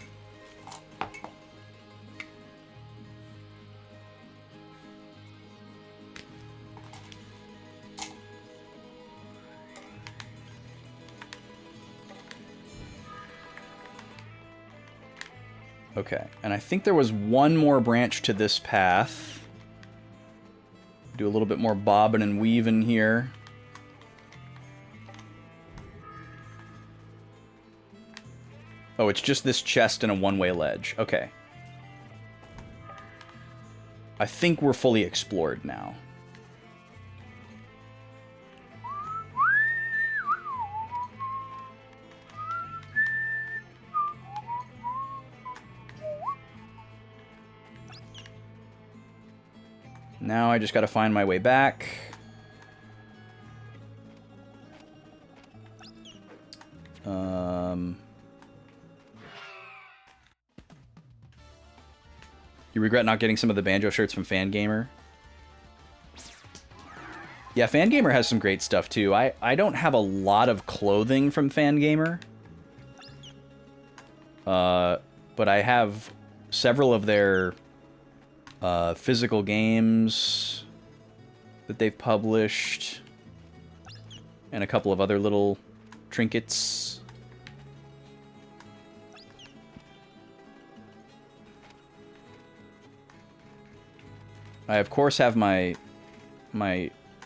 Okay, and I think there was one more branch to this path. Do a little bit more bobbing and weaving here. Oh, it's just this chest and a one-way ledge. Okay. I think we're fully explored now. Now I just gotta find my way back. You regret not getting some of the banjo shirts from Fangamer? Yeah, Fangamer has some great stuff too. I don't have a lot of clothing from Fangamer. But I have several of their physical games that they've published, and a couple of other little trinkets. I of course have my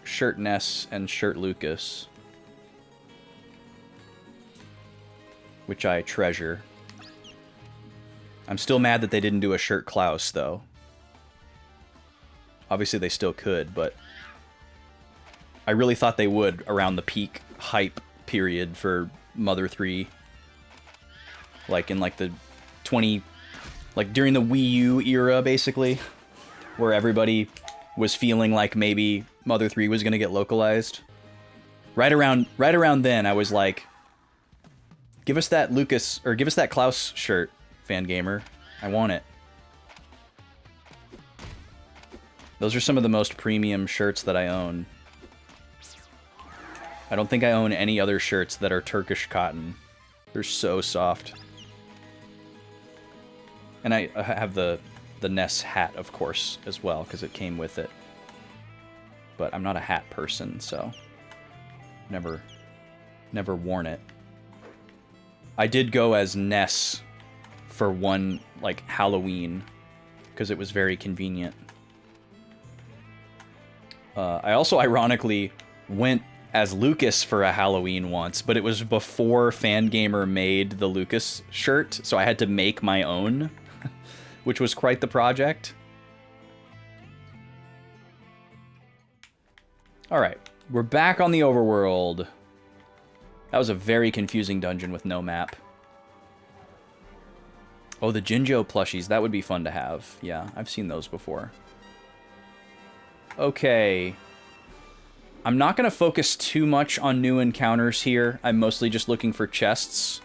shirt Ness and shirt Lucas, which I treasure. I'm still mad that they didn't do a shirt Klaus though. Obviously they still could, but I really thought they would around the peak hype period for Mother 3. Like in like the during the Wii U era basically, where everybody was feeling like maybe Mother 3 was going to get localized. Right around then I was like, give us that Lucas or give us that Klaus shirt, Fangamer. I want it. Those are some of the most premium shirts that I own. I don't think I own any other shirts that are Turkish cotton. They're so soft. And I have the Ness hat, of course, as well, because it came with it. But I'm not a hat person, so never worn it. I did go as Ness for one, like, Halloween, because it was very convenient. I also, ironically, went as Lucas for a Halloween once, but it was before Fangamer made the Lucas shirt, so I had to make my own, which was quite the project. Alright, we're back on the overworld. That was a very confusing dungeon with no map. Oh, the Jinjo plushies, that would be fun to have. Yeah, I've seen those before. Okay. I'm not going to focus too much on new encounters here. I'm mostly just looking for chests.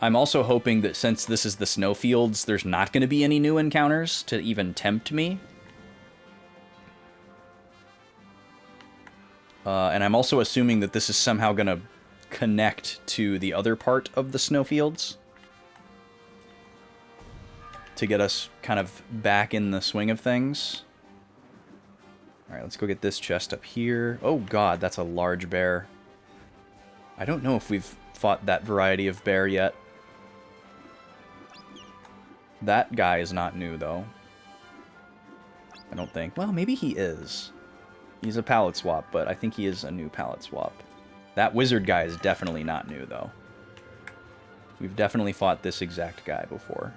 I'm also hoping that since this is the snowfields, there's not going to be any new encounters to even tempt me. And I'm also assuming that this is somehow going to connect to the other part of the snowfields to get us kind of back in the swing of things. Alright, let's go get this chest up here. Oh god, that's a large bear. I don't know if we've fought that variety of bear yet. That guy is not new, though. I don't think. Well, maybe he is. He's a palette swap, but I think he is a new palette swap. That wizard guy is definitely not new, though. We've definitely fought this exact guy before.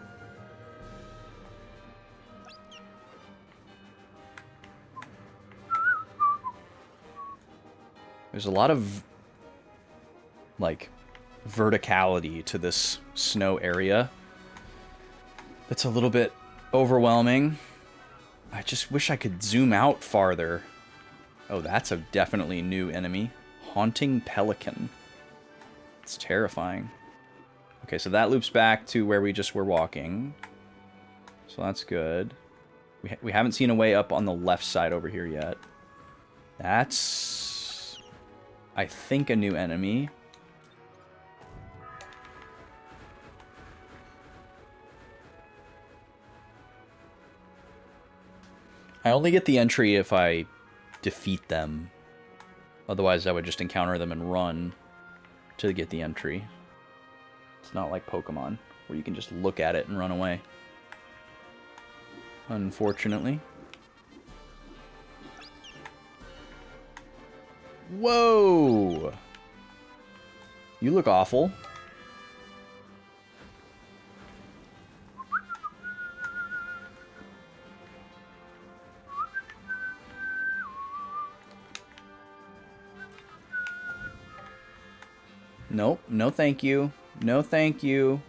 There's a lot of, like, verticality to this snow area. That's a little bit overwhelming. I just wish I could zoom out farther. Oh, that's a definitely new enemy. Haunting Pelican. It's terrifying. Okay, so that loops back to where we just were walking. So that's good. We haven't seen a way up on the left side over here yet. That's, I think, a new enemy. I only get the entry if I defeat them. Otherwise, I would just encounter them and run to get the entry. It's not like Pokemon, where you can just look at it and run away. Unfortunately. Whoa! You look awful. Nope, no thank you. No thank you.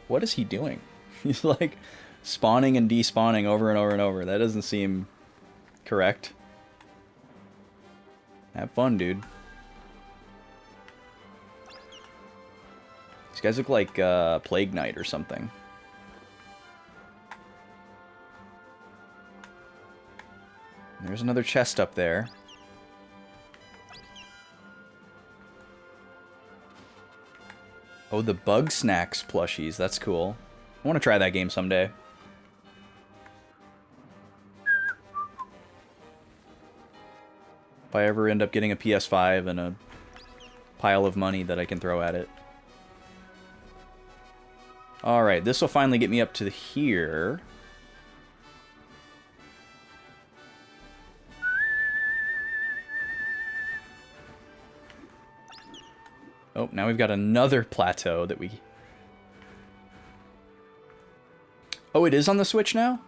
What is he doing? He's like spawning and despawning over and over and over. That doesn't seem correct. Have fun, dude. These guys look like Plague Knight or something. There's another chest up there. Oh, the Bug Snacks plushies. That's cool. I want to try that game someday. If I ever end up getting a PS5 and a pile of money that I can throw at it. Alright, this will finally get me up to here. Oh, now we've got another plateau that we... Oh, it is on the Switch now?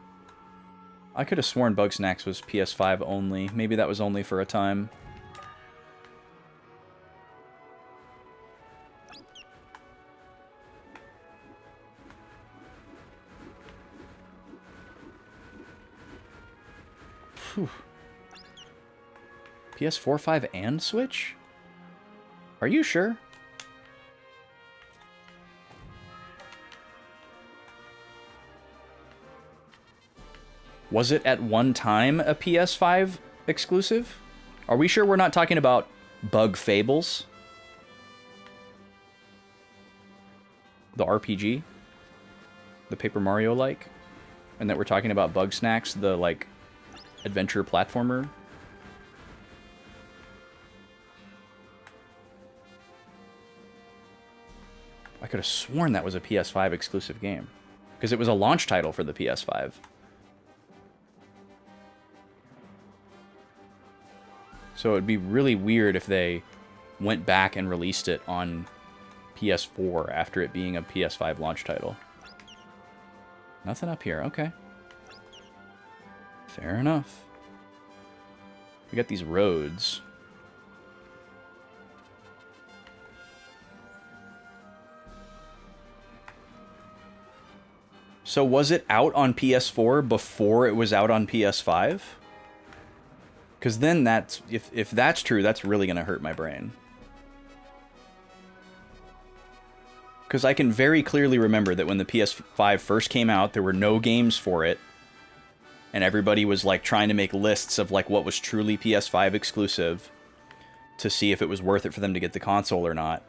I could have sworn Bug Snacks was PS5 only. Maybe that was only for a time. Whew. PS4, 5, and Switch? Are you sure? Was it at one time a PS5 exclusive? Are we sure we're not talking about Bug Fables? The RPG? The Paper Mario-like? And that we're talking about Bug Snacks, the, like, adventure platformer? I could have sworn that was a PS5 exclusive game. Because it was a launch title for the PS5. So it'd be really weird if they went back and released it on PS4 after it being a PS5 launch title. Nothing up here, okay. Fair enough. We got these roads. So was it out on PS4 before it was out on PS5? Because then that's, if that's true, that's really going to hurt my brain. Because I can very clearly remember that when the PS5 first came out, there were no games for it. And everybody was like trying to make lists of like what was truly PS5 exclusive to see if it was worth it for them to get the console or not.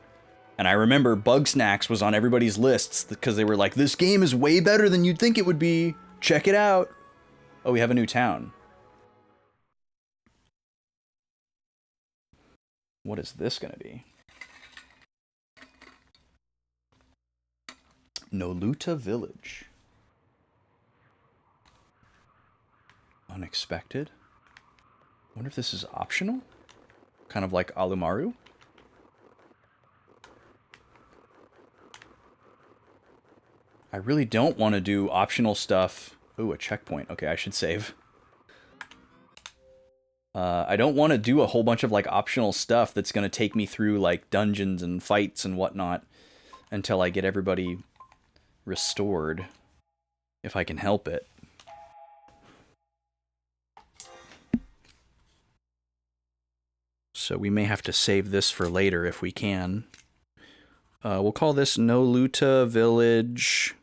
And I remember Bug Snacks was on everybody's lists because they were like, this game is way better than you'd think it would be. Check it out. Oh, we have a new town. What is this going to be? Noluta Village. Unexpected. Wonder if this is optional? Kind of like Alumaru? I really don't want to do optional stuff. Ooh, a checkpoint. Okay, I should save. I don't want to do a whole bunch of like optional stuff that's going to take me through like dungeons and fights and whatnot until I get everybody restored, if I can help it. So we may have to save this for later if we can. We'll call this Noluta Village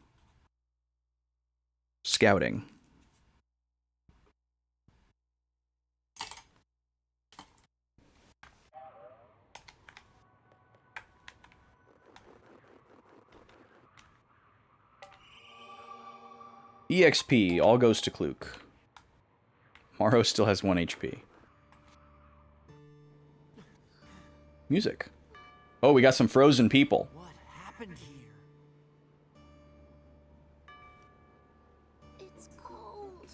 Scouting. EXP, all goes to Kluk. Morrow still has 1 HP. Music. Oh, we got some frozen people. What happened here? It's cold.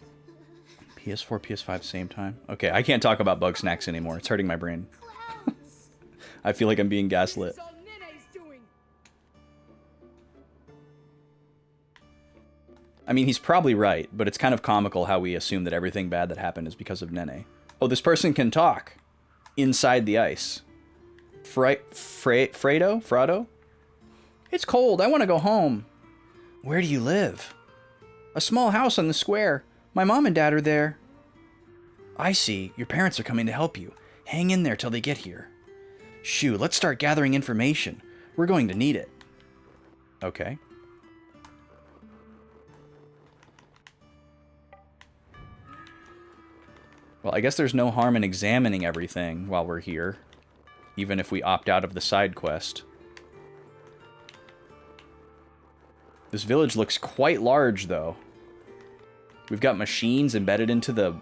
PS4, PS5, same time. Okay, I can't talk about bug snacks anymore. It's hurting my brain. Clouds. I feel like I'm being gaslit. This is all Nene's doing. I mean, he's probably right, but it's kind of comical how we assume that everything bad that happened is because of Nene. Oh, this person can talk inside the ice. Frado? It's cold. I want to go home. Where do you live? A small house on the square. My mom and dad are there. I see. Your parents are coming to help you. Hang in there till they get here. Shoo, let's start gathering information. We're going to need it. Okay. Well, I guess there's no harm in examining everything while we're here, even if we opt out of the side quest. This village looks quite large, though. We've got machines embedded into the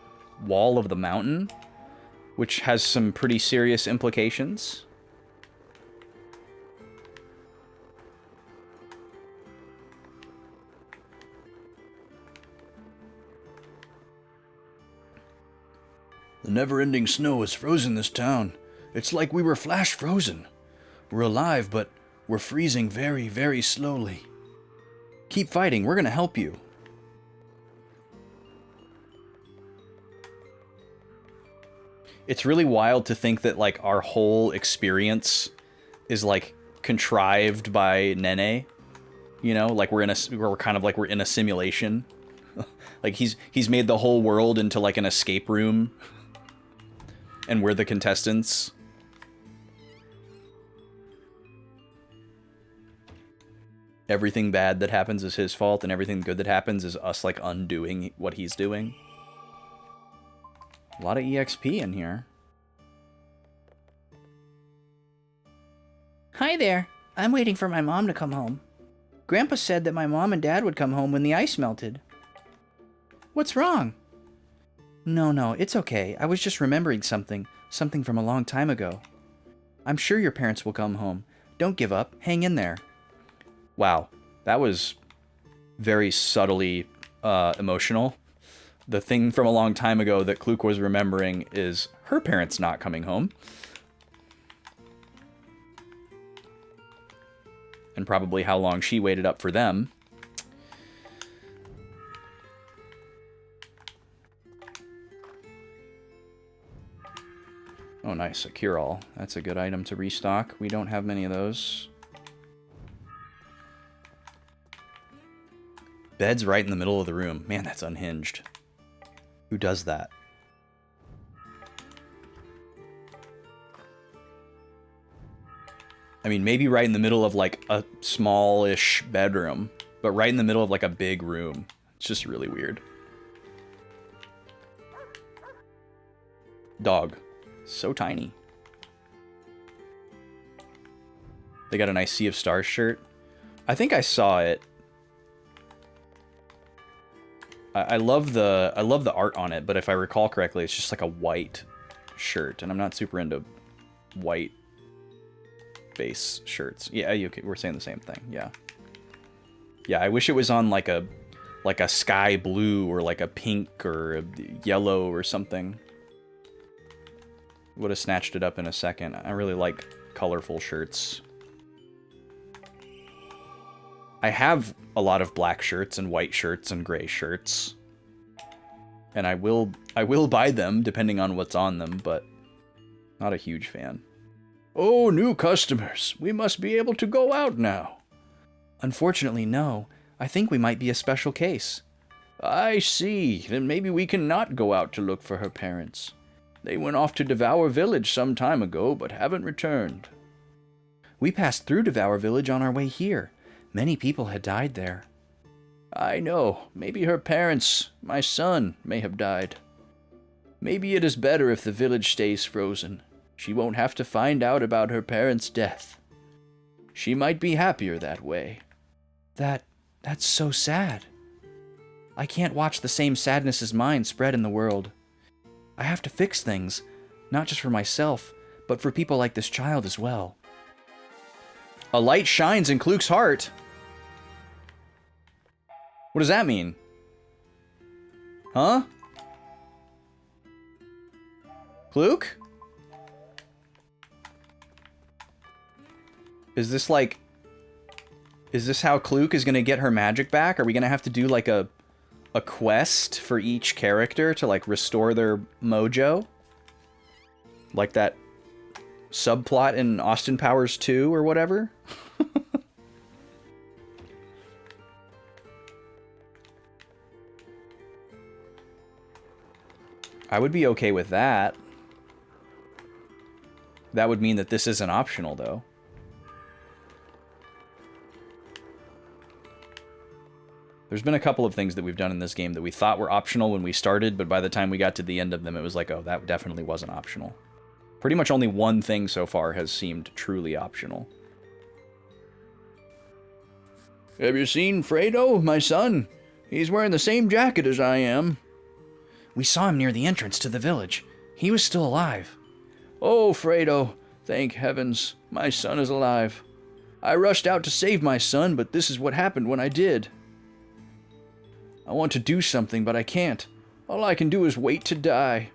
wall of the mountain, which has some pretty serious implications. The never-ending snow has frozen this town. It's like we were flash frozen. We're alive, but we're freezing very, very slowly. Keep fighting, we're gonna help you. It's really wild to think that, like, our whole experience is, like, contrived by Nene. You know, like we're kind of like we're in a simulation. Like he's made the whole world into like an escape room. And we're the contestants. Everything bad that happens is his fault, and everything good that happens is us, like, undoing what he's doing. A lot of EXP in here. Hi there. I'm waiting for my mom to come home. Grandpa said that my mom and dad would come home when the ice melted. What's wrong? No, it's okay. I was just remembering something from a long time ago. I'm sure your parents will come home. Don't give up. Hang in there. Wow, that was very subtly emotional. The thing from a long time ago that Kluk was remembering is her parents not coming home. And probably how long she waited up for them. Oh, nice, a cure-all. That's a good item to restock. We don't have many of those. Bed's right in the middle of the room. Man, that's unhinged. Who does that? I mean, maybe right in the middle of, like, a smallish bedroom, but right in the middle of, like, a big room. It's just really weird. Dog. So tiny. They got a nice Sea of Stars shirt. I think I saw it. I love the art on it, but if I recall correctly, it's just like a white shirt, and I'm not super into white base shirts. Yeah, okay, we're saying the same thing. Yeah. Yeah, I wish it was on like a sky blue or like a pink or a yellow or something. Would have snatched it up in a second. I really like colorful shirts. I have a lot of black shirts and white shirts and gray shirts. And I will buy them depending on what's on them, but not a huge fan. Oh, new customers. We must be able to go out now. Unfortunately, no. I think we might be a special case. I see. Then maybe we can not go out to look for her parents. They went off to Devour Village some time ago, but haven't returned. We passed through Devour Village on our way here. Many people had died there. I know. Maybe her parents, my son, may have died. Maybe it is better if the village stays frozen. She won't have to find out about her parents' death. She might be happier that way. That's so sad. I can't watch the same sadness as mine spread in the world. I have to fix things, not just for myself, but for people like this child as well. A light shines in Kluk's heart. What does that mean? Huh? Kluk? Is this like... Is this how Kluk is going to get her magic back? Are we going to have to do like a quest for each character to like restore their mojo? Like that subplot in Austin Powers 2 or whatever? I would be okay with that. That would mean that this isn't optional, though. There's been a couple of things that we've done in this game that we thought were optional when we started, but by the time we got to the end of them, it was like, oh, that definitely wasn't optional. Pretty much only one thing so far has seemed truly optional. Have you seen Fredo, my son? He's wearing the same jacket as I am. We saw him near the entrance to the village. He was still alive. Oh, Fredo, thank heavens, my son is alive. I rushed out to save my son, but this is what happened when I did. I want to do something, but I can't. All I can do is wait to die.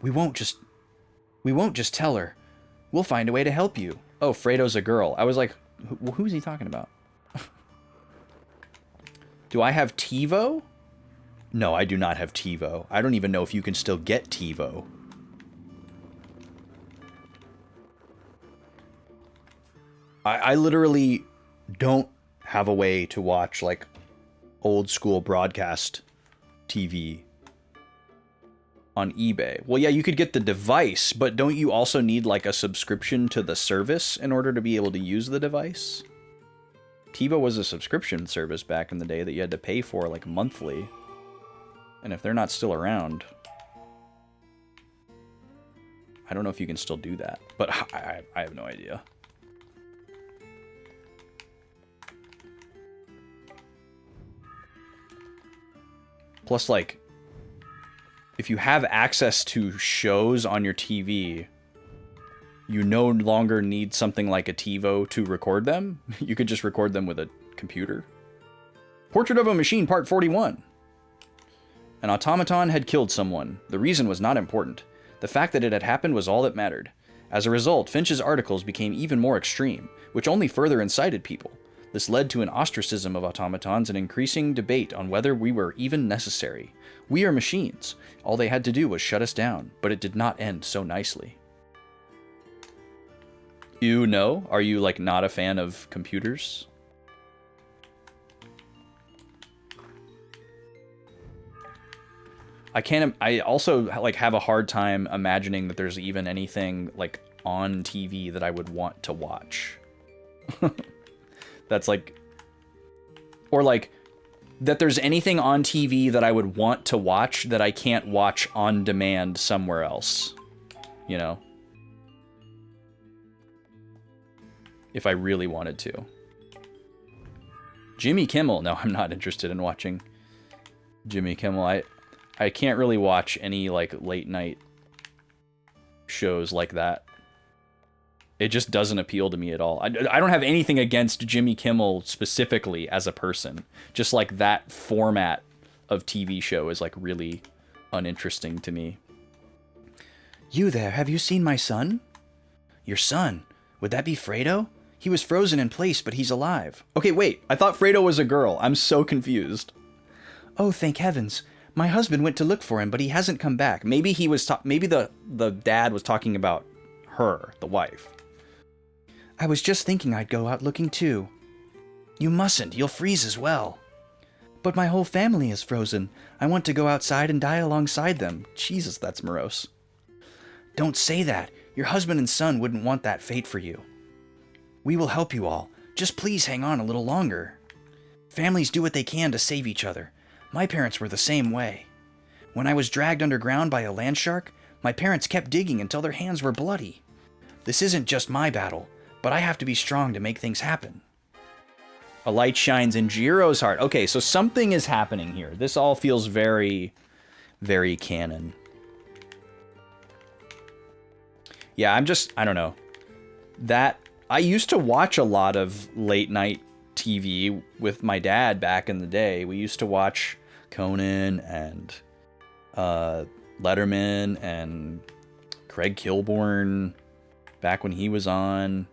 We won't just tell her. We'll find a way to help you. Oh, Fredo's a girl. I was like, who's he talking about? Do I have TiVo? No, I do not have TiVo. I don't even know if you can still get TiVo. I literally don't have a way to watch, like, old school broadcast TV on eBay. Well, yeah, you could get the device, but don't you also need, like, a subscription to the service in order to be able to use the device? TiVo was a subscription service back in the day that you had to pay for, like, monthly. And if they're not still around, I don't know if you can still do that. But I have no idea. Plus, like, if you have access to shows on your TV, you no longer need something like a TiVo to record them. You could just record them with a computer. Portrait of a Machine, Part 41. An automaton had killed someone. The reason was not important. The fact that it had happened was all that mattered. As a result, Finch's articles became even more extreme, which only further incited people. This led to an ostracism of automatons and increasing debate on whether we were even necessary. We are machines. All they had to do was shut us down, but it did not end so nicely. You know? Are you, like, not a fan of computers? I also, like, have a hard time imagining that there's even anything, like, on TV that I would want to watch. That's, like... Or, like, that there's anything on TV that I would want to watch that I can't watch on demand somewhere else. You know? If I really wanted to. Jimmy Kimmel. No, I'm not interested in watching Jimmy Kimmel. I can't really watch any, like, late night shows like that. It just doesn't appeal to me at all. I don't have anything against Jimmy Kimmel specifically as a person. Just, like, that format of TV show is, like, really uninteresting to me. You there, have you seen my son? Your son? Would that be Fredo? He was frozen in place, but he's alive. Okay, wait. I thought Fredo was a girl. I'm so confused. Oh, thank heavens. My husband went to look for him, but he hasn't come back. Maybe he was maybe the dad was talking about her, the wife. I was just thinking I'd go out looking too. You mustn't, you'll freeze as well. But my whole family is frozen. I want to go outside and die alongside them. Jesus, that's morose. Don't say that. Your husband and son wouldn't want that fate for you. We will help you all. Just please hang on a little longer. Families do what they can to save each other. My parents were the same way. When I was dragged underground by a land shark, my parents kept digging until their hands were bloody. This isn't just my battle, but I have to be strong to make things happen. A light shines in Jiro's heart. Okay, so something is happening here. This all feels very, very canon. Yeah, I don't know. I used to watch a lot of late night TV with my dad back in the day. We used to watch Conan and Letterman and Craig Kilborn back when he was on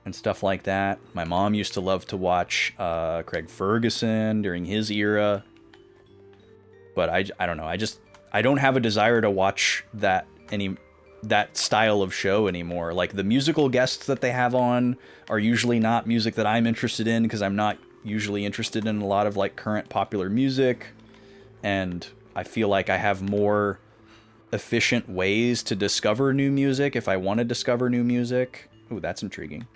and stuff like that. My mom used to love to watch Craig Ferguson during his era. But I don't know. I don't have a desire to watch that style of show anymore. Like, the musical guests that they have on are usually not music that I'm interested in, because I'm not usually interested in a lot of like current popular music, and I feel like I have more efficient ways to discover new music if I want to discover new music. Ooh, that's intriguing.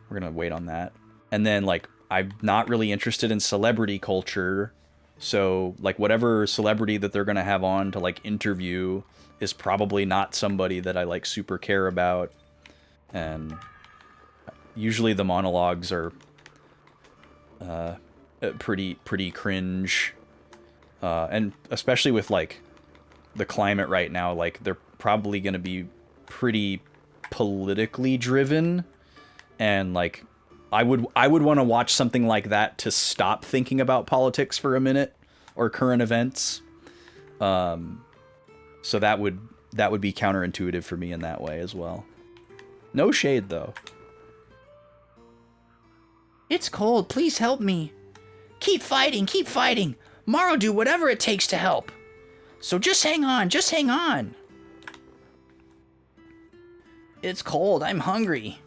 We're gonna wait on that. And then, like, I'm not really interested in celebrity culture, so like whatever celebrity that they're gonna have on to like interview is probably not somebody that I like super care about. And usually the monologues are pretty cringe. And especially with like the climate right now, like they're probably going to be pretty politically driven. And like I would want to watch something like that to stop thinking about politics for a minute or current events. So that would be counterintuitive for me in that way as well. No shade, though. It's cold. Please help me. Keep fighting. Keep fighting. Mor'll do whatever it takes to help. So just hang on. Just hang on. It's cold. I'm hungry.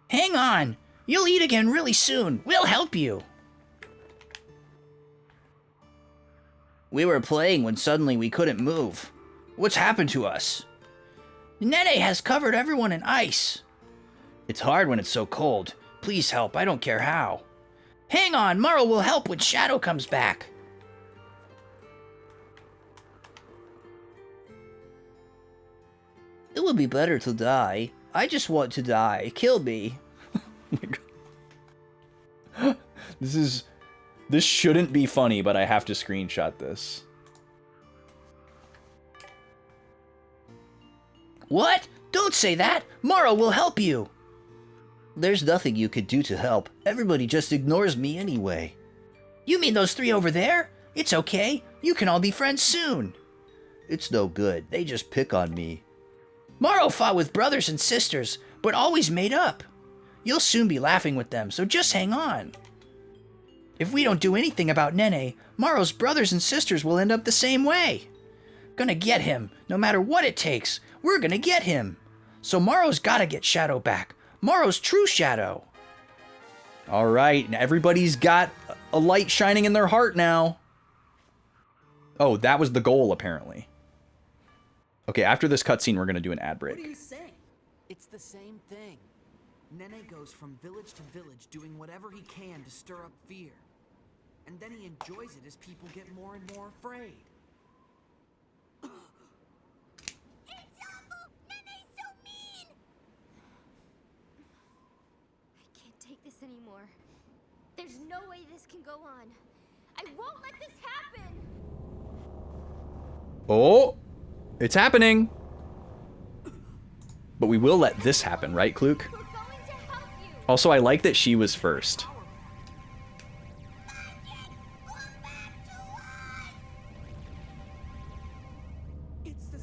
Hang on. You'll eat again really soon. We'll help you. We were playing when suddenly we couldn't move. What's happened to us? Nene has covered everyone in ice. It's hard when it's so cold. Please help, I don't care how. Hang on, Mor'll will help when Shadow comes back. It would be better to die. I just want to die. Kill me. Oh my God. This shouldn't be funny, but I have to screenshot this. What? Don't say that! Mor'll will help you! There's nothing you could do to help. Everybody just ignores me anyway. You mean those three over there? It's okay. You can all be friends soon. It's no good. They just pick on me. Mor'll fought with brothers and sisters, but always made up. You'll soon be laughing with them, so just hang on. If we don't do anything about Nene, Mor'll's brothers and sisters will end up the same way. Gonna get him, no matter what it takes. We're gonna get him. So Morrow's gotta get Shadow back. Morrow's true Shadow. All right, and everybody's got a light shining in their heart now. Oh, that was the goal, apparently. Okay, after this cutscene, we're gonna do an ad break. What are you saying? It's the same thing. Nene goes from village to village doing whatever he can to stir up fear. And then he enjoys it as people get more and more afraid. Anymore. There's no way this can go on. I won't let this happen. Oh, it's happening. But we will let this happen, right, Kluke? Also, I like that she was first. It's the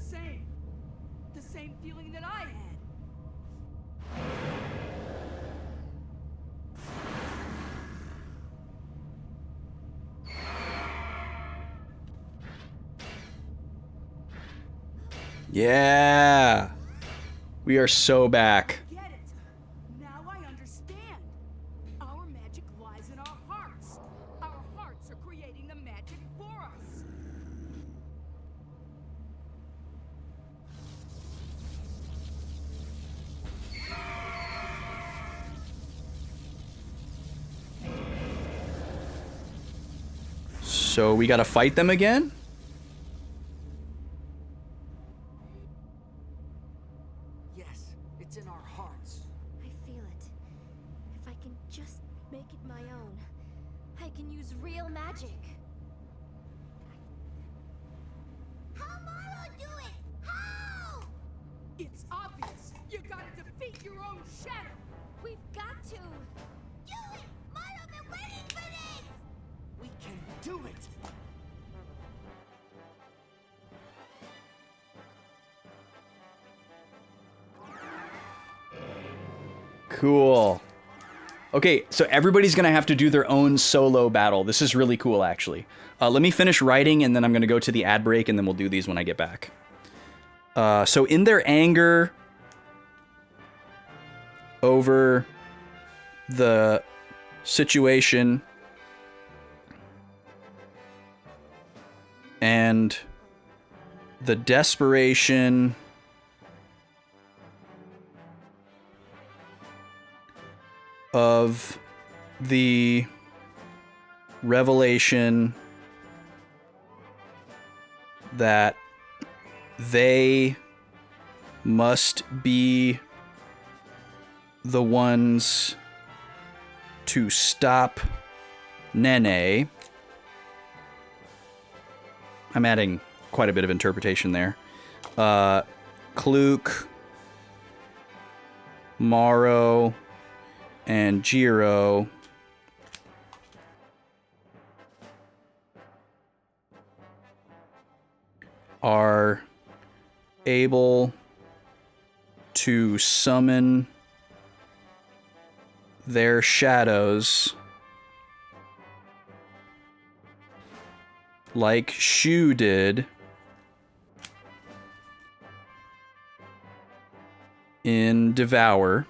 same feeling that I had. Yeah. We are so back. Get it. Now I understand. Our magic lies in our hearts. Our hearts are creating the magic for us. So we gotta fight them again? Yes, it's in our hearts. I feel it. If I can just make it my own, I can use real magic. How Maro do it? How? It's obvious. You gotta defeat your own shadow. We've got to. Do it! Maro been waiting for this! We can do it! Cool. Okay, so everybody's gonna have to do their own solo battle. This is really cool, actually. Let me finish writing, and then I'm gonna go to the ad break, and then we'll do these when I get back. So in their anger over the situation and the desperation of the revelation that they must be the ones to stop Nene. I'm adding quite a bit of interpretation there. Kluk, Morrow, and Jiro are able to summon their shadows like Shu did in Devour.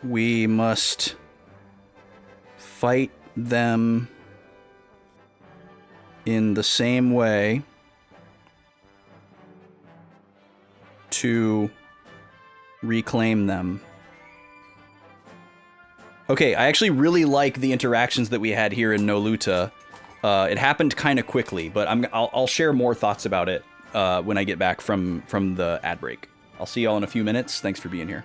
We must fight them in the same way to reclaim them. Okay, I actually really like the interactions that we had here in No Luta. It happened kind of quickly, but I'll share more thoughts about it when I get back from the ad break. I'll see y'all in a few minutes. Thanks for being here.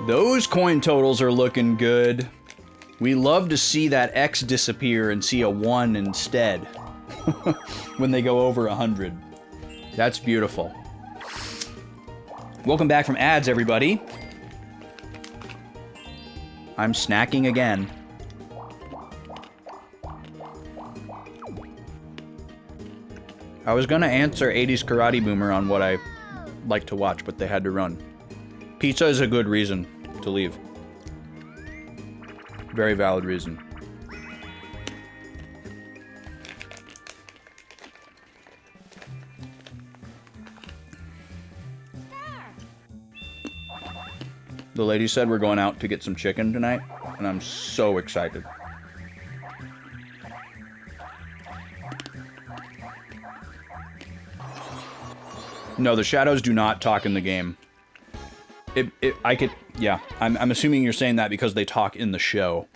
Those coin totals are looking good. We love to see that X disappear and see a 1 instead when they go over 100. That's beautiful. Welcome back from ads, everybody. I'm snacking again. I was gonna answer 80s Karate Boomer on what I like to watch, but they had to run. Pizza is a good reason to leave. Very valid reason. The lady said we're going out to get some chicken tonight, and I'm so excited. No, the shadows do not talk in the game. Yeah, I'm assuming you're saying that because they talk in the show,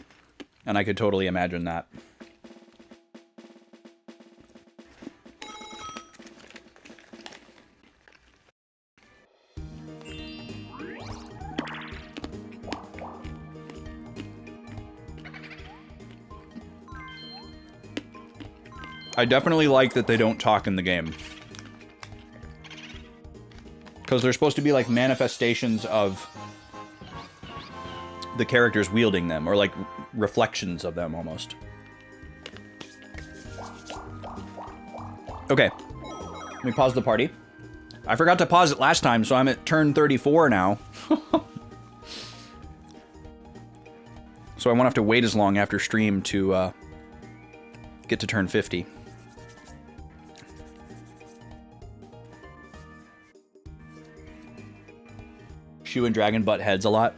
and I could totally imagine that. I definitely like that they don't talk in the game. Because they're supposed to be like manifestations of the characters wielding them, or like reflections of them almost. Okay, let me pause the party. I forgot to pause it last time, so I'm at turn 34 now. So I won't have to wait as long after stream to get to turn 50. Shu and Dragon butt heads a lot.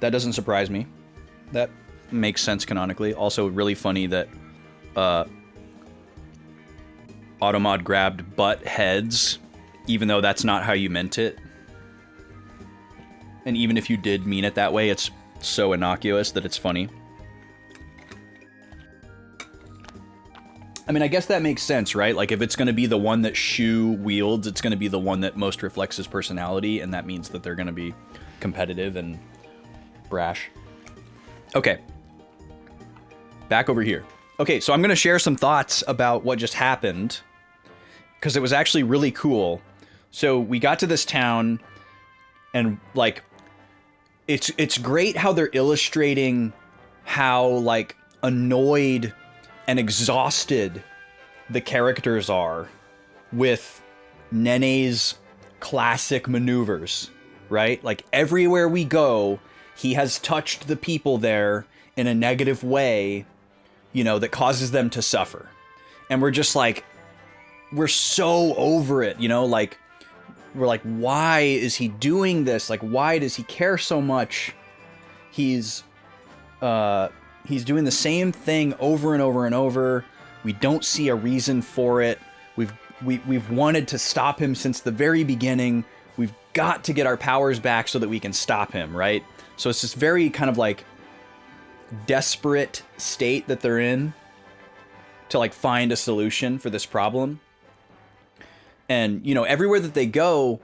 That doesn't surprise me. That makes sense canonically. Also really funny that Automod grabbed butt heads, even though that's not how you meant it. And even if you did mean it that way, it's so innocuous that it's funny. I mean, I guess that makes sense, right? Like, if it's going to be the one that Shu wields, it's going to be the one that most reflects his personality, and that means that they're going to be competitive and brash. Okay. Back over here. Okay, so I'm going to share some thoughts about what just happened, because it was actually really cool. So we got to this town, and, like, it's great how they're illustrating how, like, annoyed and exhausted the characters are with Nene's classic maneuvers, right? Like, everywhere we go, he has touched the people there in a negative way, you know, that causes them to suffer. And we're just like, we're so over it, you know, like, we're like, why is he doing this? Like, why does he care so much? He's doing the same thing over and over and over. We don't see a reason for it. We've wanted to stop him since the very beginning. We've got to get our powers back so that we can stop him, right? So it's this very kind of like desperate state that they're in to like find a solution for this problem. And, you know, everywhere that they go,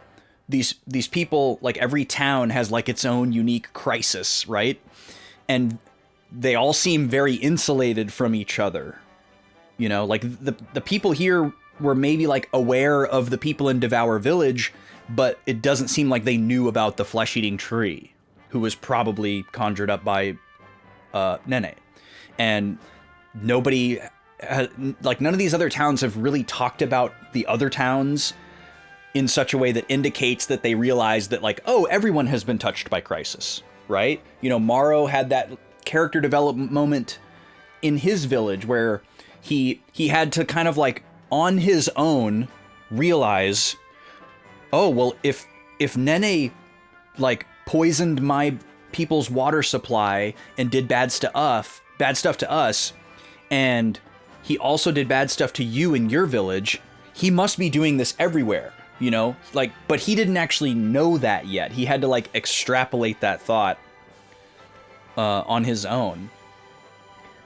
these people, like every town has like its own unique crisis, right? And they all seem very insulated from each other. You know, like the people here were maybe like aware of the people in Devour Village, but it doesn't seem like they knew about the flesh-eating tree, who was probably conjured up by Nene. And nobody, like none of these other towns have really talked about the other towns in such a way that indicates that they realize that like, oh, everyone has been touched by crisis, right? You know, Morrow had that character development moment in his village where he had to kind of like on his own realize, oh, well, if Nene like poisoned my people's water supply and did bad stuff to us, and he also did bad stuff to you in your village, he must be doing this everywhere, you know? Like, but he didn't actually know that yet. He had to like extrapolate that thought on his own.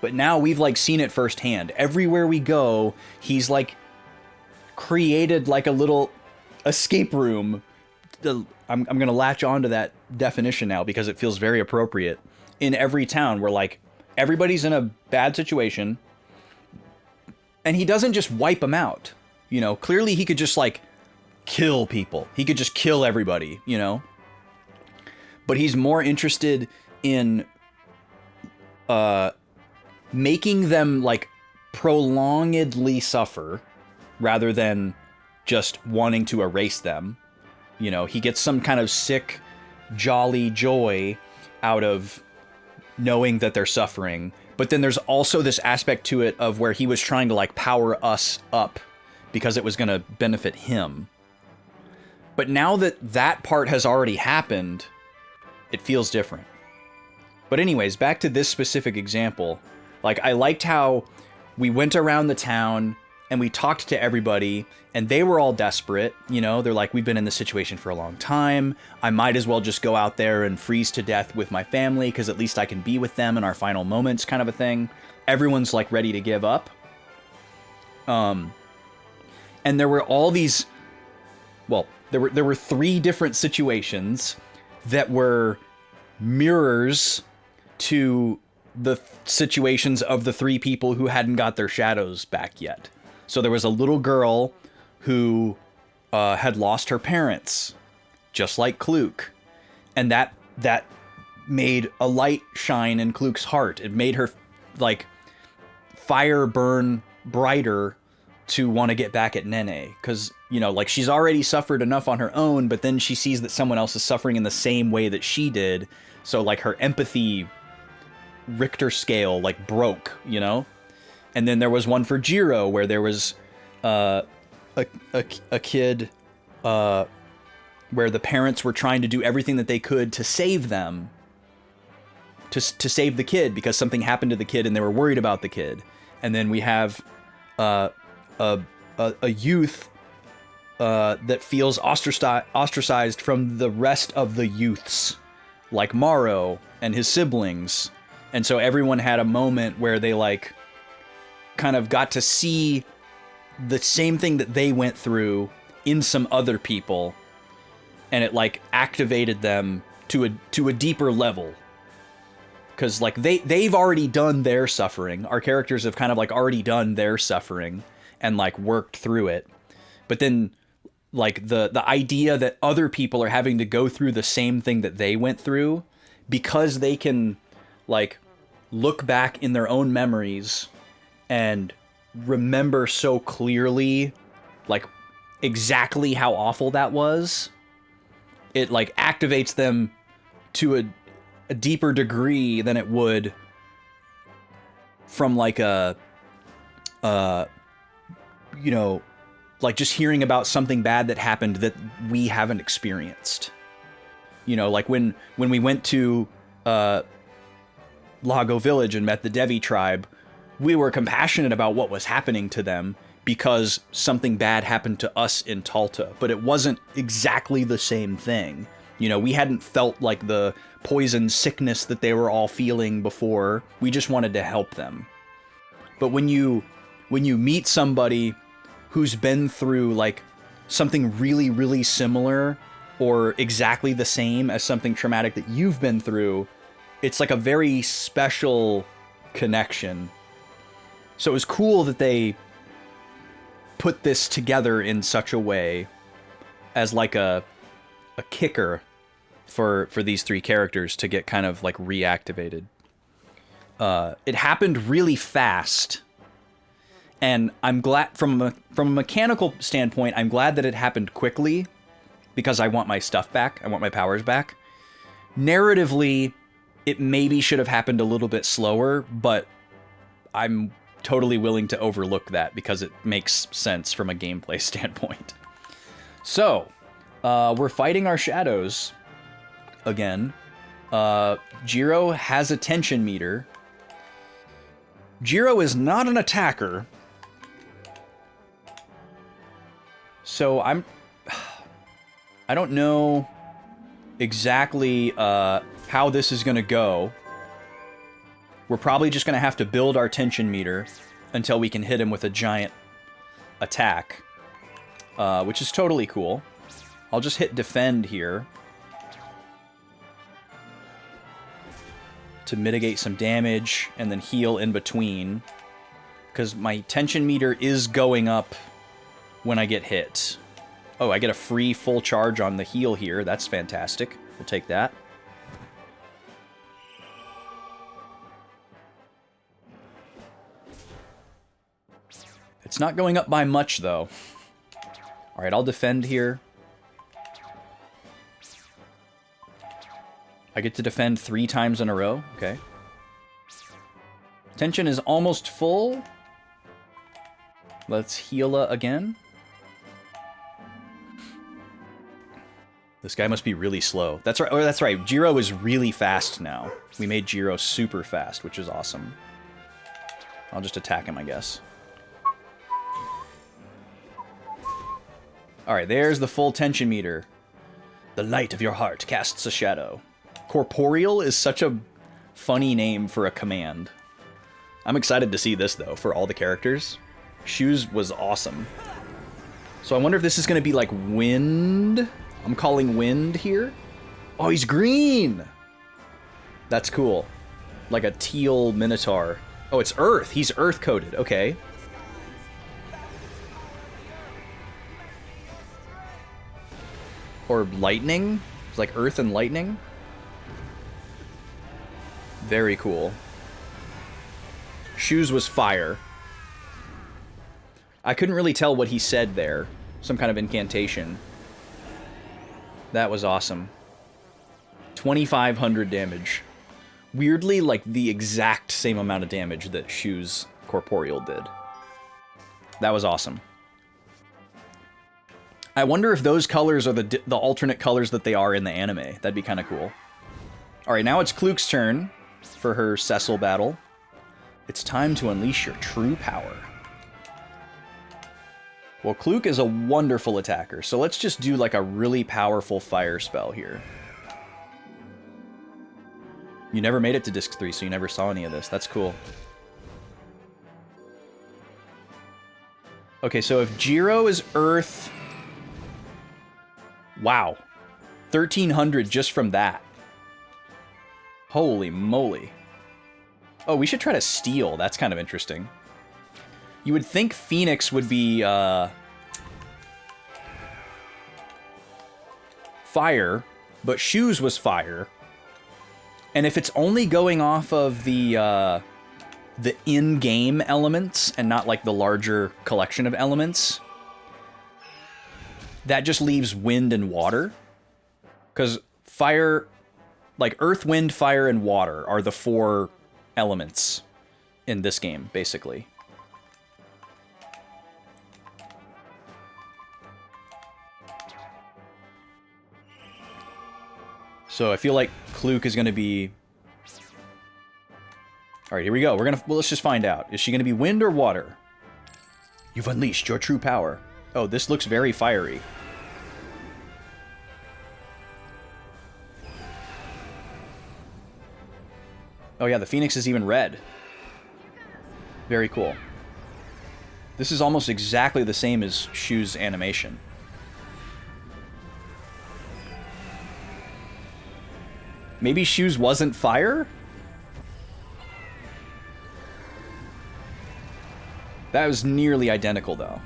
But now we've like seen it firsthand. Everywhere we go, he's like created like a little escape room I'm gonna latch on to that definition now because it feels very appropriate. In every town where like everybody's in a bad situation, and he doesn't just wipe them out. You know, clearly he could just like kill people. He could just kill everybody, you know? But he's more interested in making them like prolongedly suffer rather than just wanting to erase them. You know, he gets some kind of sick, jolly joy out of knowing that they're suffering. But then there's also this aspect to it of where he was trying to like power us up because it was going to benefit him. But now that that part has already happened, it feels different. But anyways, back to this specific example. Like, I liked how we went around the town and we talked to everybody and they were all desperate. You know, they're like, we've been in this situation for a long time. I might as well just go out there and freeze to death with my family because at least I can be with them in our final moments, kind of a thing. Everyone's like ready to give up. And there were all these, well, there were 3 different situations that were mirrors to the situations of the 3 people who hadn't got their shadows back yet. So there was a little girl who had lost her parents, just like Kluke. And that made a light shine in Kluke's heart. It made her, like, fire burn brighter to want to get back at Nene. Because, you know, like, she's already suffered enough on her own, but then she sees that someone else is suffering in the same way that she did. So, like, her empathy Richter scale, like, broke, you know? And then there was one for Jiro where there was a kid where the parents were trying to do everything that they could to save them, to save the kid because something happened to the kid and they were worried about the kid. And then we have a youth that feels ostracized from the rest of the youths, like Morrow and his siblings. And so everyone had a moment where they like kind of got to see the same thing that they went through in some other people, and it like activated them to a deeper level. Because like they've already done their suffering. Our characters have kind of like already done their suffering and like worked through it. But then like the idea that other people are having to go through the same thing that they went through because they can like look back in their own memories and remember so clearly like exactly how awful that was. It like activates them to a deeper degree than it would from like a you know, like just hearing about something bad that happened that we haven't experienced. You know, like when we went to Lago Village and met the Devi tribe, we were compassionate about what was happening to them because something bad happened to us in Talta, but it wasn't exactly the same thing. You know, we hadn't felt like the poison sickness that they were all feeling before. We just wanted to help them. But when you meet somebody who's been through like something really, really similar or exactly the same as something traumatic that you've been through, it's like a very special connection. So it was cool that they put this together in such a way as like a kicker for these 3 characters to get kind of like reactivated. It happened really fast, and I'm glad from a mechanical standpoint, I'm glad that it happened quickly because I want my stuff back. I want my powers back. Narratively, it maybe should have happened a little bit slower, but I'm totally willing to overlook that because it makes sense from a gameplay standpoint. So, we're fighting our shadows again. Jiro has a tension meter. Jiro is not an attacker. So I don't know exactly how this is going to go. We're probably just going to have to build our tension meter until we can hit him with a giant attack, which is totally cool. I'll just hit defend here to mitigate some damage and then heal in between, because my tension meter is going up when I get hit. Oh, I get a free full charge on the heal here. That's fantastic. We'll take that. It's not going up by much, though. Alright, I'll defend here. I get to defend 3 times in a row. Okay. Tension is almost full. Let's heal again. This guy must be really slow. That's right. Oh, that's right. Jiro is really fast now. We made Jiro super fast, which is awesome. I'll just attack him, I guess. Alright, there's the full tension meter. The light of your heart casts a shadow. Corporeal is such a funny name for a command. I'm excited to see this, though, for all the characters. Shoes was awesome. So I wonder if this is going to be like wind. I'm calling wind here. Oh, he's green! That's cool. Like a teal minotaur. Oh, it's earth. He's earth-coded. Okay. Or lightning? It's like earth and lightning? Very cool. Shoes was fire. I couldn't really tell what he said there. Some kind of incantation. That was awesome. 2,500 damage. Weirdly, like the exact same amount of damage that Shoes Corporeal did. That was awesome. I wonder if those colors are the alternate colors that they are in the anime. That'd be kind of cool. Alright, now it's Kluk's turn for her Cecil battle. It's time to unleash your true power. Well, Kluk is a wonderful attacker, so let's just do like a really powerful fire spell here. You never made it to Disc 3, so you never saw any of this. That's cool. Okay, so if Jiro is Earth... Wow. 1,300 just from that. Holy moly. Oh, we should try to steal. That's kind of interesting. You would think Phoenix would be, fire, but Shoes was fire. And if it's only going off of the in-game elements and not like the larger collection of elements, that just leaves wind and water. Because fire, like earth, wind, fire, and water are the 4 elements in this game, basically. So I feel like Kluk is going to be... Alright, here we go. Well, let's just find out. Is she going to be wind or water? You've unleashed your true power. Oh, this looks very fiery. Oh yeah, the Phoenix is even red. Very cool. This is almost exactly the same as Shu's animation. Maybe Shoes wasn't fire? That was nearly identical, though.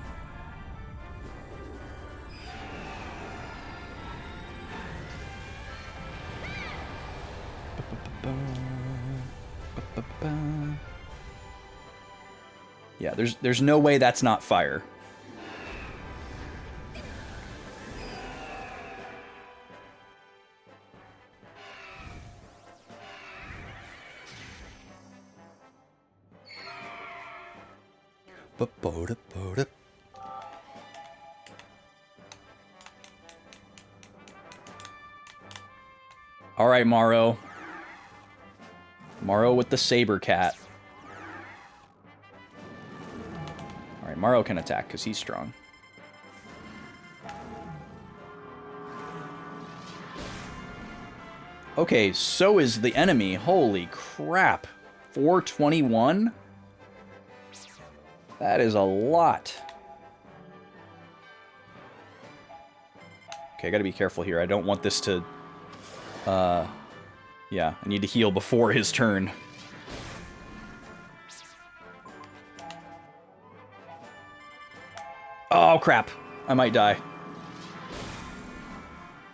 Yeah, there's no way that's not fire. All right, Morrow. Morrow with the saber cat. All right, Morrow can attack because he's strong. Okay, so is the enemy. Holy crap. 421? That is a lot. Okay, I gotta be careful here. I don't want this to... yeah, I need to heal before his turn. Oh, crap. I might die.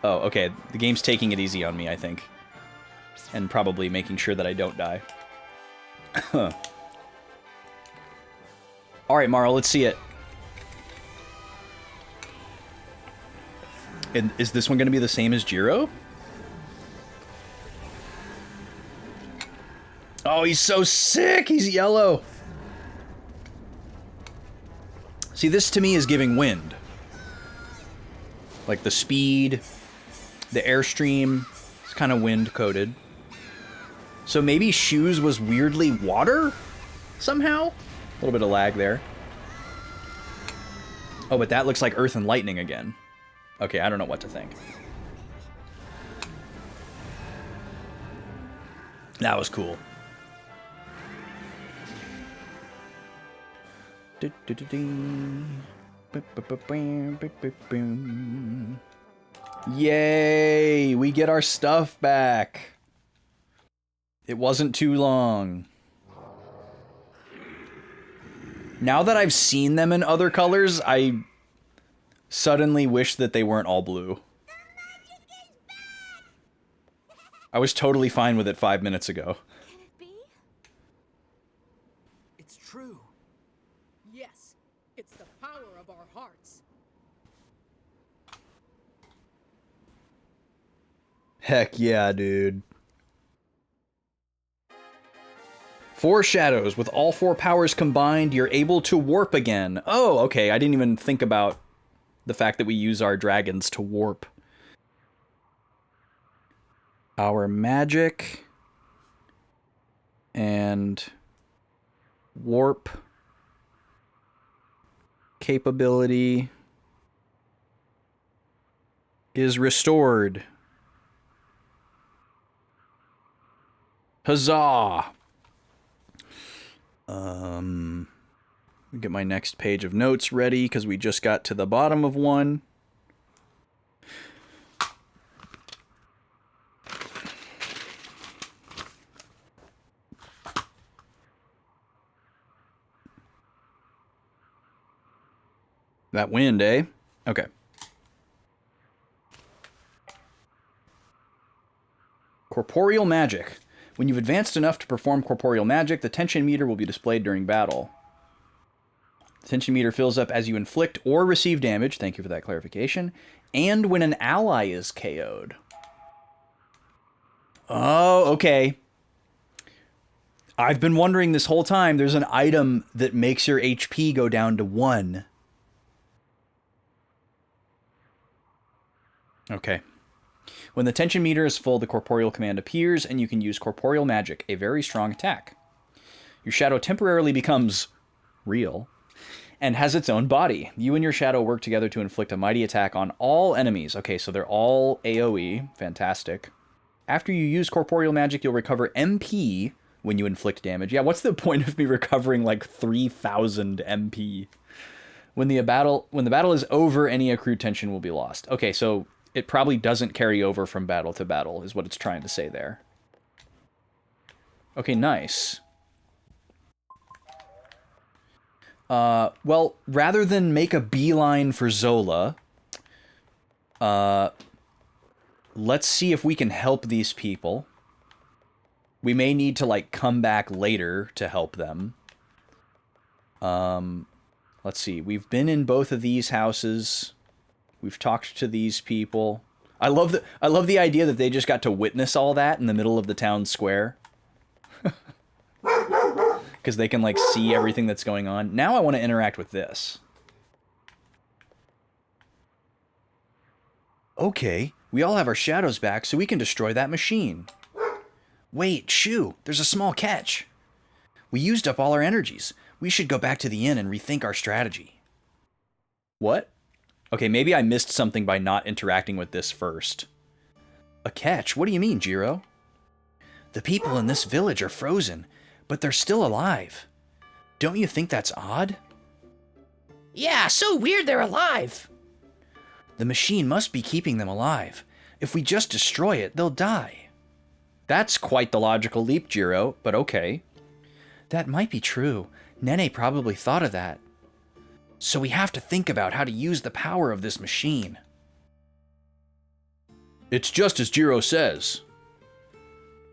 Oh, okay. The game's taking it easy on me, I think. And probably making sure that I don't die. Alright, Marl, let's see it. And is this one going to be the same as Jiro? Oh, he's so sick! He's yellow! See, this to me is giving wind. Like the speed, the airstream, it's kind of wind-coated. So maybe Shoes was weirdly water? Somehow? A little bit of lag there. Oh, but that looks like Earth and Lightning again. Okay, I don't know what to think. That was cool. Yay! We get our stuff back. It wasn't too long. Now that I've seen them in other colors, I suddenly wish that they weren't all blue. I was totally fine with it 5 minutes ago. Can it be? It's true. Yes, it's the power of our hearts. Heck yeah, dude. 4 shadows. With all 4 powers combined, you're able to warp again. Oh, okay. I didn't even think about the fact that we use our dragons to warp. Our magic and warp capability is restored. Huzzah! Get my next page of notes ready because we just got to the bottom of one. That wind, eh? Okay. Corporeal magic. When you've advanced enough to perform corporeal magic, the tension meter will be displayed during battle. The tension meter fills up as you inflict or receive damage, thank you for that clarification, and when an ally is KO'd. Oh, okay. I've been wondering this whole time, there's an item that makes your HP go down to 1. Okay. When the tension meter is full, the corporeal command appears, and you can use corporeal magic, a very strong attack. Your shadow temporarily becomes real, and has its own body. You and your shadow work together to inflict a mighty attack on all enemies. Okay, so they're all AoE. Fantastic. After you use corporeal magic, you'll recover MP when you inflict damage. Yeah, what's the point of me recovering like 3,000 MP? When the battle is over, any accrued tension will be lost. Okay, so it probably doesn't carry over from battle to battle, is what it's trying to say there. Okay, nice. Well, rather than make a beeline for Zola, let's see if we can help these people. We may need to, like, come back later to help them. Let's see. We've been in both of these houses. We've talked to these people. I love the idea that they just got to witness all that in the middle of the town square. Because they can, like, see everything that's going on. Now I want to interact with this. Okay, we all have our shadows back, so we can destroy that machine. Wait, shoo, there's a small catch. We used up all our energies. We should go back to the inn and rethink our strategy. What? Okay, maybe I missed something by not interacting with this first. A catch? What do you mean, Jiro? The people in this village are frozen, but they're still alive. Don't you think that's odd? Yeah, so weird they're alive. The machine must be keeping them alive. If we just destroy it, they'll die. That's quite the logical leap, Jiro, but okay. That might be true. Nene probably thought of that. So we have to think about how to use the power of this machine. It's just as Jiro says.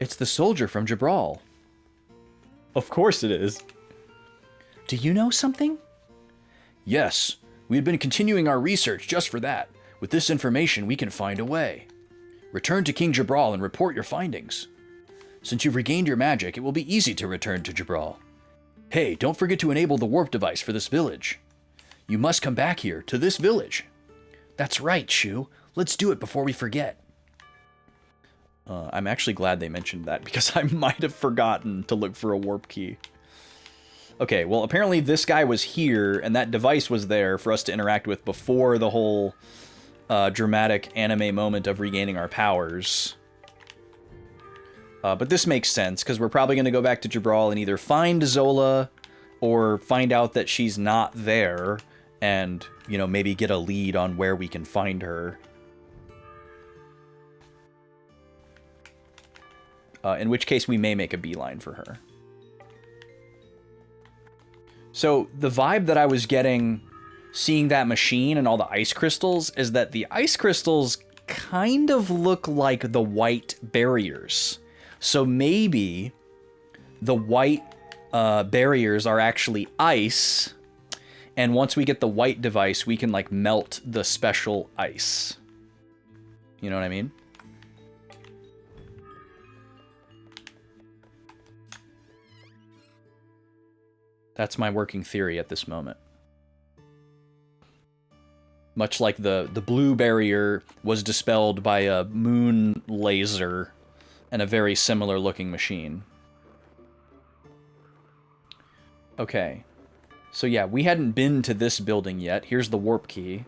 It's the soldier from Jabral. Of course it is. Do you know something? Yes, we had been continuing our research just for that. With this information, we can find a way. Return to King Jabral and report your findings. Since you've regained your magic, it will be easy to return to Jabral. Hey, don't forget to enable the warp device for this village. You must come back here, to this village. That's right, Shu. Let's do it before we forget. I'm actually glad they mentioned that, because I might have forgotten to look for a warp key. Okay, well, apparently this guy was here, and that device was there for us to interact with before the whole dramatic anime moment of regaining our powers. But this makes sense, because we're probably going to go back to Jabral and either find Zola, or find out that she's not there, and, you know, maybe get a lead on where we can find her. In which case we may make a beeline for her. So the vibe that I was getting seeing that machine and all the ice crystals is that the ice crystals kind of look like the white barriers. So maybe the white barriers are actually ice, and once we get the white device, we can like melt the special ice. You know what I mean? That's my working theory at this moment. Much like the blue barrier was dispelled by a moon laser and a very similar looking machine. Okay. So yeah, we hadn't been to this building yet. Here's the warp key.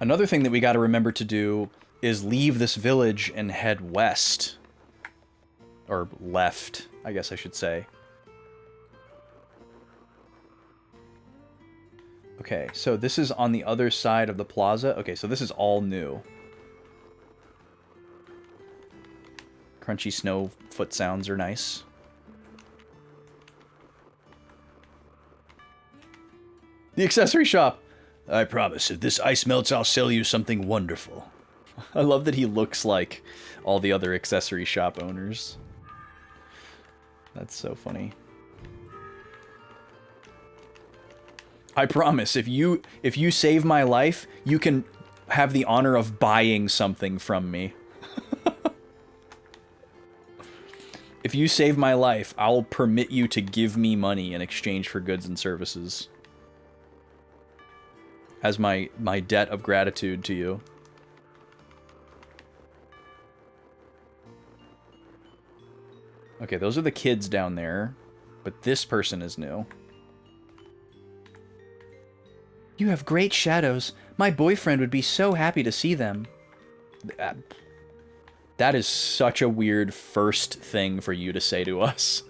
Another thing that we got to remember to do is leave this village and head west. Or left, I guess I should say. Okay, so this is on the other side of the plaza. Okay, so this is all new. Crunchy snow foot sounds are nice. The accessory shop! I promise, if this ice melts, I'll sell you something wonderful. I love that he looks like all the other accessory shop owners. That's so funny. I promise, if you save my life, you can have the honor of buying something from me. If you save my life, I'll permit you to give me money in exchange for goods and services. As my debt of gratitude to you. Okay, those are the kids down there, but this person is new. You have great shadows. My boyfriend would be so happy to see them. That is such a weird first thing for you to say to us.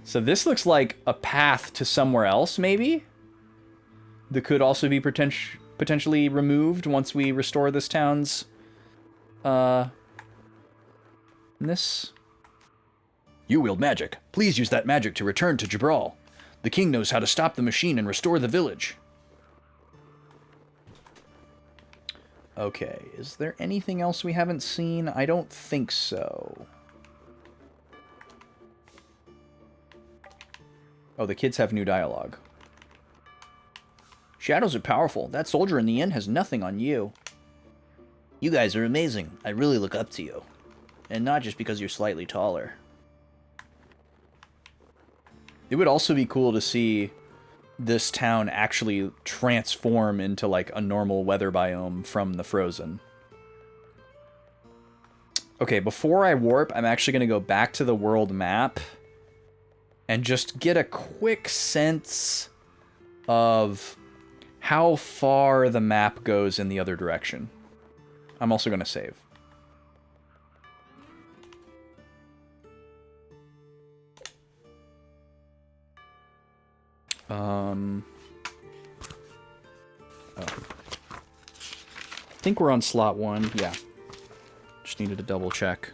So this looks like a path to somewhere else, maybe? That could also be potentially removed once we restore this town's... this? You wield magic. Please use that magic to return to Jabral. The king knows how to stop the machine and restore the village. Okay, is there anything else we haven't seen? I don't think so. Oh, the kids have new dialogue. Shadows are powerful. That soldier in the inn has nothing on you. You guys are amazing. I really look up to you. And not just because you're slightly taller. It would also be cool to see this town actually transform into like a normal weather biome from the Frozen. Okay, before I warp, I'm actually going to go back to the world map and just get a quick sense of how far the map goes in the other direction. I'm also going to save. Oh. I think we're on slot 1. Yeah. Just needed to double check.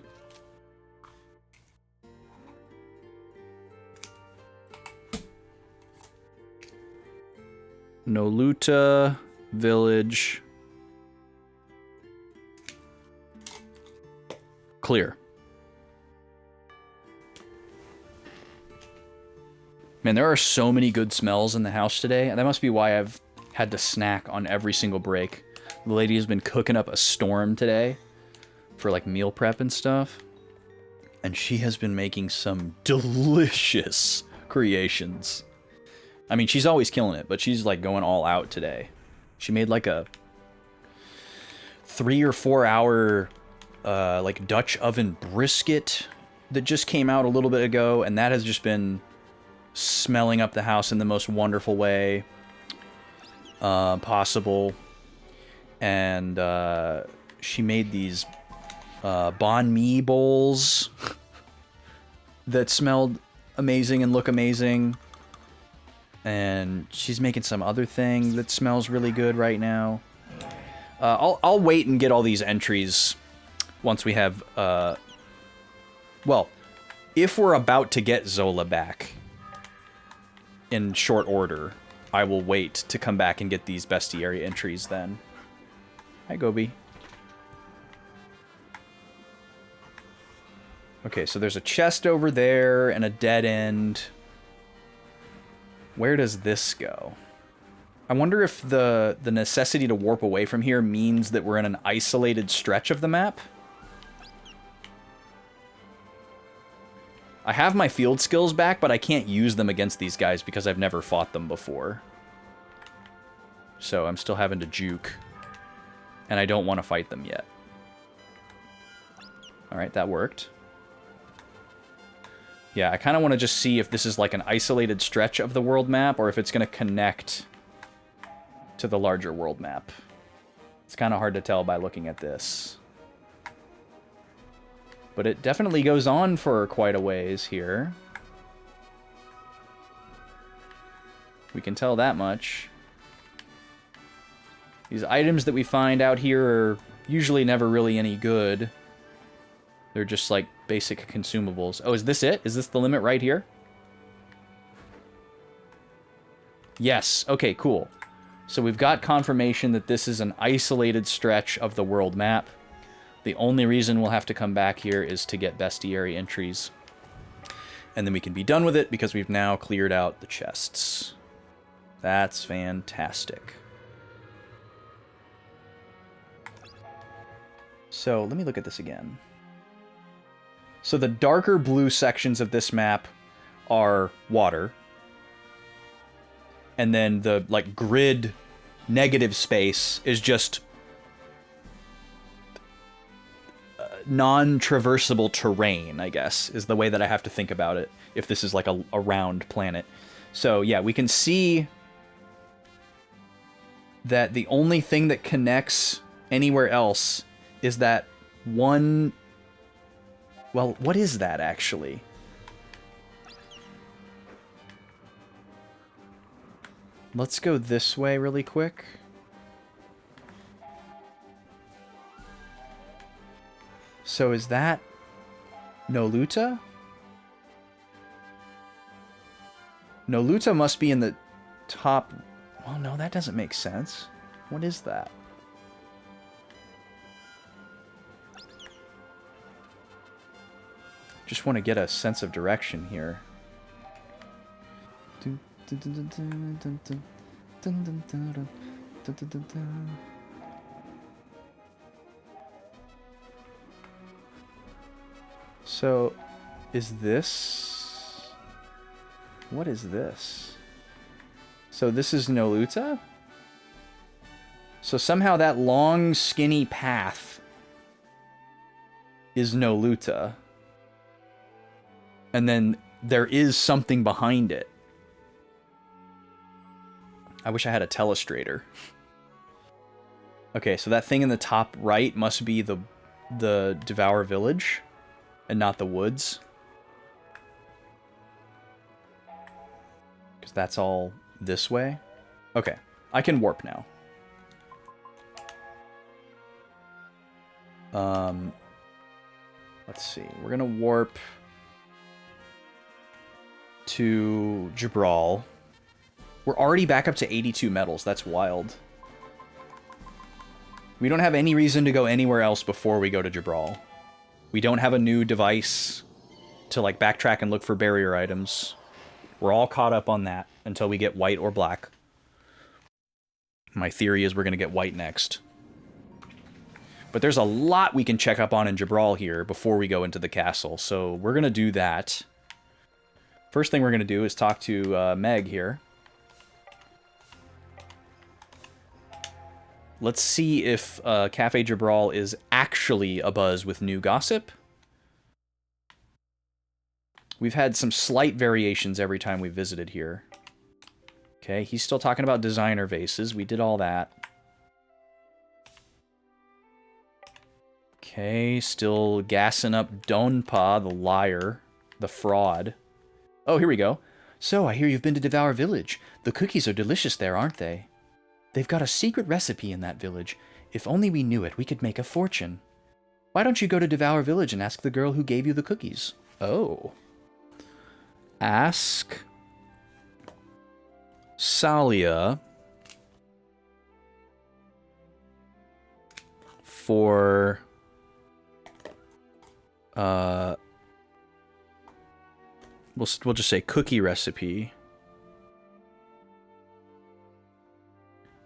Noluta Village. Clear. Man, there are so many good smells in the house today, and that must be why I've had to snack on every single break. The lady has been cooking up a storm today for like meal prep and stuff, and she has been making some delicious creations. I mean, she's always killing it, but she's like going all out today. She made like a 3 or 4 hour like Dutch oven brisket that just came out a little bit ago, and that has just been smelling up the house in the most wonderful way possible. And she made these banh mi bowls that smelled amazing and look amazing. And she's making some other thing that smells really good right now. I'll wait and get all these entries once we have... well, if we're about to get Zola back in short order, I will wait to come back and get these bestiary entries then. Hi, Gobi. Okay, so there's a chest over there and a dead end. Where does this go? I wonder if the necessity to warp away from here means that we're in an isolated stretch of the map. I have my field skills back, but I can't use them against these guys because I've never fought them before. So I'm still having to juke. And I don't want to fight them yet. Alright, that worked. Yeah, I kind of want to just see if this is like an isolated stretch of the world map, or if it's going to connect to the larger world map. It's kind of hard to tell by looking at this. But it definitely goes on for quite a ways here. We can tell that much. These items that we find out here are usually never really any good. They're just like basic consumables. Oh, is this it? Is this the limit right here? Yes. Okay, cool. So we've got confirmation that this is an isolated stretch of the world map. The only reason we'll have to come back here is to get bestiary entries. And then we can be done with it because we've now cleared out the chests. That's fantastic. So let me look at this again. So the darker blue sections of this map are water. And then the like grid negative space is just non-traversable terrain, I guess, is the way that I have to think about it, if this is like a round planet. So yeah, we can see that the only thing that connects anywhere else is that one... Well, what is that, actually? Let's go this way really quick. So is that Noluta? Noluta must be in the top... Well, no, that doesn't make sense. What is that? Just want to get a sense of direction here. So, is this... What is this? So this is Noluta? So somehow that long, skinny path is Noluta. And then there is something behind it. I wish I had a telestrator. Okay, so that thing in the top right must be the Devour Village, and not the woods. Because that's all this way. Okay, I can warp now. Let's see. We're gonna warp to Jabral. We're already back up to 82 medals. That's wild. We don't have any reason to go anywhere else before we go to Jabral. We don't have a new device to like backtrack and look for barrier items. We're all caught up on that until we get white or black. My theory is we're going to get white next. But there's a lot we can check up on in Jabral here before we go into the castle, so we're going to do that. First thing we're going to do is talk to Meg here. Let's see if Cafe Jabral is actually abuzz with new gossip. We've had some slight variations every time we visited here. Okay, he's still talking about designer vases. We did all that. Okay, still gassing up Donpa, the liar, the fraud. Oh, here we go. So, I hear you've been to Devour Village. The cookies are delicious there, aren't they? They've got a secret recipe in that village. If only we knew it, we could make a fortune. Why don't you go to Devour Village and ask the girl who gave you the cookies? Oh. Ask Salia for we'll just say cookie recipe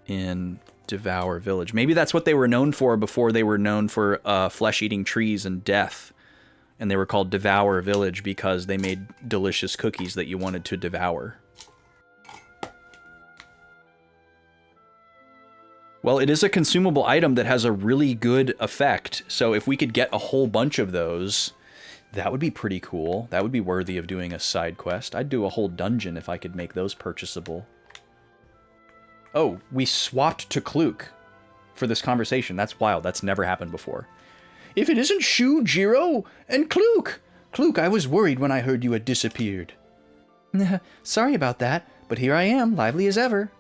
in Devour Village. Maybe that's what they were known for before they were known for flesh-eating trees and death. And they were called Devour Village because they made delicious cookies that you wanted to devour. Well, it is a consumable item that has a really good effect. So if we could get a whole bunch of those, that would be pretty cool. That would be worthy of doing a side quest. I'd do a whole dungeon if I could make those purchasable. Oh, we swapped to Kluk for this conversation. That's wild. That's never happened before. If it isn't Shu, Jiro, and Kluk! Kluk, I was worried when I heard you had disappeared. Sorry about that, but here I am, lively as ever.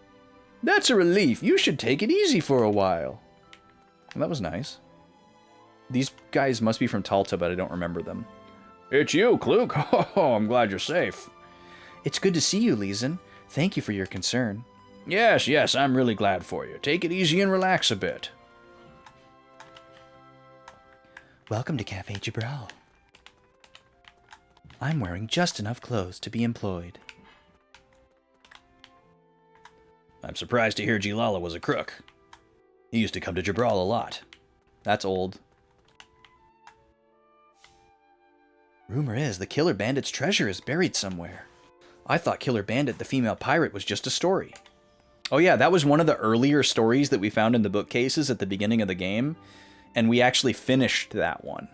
That's a relief. You should take it easy for a while. Well, that was nice. These guys must be from Talta, but I don't remember them. It's you, Kluk. Oh, I'm glad you're safe. It's good to see you, Leeson. Thank you for your concern. Yes, yes, I'm really glad for you. Take it easy and relax a bit. Welcome to Cafe Jabral. I'm wearing just enough clothes to be employed. I'm surprised to hear Jilala was a crook. He used to come to Jabral a lot. That's old. Rumor is the Killer Bandit's treasure is buried somewhere. I thought Killer Bandit, the female pirate, was just a story. Oh yeah, that was one of the earlier stories that we found in the bookcases at the beginning of the game. And we actually finished that one.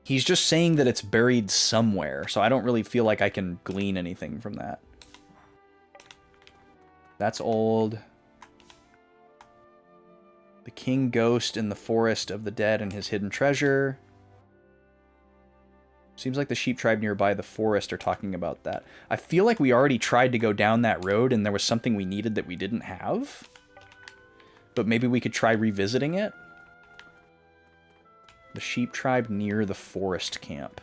He's just saying that it's buried somewhere, so I don't really feel like I can glean anything from that. That's old. The King Ghost in the Forest of the Dead and his hidden treasure. Seems like the sheep tribe nearby the forest are talking about that. I feel like we already tried to go down that road and there was something we needed that we didn't have. But maybe we could try revisiting it. The sheep tribe near the forest camp.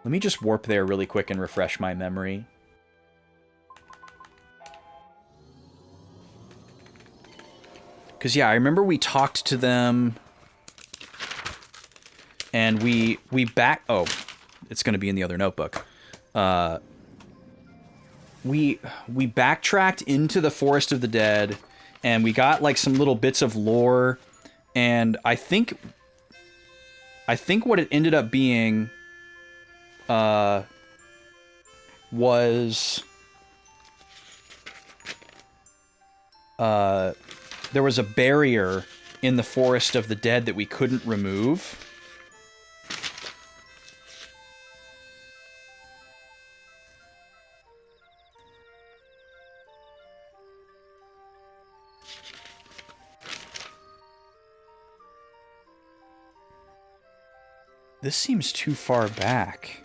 Let me just warp there really quick and refresh my memory. Because, yeah, I remember we talked to them. And we back... Oh, it's going to be in the other notebook. We backtracked into the Forest of the Dead, and we got like some little bits of lore, and I think what it ended up being was there was a barrier in the Forest of the Dead that we couldn't remove. This seems too far back.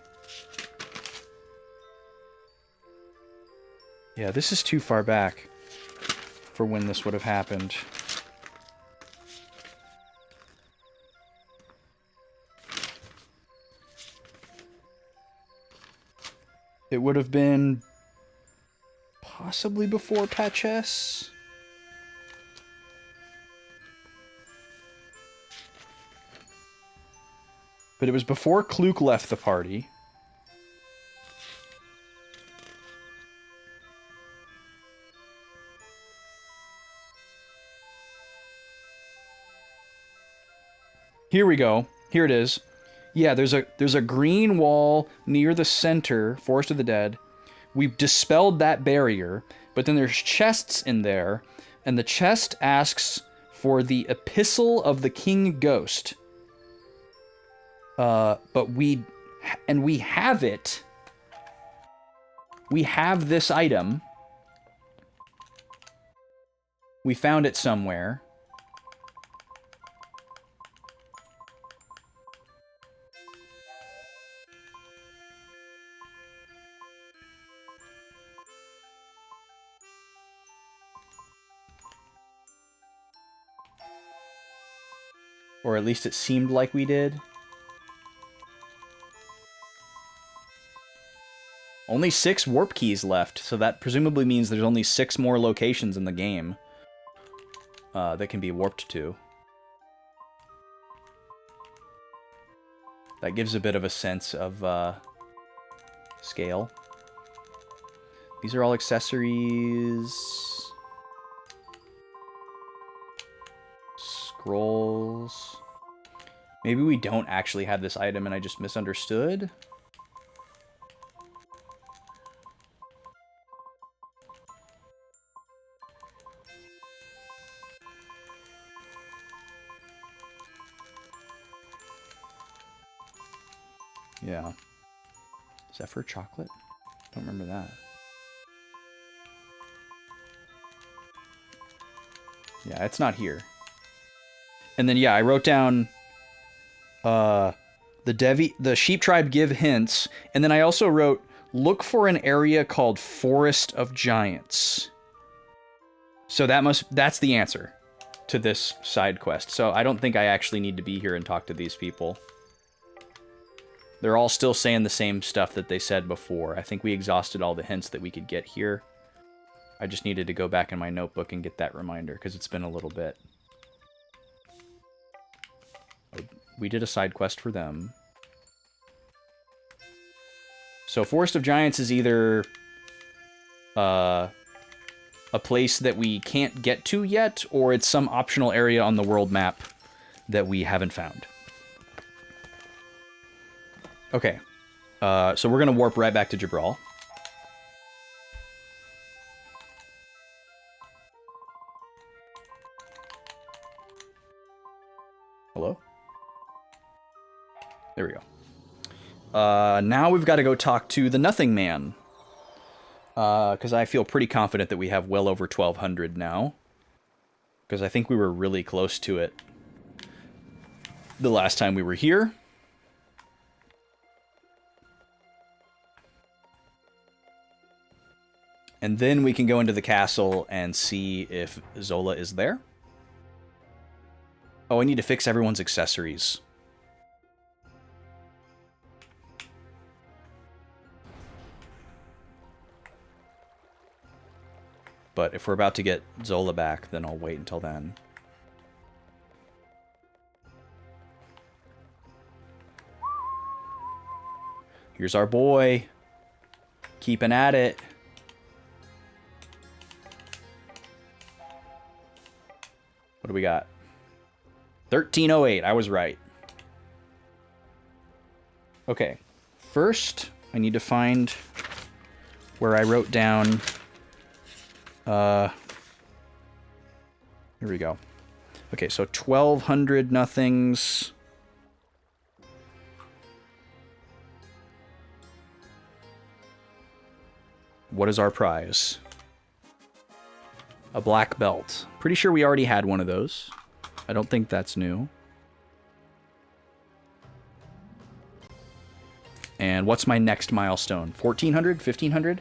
Yeah, this is too far back for when this would have happened. It would have been possibly before Patch S. But it was before Kluk left the party. Here we go. Here it is. Yeah, there's a green wall near the center, Forest of the Dead. We've dispelled that barrier, but then there's chests in there, and the chest asks for the Epistle of the King Ghost. But we have it. We have this item. We found it somewhere. Or at least it seemed like we did. Only 6 warp keys left, so that presumably means there's only 6 more locations in the game that can be warped to. That gives a bit of a sense of scale. These are all accessories. Scrolls. Maybe we don't actually have this item and I just misunderstood? Yeah. Zephyr chocolate? Don't remember that. Yeah, it's not here. And then, yeah, I wrote down the sheep tribe give hints, and then I also wrote, look for an area called Forest of Giants. So that's the answer to this side quest. So I don't think I actually need to be here and talk to these people. They're all still saying the same stuff that they said before. I think we exhausted all the hints that we could get here. I just needed to go back in my notebook and get that reminder, because it's been a little bit. We did a side quest for them. So Forest of Giants is either a place that we can't get to yet, or it's some optional area on the world map that we haven't found. Okay, so we're going to warp right back to Jabral. Hello? There we go. Now we've got to go talk to the Nothing Man. Because I feel pretty confident that we have well over 1,200 now. Because I think we were really close to it the last time we were here. And then we can go into the castle and see if Zola is there. Oh, I need to fix everyone's accessories. But if we're about to get Zola back, then I'll wait until then. Here's our boy. Keeping at it. What do we got? 1308. I was right. Okay. First, I need to find where I wrote down... here we go. Okay, so 1,200 nothings. What is our prize? A black belt. Pretty sure we already had one of those. I don't think that's new. And what's my next milestone? 1400? 1500?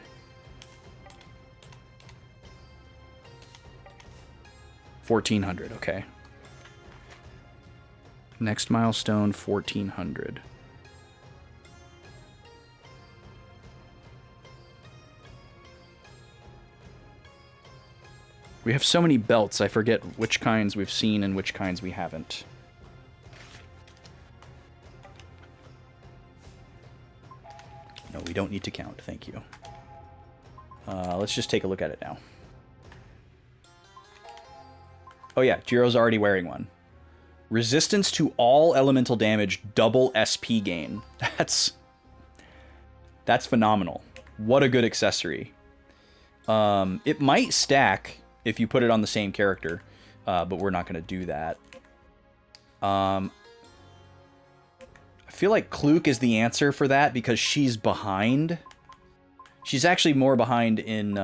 $1,400, okay. Next milestone, 1400. We have so many belts, I forget which kinds we've seen and which kinds we haven't. No, we don't need to count, thank you. Let's just take a look at it now. Oh yeah, Jiro's already wearing one. Resistance to all elemental damage, double SP gain. That's phenomenal. What a good accessory. It might stack if you put it on the same character, but we're not going to do that. I feel like Kluke is the answer for that because she's behind. She's actually more behind in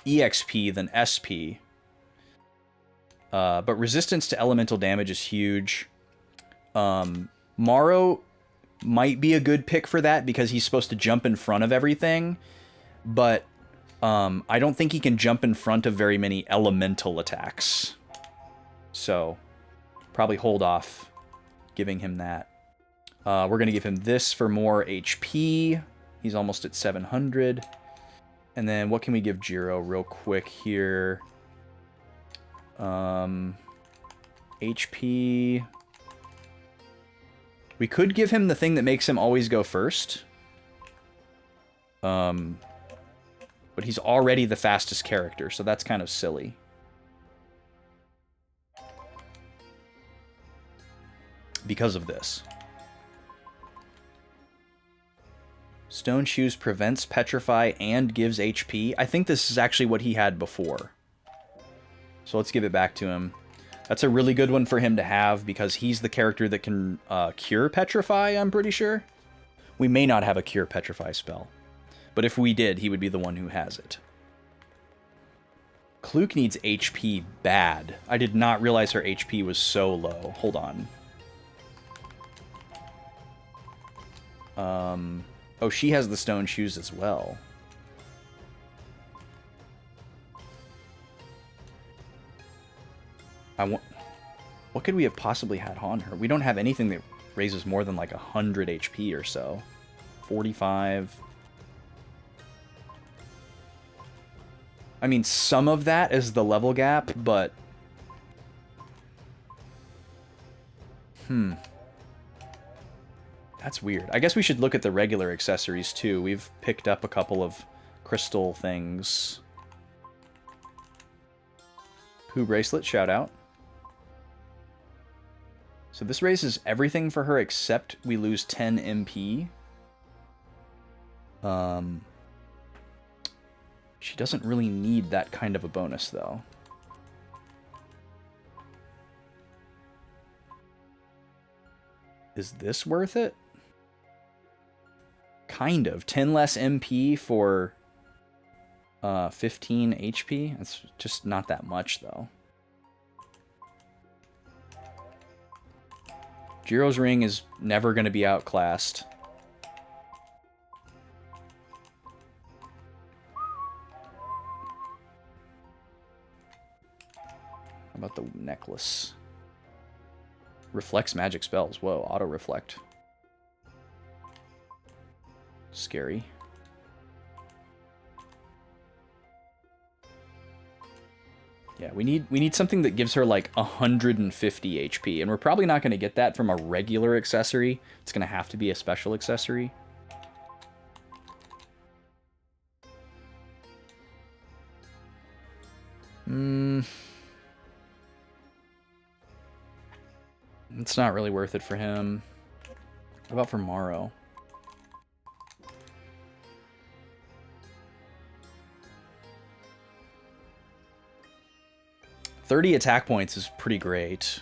EXP than SP. But resistance to elemental damage is huge. Morrow might be a good pick for that because he's supposed to jump in front of everything. But I don't think he can jump in front of very many elemental attacks. So probably hold off giving him that. We're going to give him this for more HP. He's almost at 700. And then what can we give Jiro real quick here? HP. We could give him the thing that makes him always go first. But he's already the fastest character, so that's kind of silly. Because of this. Stone Shoes prevents Petrify and gives HP. I think this is actually what he had before. So let's give it back to him. That's a really good one for him to have because he's the character that can cure Petrify, I'm pretty sure. We may not have a cure Petrify spell. But if we did, he would be the one who has it. Kluke needs HP bad. I did not realize her HP was so low. Hold on. Oh, she has the Stone Shoes as well. What could we have possibly had on her? We don't have anything that raises more than like 100 HP or so. 45. I mean, some of that is the level gap, but... That's weird. I guess we should look at the regular accessories too. We've picked up a couple of crystal things. Who Bracelet, shout out. So this raises everything for her except we lose 10 MP. She doesn't really need that kind of a bonus, though. Is this worth it? Kind of. 10 less MP for 15 HP. That's just not that much, though. Jiro's ring is never going to be outclassed. How about the necklace? Reflects magic spells. Whoa, auto-reflect. Scary. Yeah, we need something that gives her like 150 HP, and we're probably not going to get that from a regular accessory. It's going to have to be a special accessory. It's not really worth it for him. What about for Morrow? $30 attack points is pretty great.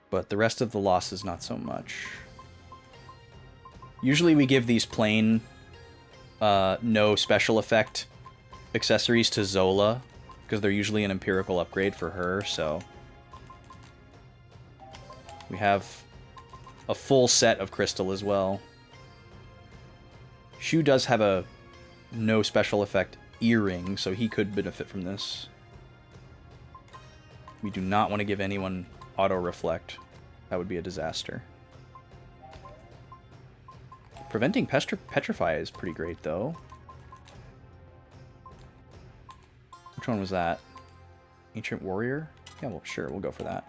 But the rest of the losses, not so much. Usually we give these plain, no special effect accessories to Zola, because they're usually an empirical upgrade for her, so... We have a full set of crystal as well. Shu does have a no special effect earring, so he could benefit from this. We do not want to give anyone auto-reflect. That would be a disaster. Preventing petrify is pretty great, though. Which one was that? Ancient Warrior? Yeah, well, sure, we'll go for that.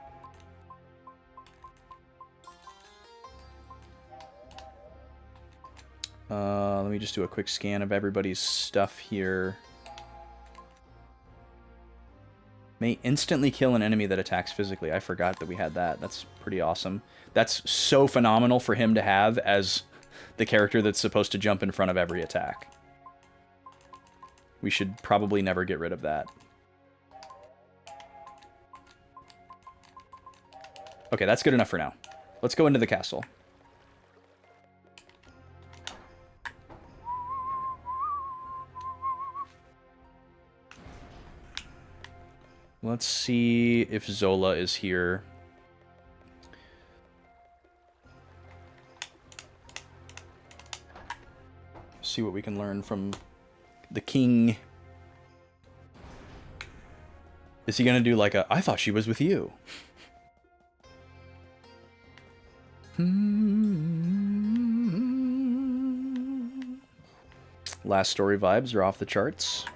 Let me just do a quick scan of everybody's stuff here. May instantly kill an enemy that attacks physically. I forgot that we had that. That's pretty awesome. That's so phenomenal for him to have as the character that's supposed to jump in front of every attack. We should probably never get rid of that. Okay, that's good enough for now. Let's go into the castle. Let's see if Zola is here. See what we can learn from the king. Is he gonna do like a, I thought she was with you? Last story vibes are off the charts.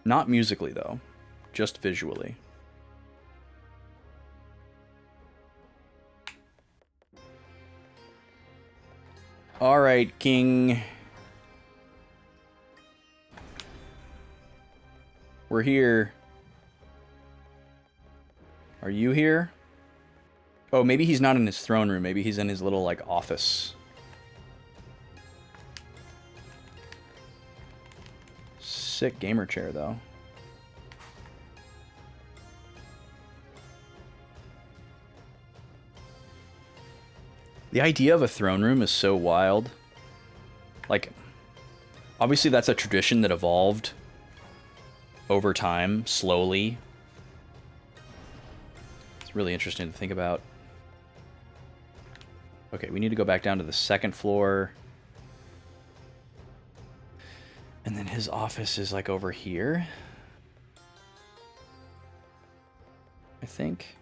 Not musically, though. Just visually. Alright, King. We're here. Are you here? Oh, maybe he's not in his throne room. Maybe he's in his little, like, office. Sick gamer chair, though. The idea of a throne room is so wild. Like, obviously that's a tradition that evolved over time, slowly. It's really interesting to think about. Okay, we need to go back down to the second floor. And then his office is like over here, I think.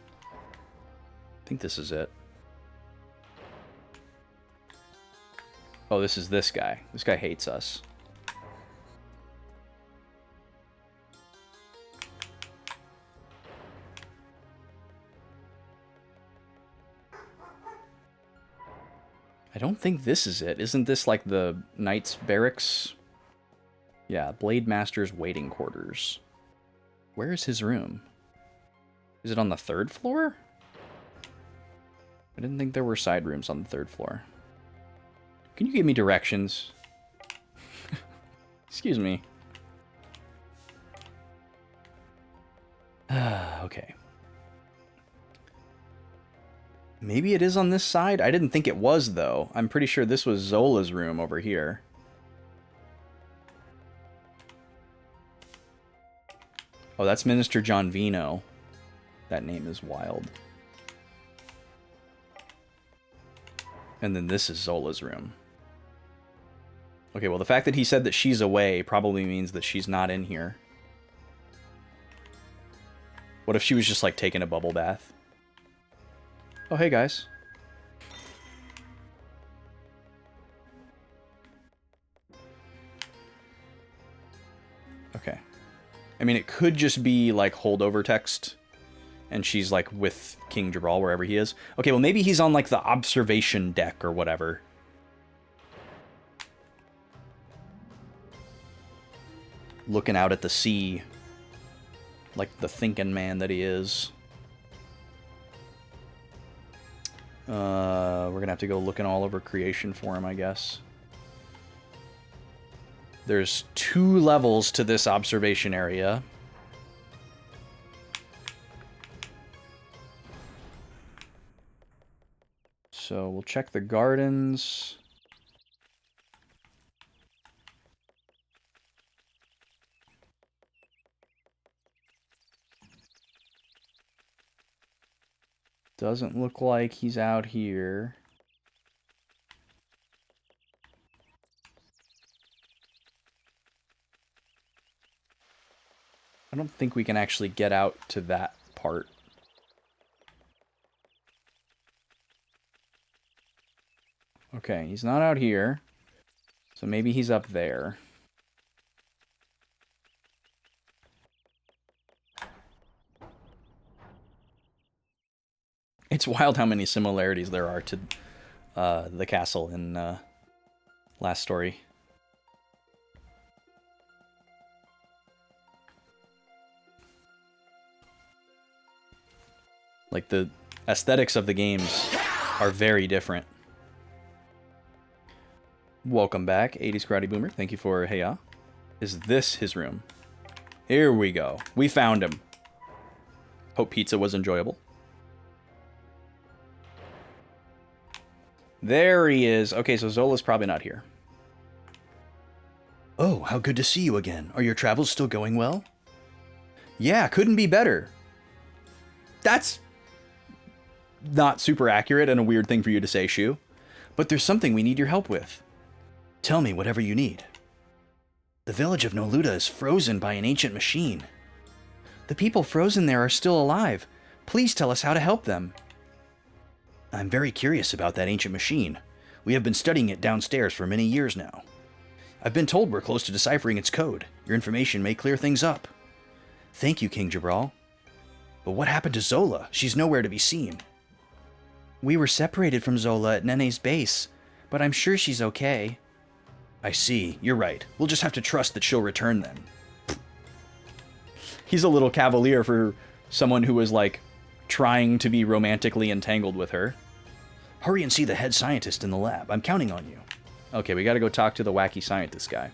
I think this is it. Oh, this is this guy. This guy hates us. I don't think this is it. Isn't this like the Knight's Barracks? Yeah, Blade Master's waiting quarters. Where is his room? Is it on the third floor? I didn't think there were side rooms on the third floor. Can you give me directions? Excuse me. Okay. Maybe it is on this side? I didn't think it was, though. I'm pretty sure this was Zola's room over here. Oh, that's Minister John Vino. That name is wild. And then this is Zola's room. Okay, well, the fact that he said that she's away probably means that she's not in here. What if she was just, like, taking a bubble bath? Oh, hey, guys. Okay. I mean, it could just be, like, holdover text, and she's, like, with King Jabral wherever he is. Okay, well, maybe he's on, like, the observation deck or whatever. Looking out at the sea, like the thinking man that he is. We're gonna have to go looking all over creation for him, I guess. There's 2 levels to this observation area. So we'll check the gardens. Doesn't look like he's out here. I don't think we can actually get out to that part. Okay, he's not out here. So maybe he's up there. It's wild how many similarities there are to the castle in last story. Like, the aesthetics of the games are very different. Welcome back, 80s Karate Boomer. Thank you for heya. Is this his room? Here we go. We found him. Hope pizza was enjoyable. There he is. Okay, so Zola's probably not here. Oh, how good to see you again. Are your travels still going well? Yeah, couldn't be better. That's not super accurate and a weird thing for you to say, Shu. But there's something we need your help with. Tell me whatever you need. The village of Noluda is frozen by an ancient machine. The people frozen there are still alive. Please tell us how to help them. I'm very curious about that ancient machine. We have been studying it downstairs for many years now. I've been told we're close to deciphering its code. Your information may clear things up. Thank you, King Jabral. But what happened to Zola? She's nowhere to be seen. We were separated from Zola at Nene's base, but I'm sure she's okay. I see. You're right. We'll just have to trust that she'll return then. He's a little cavalier for someone who was, like, trying to be romantically entangled with her. Hurry and see the head scientist in the lab. I'm counting on you. Okay, we gotta go talk to the wacky scientist guy.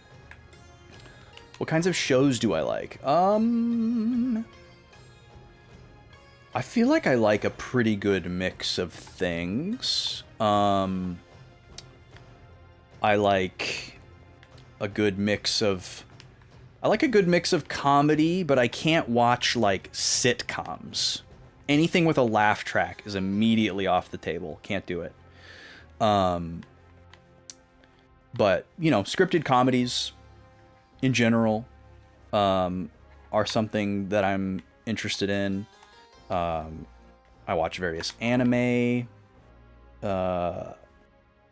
What kinds of shows do I like? I feel like I like a pretty good mix of things. I like a good mix of... I like a good mix of comedy, but I can't watch, like, sitcoms. Anything with a laugh track is immediately off the table. Can't do it. But, you know, scripted comedies in general are something that I'm interested in. I watch various anime. I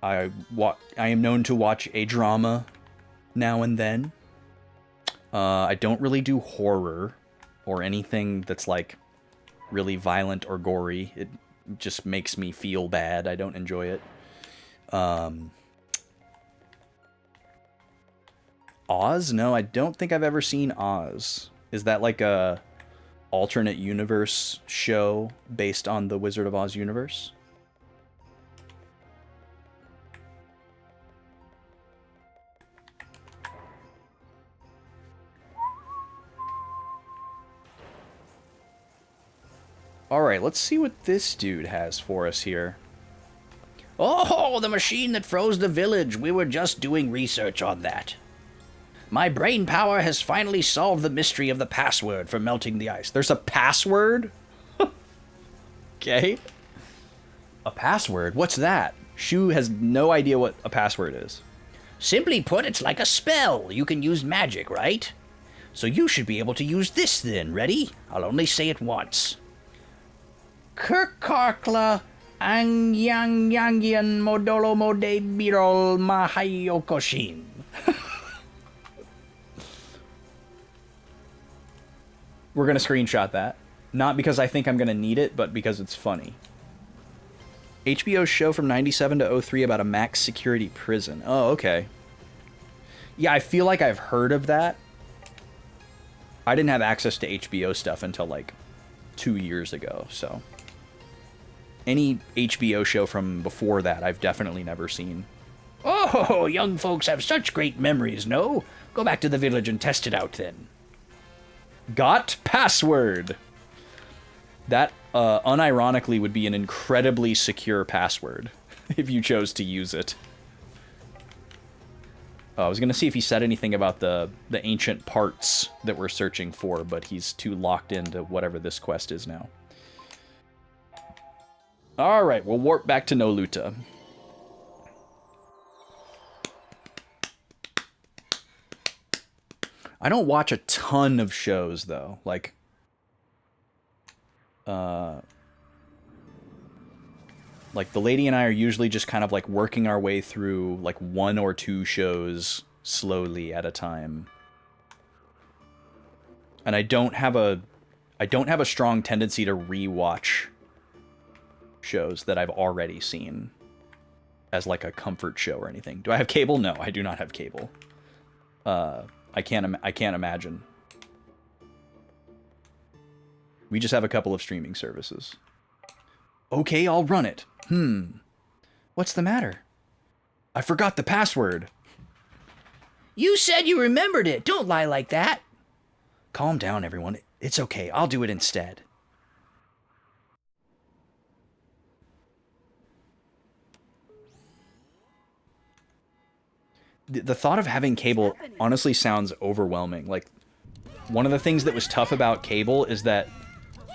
am known to watch a drama now and then. I don't really do horror or anything that's like really violent or gory. It just makes me feel bad. I don't enjoy it. Oz? No, I don't think I've ever seen Oz. Is that like a alternate universe show based on the Wizard of Oz universe? Alright, let's see what this dude has for us here. Oh, the machine that froze the village. We were just doing research on that. My brain power has finally solved the mystery of the password for melting the ice. There's a password? Okay. A password? What's that? Shu has no idea what a password is. Simply put, it's like a spell. You can use magic, right? So you should be able to use this then. Ready? I'll only say it once. Kirkarkla Angyang Yangyan Modolo Mode Birol Mahayokoshin. We're going to screenshot that. Not because I think I'm going to need it, but because it's funny. HBO show from 97 to 03 about a max security prison. Oh, okay. Yeah, I feel like I've heard of that. I didn't have access to HBO stuff until like 2 years ago, so... Any HBO show from before that, I've definitely never seen. Oh, young folks have such great memories, no? Go back to the village and test it out then. Got password! That, unironically, would be an incredibly secure password. if you chose to use it. I was gonna see if he said anything about the ancient parts that we're searching for, but he's too locked into whatever this quest is now. Alright, we'll warp back to Noluta. I don't watch a ton of shows, though. Like, the lady and I are usually just kind of like working our way through like 1 or 2 shows slowly at a time. And I don't have a strong tendency to rewatch shows that I've already seen as like a comfort show or anything. Do I have cable? No, I do not have cable. I can't imagine. We just have a couple of streaming services. Okay, I'll run it. What's the matter? I forgot the password. You said you remembered it. Don't lie like that. Calm down, everyone. It's okay. I'll do it instead. The thought of having cable honestly sounds overwhelming. Like, one of the things that was tough about cable is that,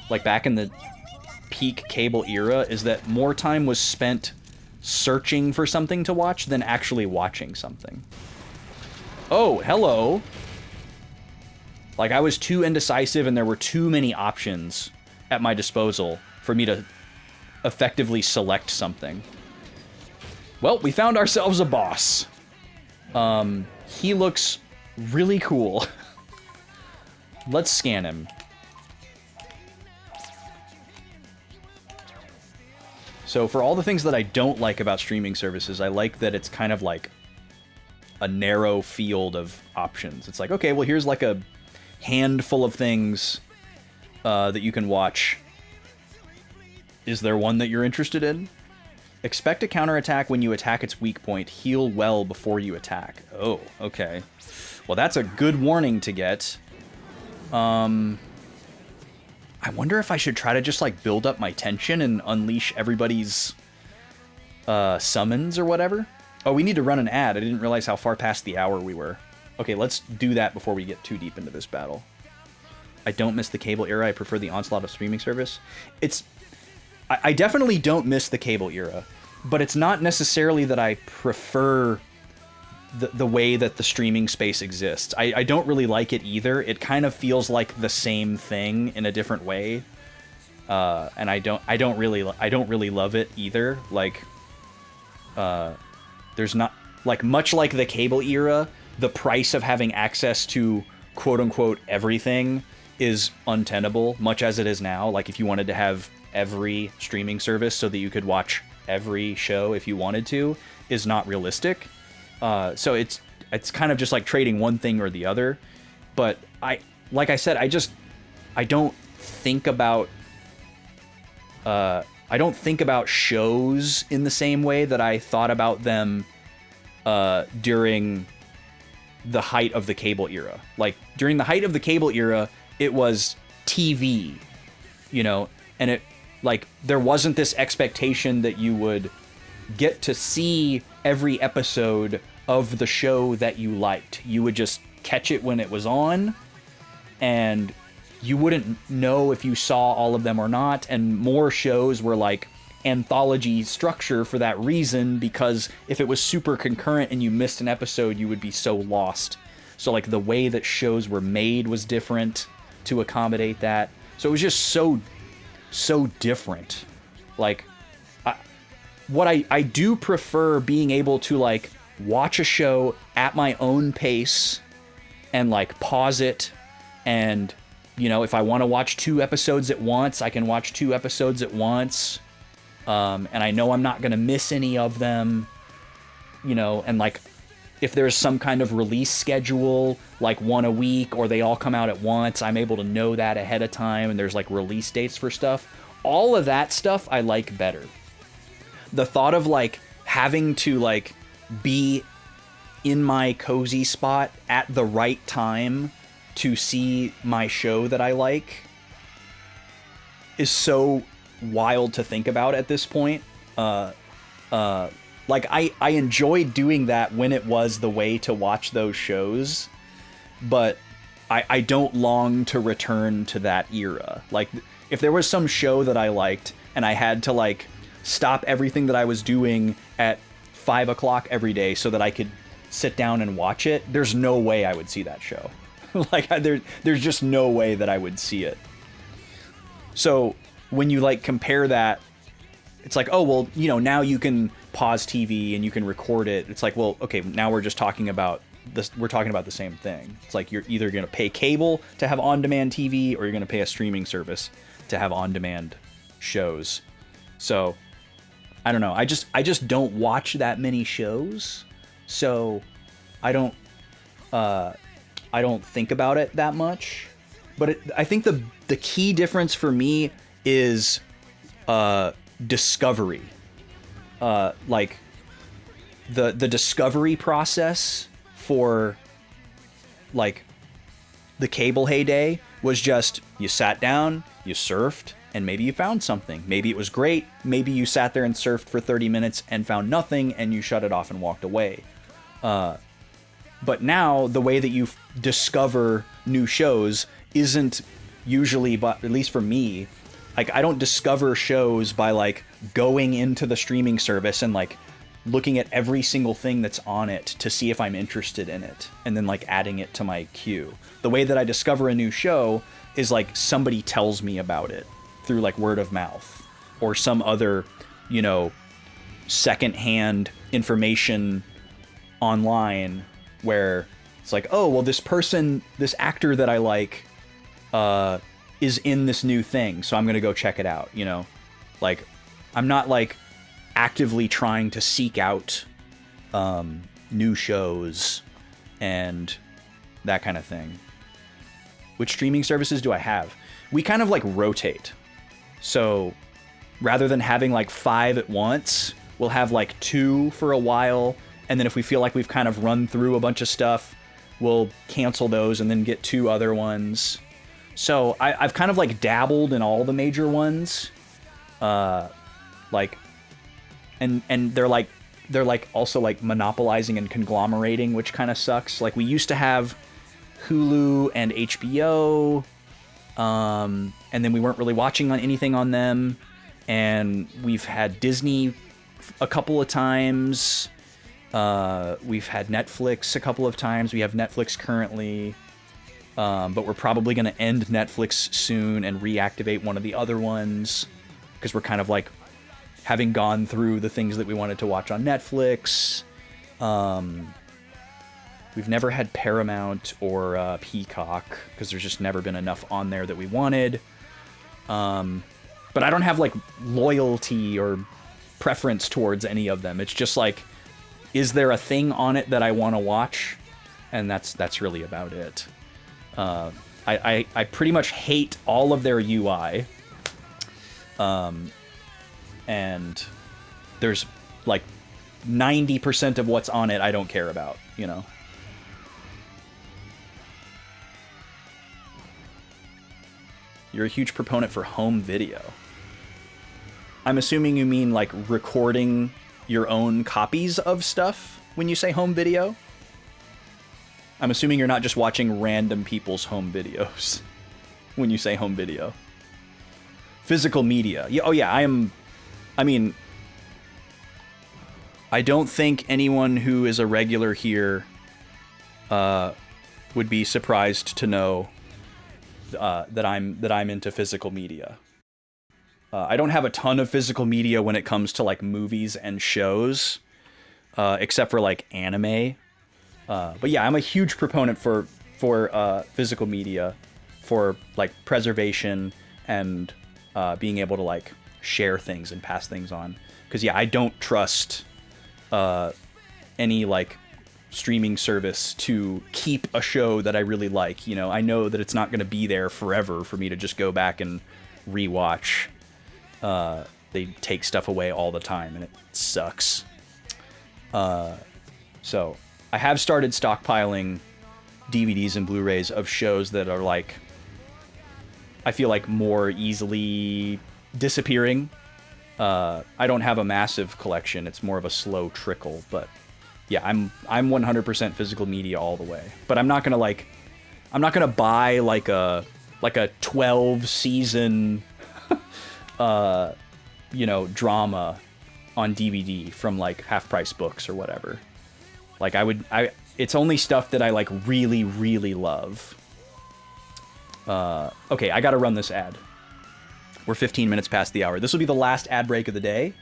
like, back in the peak cable era, is that more time was spent searching for something to watch than actually watching something. Oh, hello. Like, I was too indecisive and there were too many options at my disposal for me to effectively select something. Well, we found ourselves a boss. He looks really cool. Let's scan him. So for all the things that I don't like about streaming services, I like that it's kind of like a narrow field of options. It's like, okay, well, here's like a handful of things that you can watch. Is there one that you're interested in? Expect a counterattack when you attack its weak point. Heal well before you attack. Oh, okay. Well, that's a good warning to get. I wonder if I should try to just, like, build up my tension and unleash everybody's summons or whatever. Oh, we need to run an ad. I didn't realize how far past the hour we were. Okay, let's do that before we get too deep into this battle. I don't miss the cable era. I prefer the onslaught of streaming service. I definitely don't miss the cable era, but it's not necessarily that I prefer the way that the streaming space exists. I don't really like it either. It kind of feels like the same thing in a different way, and I don't really love it either. Like, there's not, like, much like the cable era, the price of having access to quote unquote everything is untenable, much as it is now. Like, if you wanted to have every streaming service so that you could watch every show if you wanted to, is not realistic. So it's kind of just like trading one thing or the other. But like I said, I don't think about shows in the same way that I thought about them during the height of the cable era. Like, during the height of the cable era, it was TV, you know, and it, like, there wasn't this expectation that you would get to see every episode of the show that you liked. You would just catch it when it was on, and you wouldn't know if you saw all of them or not. And more shows were like anthology structure for that reason, because if it was super concurrent and you missed an episode, you would be so lost. So, like, the way that shows were made was different to accommodate that. So it was just so different. Like, I do prefer being able to, like, watch a show at my own pace and, like, pause it, and, you know, if I want to watch 2 episodes at once, I can watch 2 episodes at once, and I know I'm not gonna miss any of them, you know. And, like, if there's some kind of release schedule, like 1 a week, or they all come out at once, I'm able to know that ahead of time, and there's, like, release dates for stuff. All of that stuff I like better. The thought of, like, having to, like, be in my cozy spot at the right time to see my show that I like is so wild to think about at this point. Like, I enjoyed doing that when it was the way to watch those shows, but I don't long to return to that era. Like, if there was some show that I liked and I had to, like, stop everything that I was doing at 5 o'clock every day so that I could sit down and watch it, there's no way I would see that show. Like, there's just no way that I would see it. So when you, like, compare that, it's like, oh, well, you know, now you can pause TV and you can record it. It's like, well, okay, now we're just talking about this. We're talking about the same thing. It's like you're either going to pay cable to have on-demand TV or you're going to pay a streaming service to have on-demand shows. So I don't know. I just don't watch that many shows. So I don't think about it that much. But I think the key difference for me is discovery. Like the discovery process for like the cable heyday was just you sat down, you surfed, and maybe you found something. Maybe it was great. Maybe you sat there and surfed for 30 minutes and found nothing and you shut it off and walked away. But now the way that you discover new shows isn't usually, but at least for me, like I don't discover shows by like going into the streaming service and like looking at every single thing that's on it to see if I'm interested in it and then like adding it to my queue. The way that I discover a new show is like somebody tells me about it through like word of mouth or some other, you know, secondhand information online where it's like, oh, well, this person, this actor that I like, is in this new thing, so I'm gonna go check it out, you know? Like, I'm not like actively trying to seek out new shows and that kind of thing. Which streaming services do I have? We kind of like rotate. So rather than having like 5 at once, we'll have like 2 for a while, and then if we feel like we've kind of run through a bunch of stuff, we'll cancel those and then get 2 other ones. So I've kind of like dabbled in all the major ones, like, and they're like also like monopolizing and conglomerating, which kind of sucks. Like we used to have Hulu and HBO, and then we weren't really watching on anything on them, and we've had Disney a couple of times. We've had Netflix a couple of times. We have Netflix currently. But we're probably going to end Netflix soon and reactivate one of the other ones because we're kind of like having gone through the things that we wanted to watch on Netflix. We've never had Paramount or Peacock because there's just never been enough on there that we wanted. But I don't have like loyalty or preference towards any of them. It's just like, is there a thing on it that I want to watch? And that's really about it. I pretty much hate all of their UI. And there's like 90% of what's on it I don't care about, you know? You're a huge proponent for home video. I'm assuming you mean like recording your own copies of stuff when you say home video? I'm assuming you're not just watching random people's home videos when you say home video. Physical media. Yeah, oh yeah, I mean, I don't think anyone who is a regular here would be surprised to know that I'm into physical media. I don't have a ton of physical media when it comes to like movies and shows, except for like anime. But yeah, I'm a huge proponent for physical media, for like preservation and being able to like share things and pass things on. Because yeah, I don't trust any like streaming service to keep a show that I really like. You know, I know that it's not going to be there forever for me to just go back and rewatch. They take stuff away all the time, and it sucks. So I have started stockpiling DVDs and Blu-rays of shows that are like, I feel like more easily disappearing I don't have a massive collection. It's more of a slow trickle, but yeah, I'm 100% physical media all the way. But I'm not gonna buy like a 12 season you know, drama on DVD from like Half Price Books or whatever. Like it's only stuff that I like really, really love. Okay, I gotta run this ad. We're 15 minutes past the hour. This will be the last ad break of the day.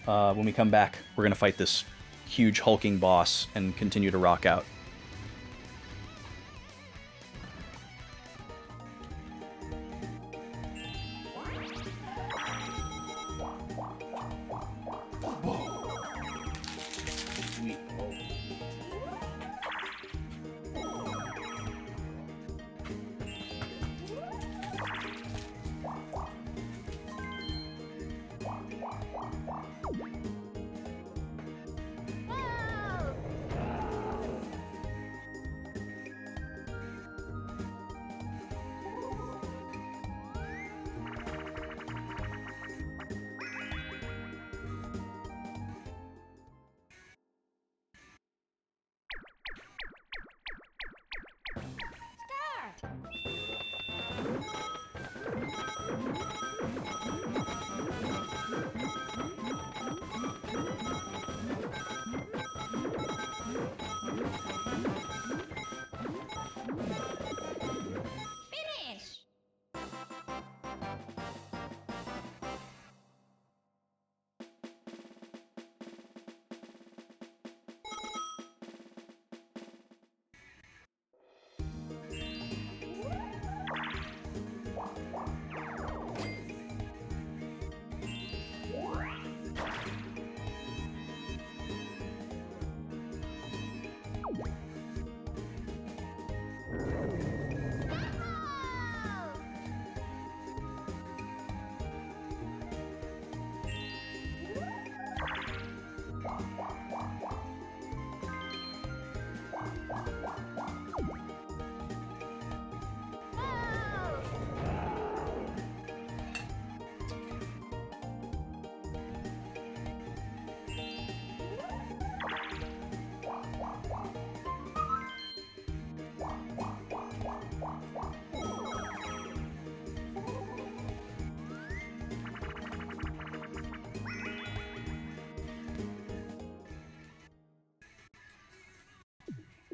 When we come back, we're gonna fight this huge hulking boss and continue to rock out.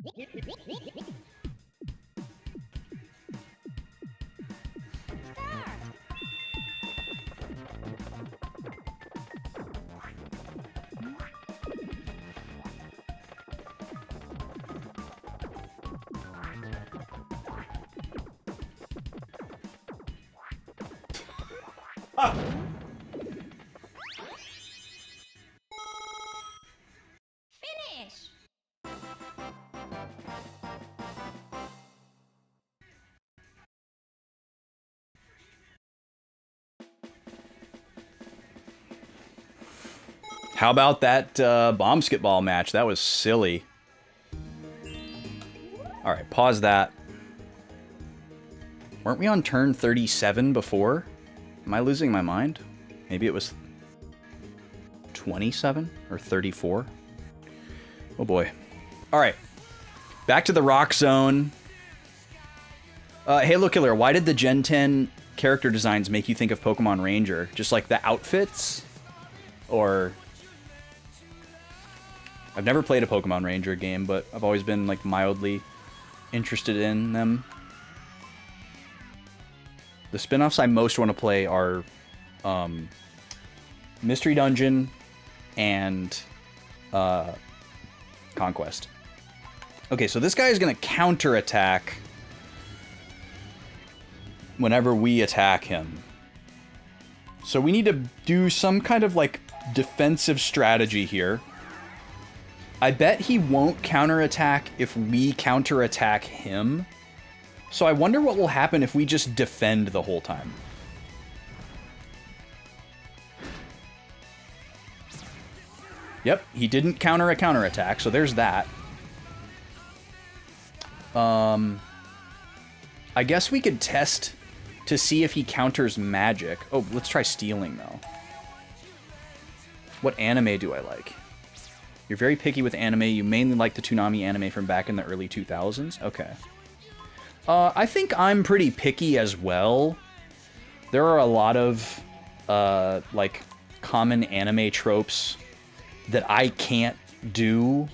Finish! How about that bomb skip ball match? That was silly. All right, pause that. Weren't we on turn 37 before? Am I losing my mind? Maybe it was 27 or 34. Oh boy. All right, back to the rock zone. Halo Killer, why did the Gen 10 character designs make you think of Pokemon Ranger? Just like the outfits? Or... I've never played a Pokemon Ranger game, but I've always been like mildly interested in them. The spin-offs I most want to play are Mystery Dungeon and Conquest. Okay, so this guy is going to counterattack whenever we attack him. So we need to do some kind of like defensive strategy here. I bet he won't counterattack if we counterattack him. So I wonder what will happen if we just defend the whole time. Yep, he didn't counter a counterattack, so there's that. I guess we could test to see if he counters magic. Oh, let's try stealing, though. What anime do I like? You're very picky with anime. You mainly like the Toonami anime from back in the early 2000s? Okay. I think I'm pretty picky as well. There are a lot of, like, common anime tropes that I can't do,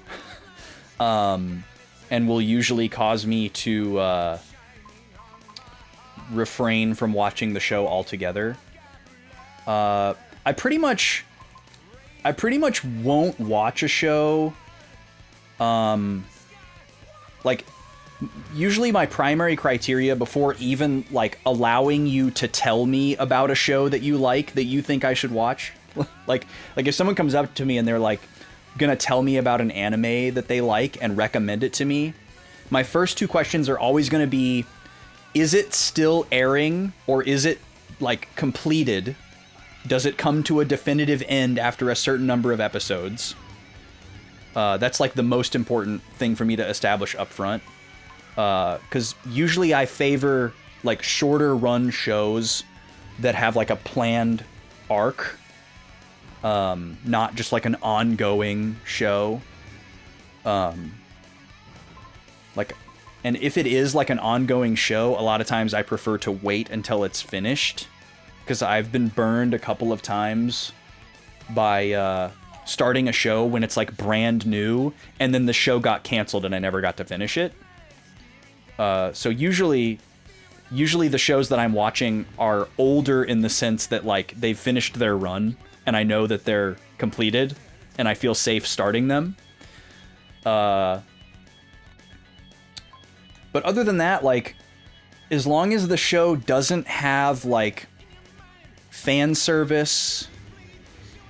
and will usually cause me to, refrain from watching the show altogether. I pretty much won't watch a show, like, usually my primary criteria before even, like, allowing you to tell me about a show that you like, that you think I should watch, like if someone comes up to me and they're, like, gonna tell me about an anime that they like and recommend it to me, my first two questions are always gonna be, is it still airing, or is it, like, completed? Does it come to a definitive end after a certain number of episodes? That's, like, the most important thing for me to establish up front. Because usually I favor, like, shorter run shows that have, like, a planned arc. Not just, like, an ongoing show. Like, and if it is, like, an ongoing show, a lot of times I prefer to wait until it's finished. Because I've been burned a couple of times by starting a show when it's, like, brand new, and then the show got canceled and I never got to finish it. So usually the shows that I'm watching are older in the sense that, like, they've finished their run, and I know that they're completed, and I feel safe starting them. But other than that, like, as long as the show doesn't have, like, fan service,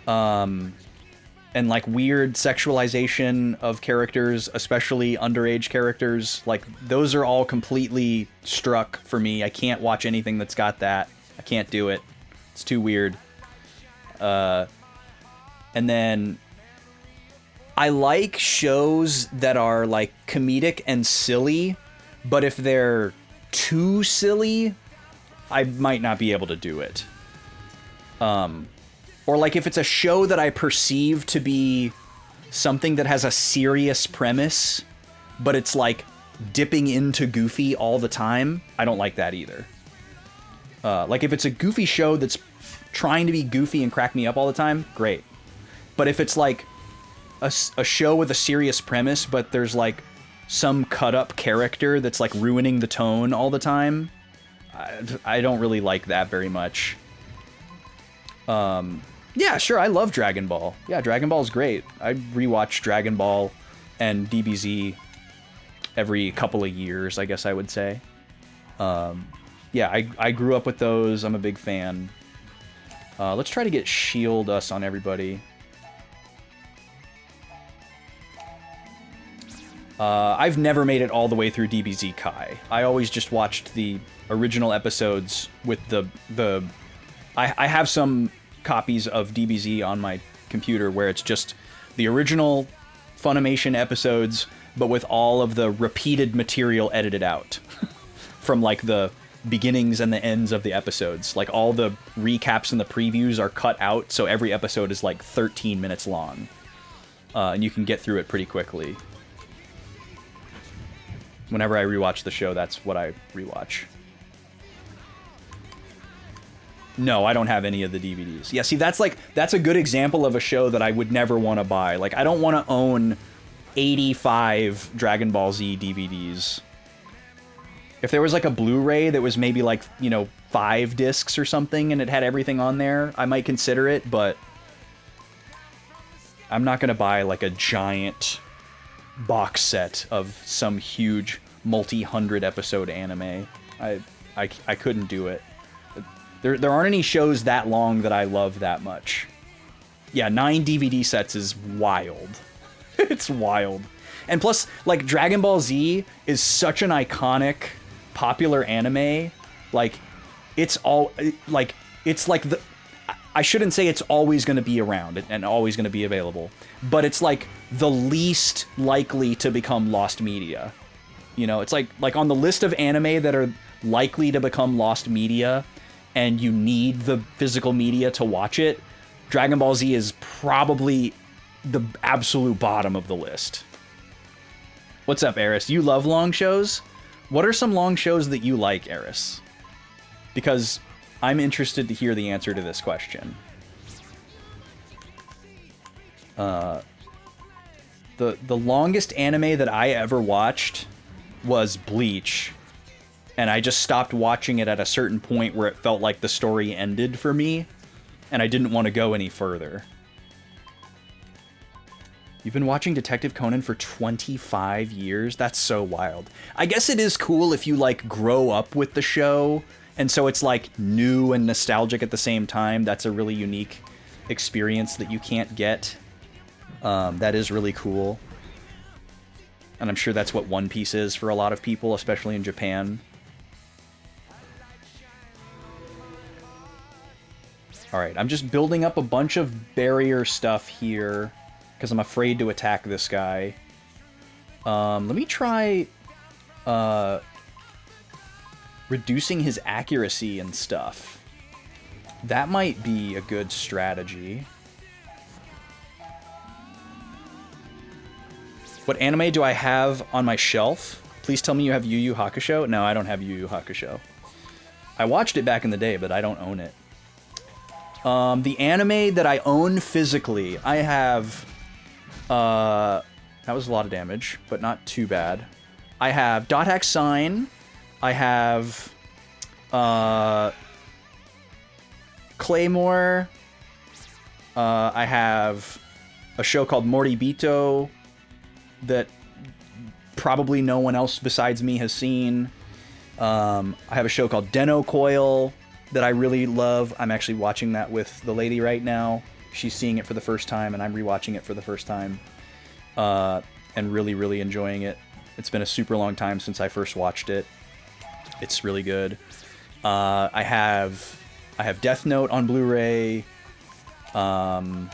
and, like, weird sexualization of characters, especially underage characters, like, those are all completely struck for me. I can't watch anything that's got that. I can't do it. It's too weird. And then I like shows that are, like, comedic and silly, but if they're too silly, I might not be able to do it. Or, like, if it's a show that I perceive to be something that has a serious premise, but it's, like, dipping into goofy all the time, I don't like that either. Like, if it's a goofy show that's trying to be goofy and crack me up all the time, great. But if it's, like, a show with a serious premise, but there's, like, some cut-up character that's, like, ruining the tone all the time, I don't really like that very much. Yeah, sure, I love Dragon Ball. Yeah, Dragon Ball is great. I rewatch Dragon Ball and DBZ every couple of years, I guess I would say. Yeah, I grew up with those. I'm a big fan. Let's try to get Shield Us on everybody. I've never made it all the way through DBZ Kai. I always just watched the original episodes with the I have some copies of DBZ on my computer where it's just the original Funimation episodes, but with all of the repeated material edited out from, like, the beginnings and the ends of the episodes. Like, all the recaps and the previews are cut out, so every episode is, like, 13 minutes long. And you can get through it pretty quickly. Whenever I rewatch the show, that's what I rewatch. No, I don't have any of the DVDs. Yeah, see, that's a good example of a show that I would never want to buy. Like, I don't want to own 85 Dragon Ball Z DVDs. If there was, like, a Blu-ray that was maybe, like, 5 discs or something and it had everything on there, I might consider it, but I'm not going to buy, like, a giant box set of some huge multi-hundred episode anime. I couldn't do it. There aren't any shows that long that I love that much. Yeah, 9 DVD sets is wild. It's wild. And plus, like, Dragon Ball Z is such an iconic, popular anime. Like, it's all, like, it's like the, I shouldn't say it's always going to be around and always going to be available, but it's, like, the least likely to become lost media. It's like on the list of anime that are likely to become lost media, and you need the physical media to watch it, Dragon Ball Z is probably the absolute bottom of the list. What's up, Eris? You love long shows? What are some long shows that you like, Eris? Because I'm interested to hear the answer to this question. The longest anime that I ever watched was Bleach. And I just stopped watching it at a certain point where it felt like the story ended for me. And I didn't want to go any further. You've been watching Detective Conan for 25 years? That's so wild. I guess it is cool if you, like, grow up with the show, and so it's, like, new and nostalgic at the same time. That's a really unique experience that you can't get. That is really cool. And I'm sure that's what One Piece is for a lot of people, especially in Japan. Alright, I'm just building up a bunch of barrier stuff here, because I'm afraid to attack this guy. Let me try reducing his accuracy and stuff. That might be a good strategy. What anime do I have on my shelf? Please tell me you have Yu Yu Hakusho. No, I don't have Yu Yu Hakusho. I watched it back in the day, but I don't own it. The anime that I own physically, I have... that was a lot of damage, but not too bad. I have Dot Hack Sign. I have... Claymore. I have a show called Moribito that probably no one else besides me has seen. I have a show called Deno Coil that I really love. I'm actually watching that with the lady right now. She's seeing it for the first time, and I'm rewatching it for the first time. And really, really enjoying it. It's been a super long time since I first watched it. It's really good. I have Death Note on Blu-ray. I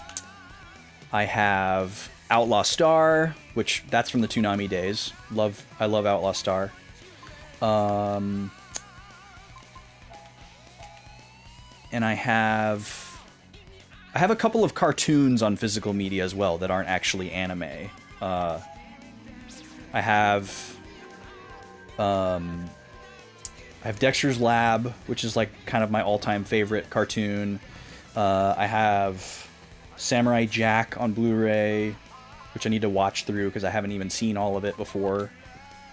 have Outlaw Star, which that's from the Toonami days. I love Outlaw Star. And I have a couple of cartoons on physical media as well that aren't actually anime. I have Dexter's Lab, which is like kind of my all-time favorite cartoon. I have Samurai Jack on Blu-ray, which I need to watch through because I haven't even seen all of it before.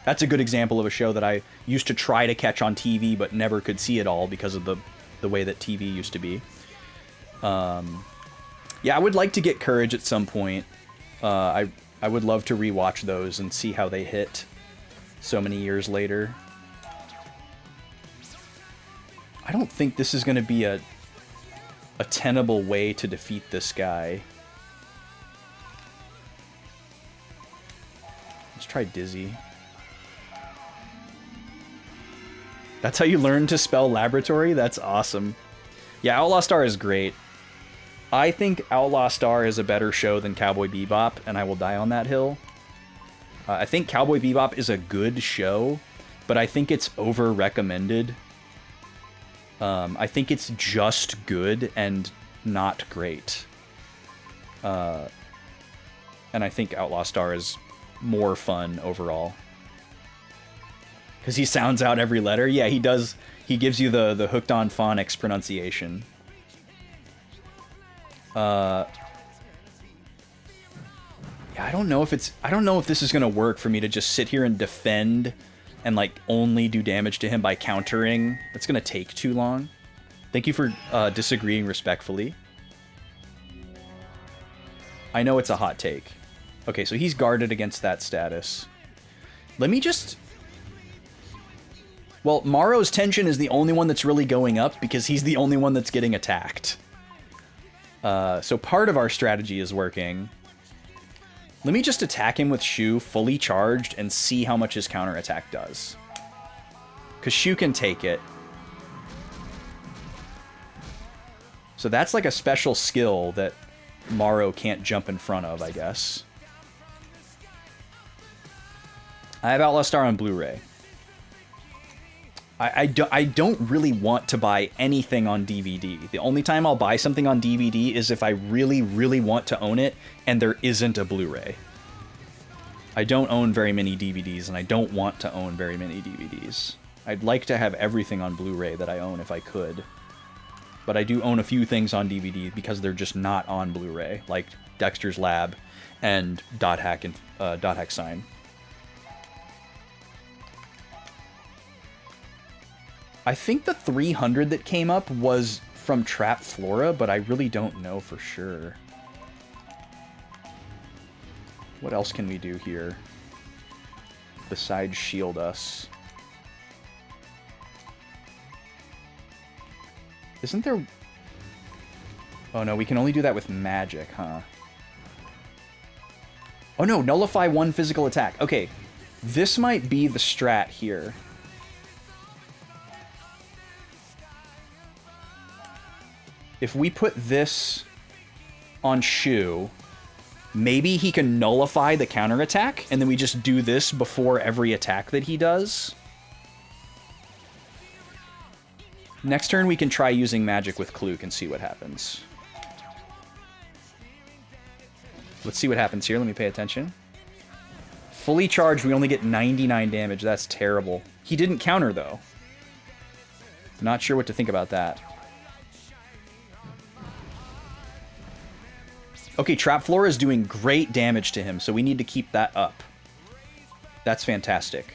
That's a good example of a show that I used to try to catch on TV but never could see it all because of the way that TV used to be. Yeah, I would like to get Courage at some point. I would love to rewatch those and see how they hit so many years later. I don't think this is going to be a tenable way to defeat this guy. Let's try Dizzy. That's how you learn to spell laboratory? That's awesome. Yeah, Outlaw Star is great. I think Outlaw Star is a better show than Cowboy Bebop, and I will die on that hill. I think Cowboy Bebop is a good show, but I think it's over-recommended. I think it's just good and not great. And I think Outlaw Star is more fun overall. Because he sounds out every letter. Yeah, he does. He gives you the hooked on phonics pronunciation. Yeah, I don't know if this is gonna work for me to just sit here and defend and like only do damage to him by countering. It's gonna take too long. Thank you for disagreeing respectfully. I know it's a hot take. Okay, so he's guarded against that status. Let me just... Well, Maro's tension is the only one that's really going up because he's the only one that's getting attacked. So part of our strategy is working. Let me just attack him with Shu fully charged and see how much his counterattack does. Because Shu can take it. So that's like a special skill that Maro can't jump in front of, I guess. I have Outlaw Star on Blu-ray. I don't really want to buy anything on DVD. The only time I'll buy something on DVD is if I really, really want to own it and there isn't a Blu-ray. I don't own very many DVDs, and I don't want to own very many DVDs. I'd like to have everything on Blu-ray that I own if I could. But I do own a few things on DVD because they're just not on Blu-ray, like Dexter's Lab and Dot Hack and Dot Hack Sign. I think the 300 that came up was from Trap Flora, but I really don't know for sure. What else can we do here besides shield us? Isn't there... Oh no, we can only do that with magic, huh? Oh no, nullify one physical attack. Okay, this might be the strat here. If we put this on Shu, maybe he can nullify the counterattack, and then we just do this before every attack that he does. Next turn, we can try using magic with Kluk and see what happens. Let's see what happens here. Let me pay attention. Fully charged, we only get 99 damage. That's terrible. He didn't counter, though. Not sure what to think about that. Okay, Trap Flora is doing great damage to him, so we need to keep that up. That's fantastic.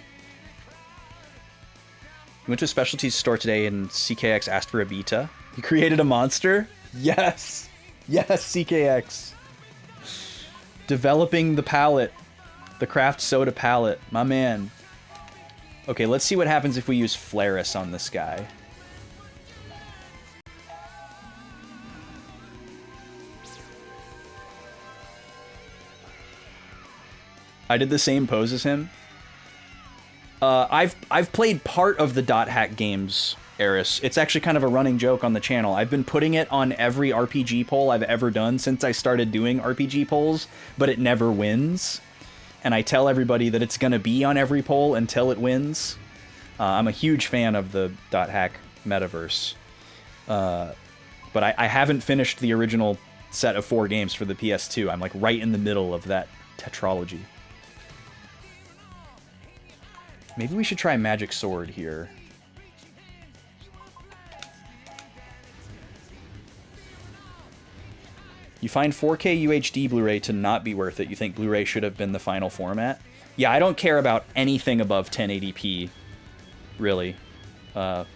We went to a specialty store today and CKX asked for a beta. He created a monster? Yes! Yes, CKX! Developing the palette. The craft soda palette. My man. Okay, let's see what happens if we use Flaris on this guy. I did the same pose as him. I've played part of the Dot Hack games, Eris. It's actually kind of a running joke on the channel. I've been putting it on every RPG poll I've ever done since I started doing RPG polls, but it never wins. And I tell everybody that it's going to be on every poll until it wins. I'm a huge fan of the Dot Hack metaverse. But I haven't finished the original set of 4 games for the PS2. I'm like right in the middle of that tetralogy. Maybe we should try Magic Sword here. You find 4K UHD Blu-ray to not be worth it. You think Blu-ray should have been the final format? Yeah, I don't care about anything above 1080p, really. And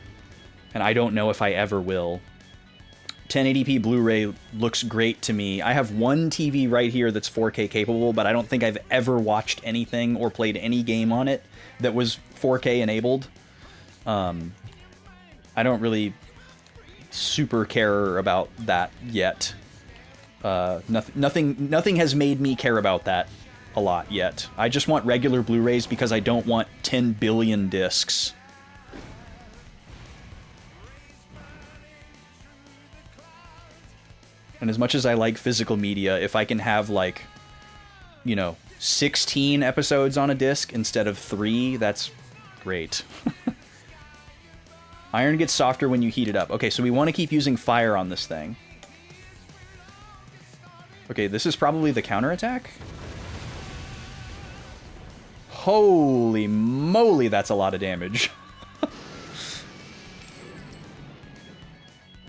I don't know if I ever will. 1080p Blu-ray looks great to me. I have one TV right here that's 4K capable, but I don't think I've ever watched anything or played any game on it that was 4K enabled. I don't really super care about that yet. Nothing has made me care about that a lot yet. I just want regular Blu-rays because I don't want 10 billion discs. And as much as I like physical media, if I can have, like, you know, 16 episodes on a disc instead of 3, that's great. Iron gets softer when you heat it up. Okay, so we want to keep using fire on this thing. Okay, this is probably the counterattack. Holy moly, that's a lot of damage.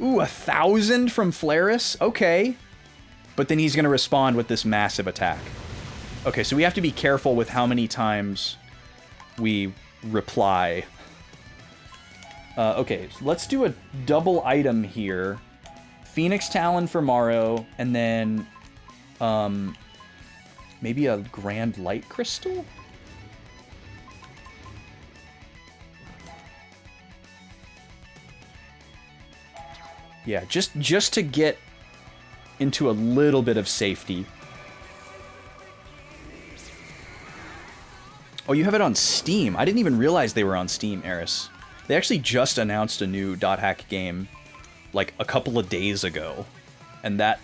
Ooh, 1,000 from Flaris? Okay. But then he's going to respond with this massive attack. Okay, so we have to be careful with how many times we reply. Okay, so let's do a double item here. Phoenix Talon for Morrow, and then maybe a Grand Light Crystal? Yeah, just to get into a little bit of safety. Oh, you have it on Steam. I didn't even realize they were on Steam, Eris. They actually just announced a new Dot Hack game like a couple of days ago, and that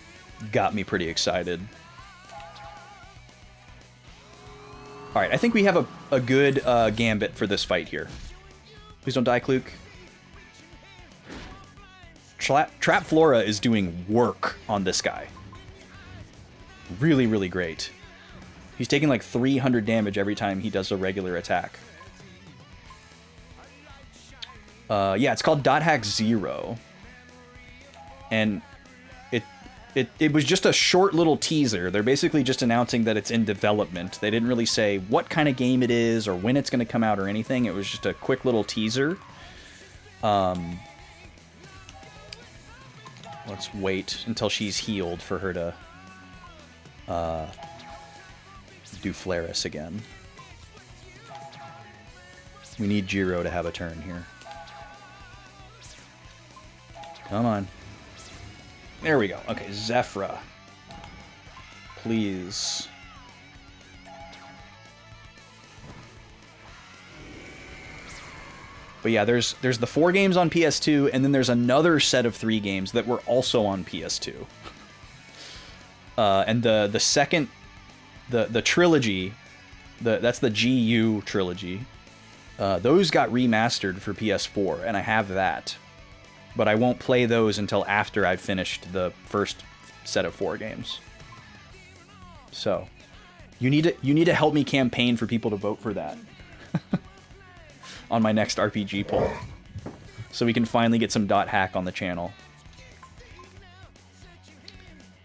got me pretty excited. Alright, I think we have a good gambit for this fight here. Please don't die, Kluke. Trap Flora is doing work on this guy. Really, really great. He's taking like 300 damage every time he does a regular attack. Yeah, it's called Dot Hack 0. And it was just a short little teaser. They're basically just announcing that it's in development. They didn't really say what kind of game it is or when it's going to come out or anything. It was just a quick little teaser. Let's wait until she's healed for her to do Flaris again. We need Jiro to have a turn here. Come on. There we go. Okay, Zephyra. Please. But yeah, there's the 4 games on PS2, and then there's another set of 3 games that were also on PS2. And the second, the trilogy, that's the GU trilogy. Those got remastered for PS4, and I have that. But I won't play those until after I've finished the first set of 4 games. So, you need to help me campaign for people to vote for that on my next RPG poll, so we can finally get some Dot Hack on the channel.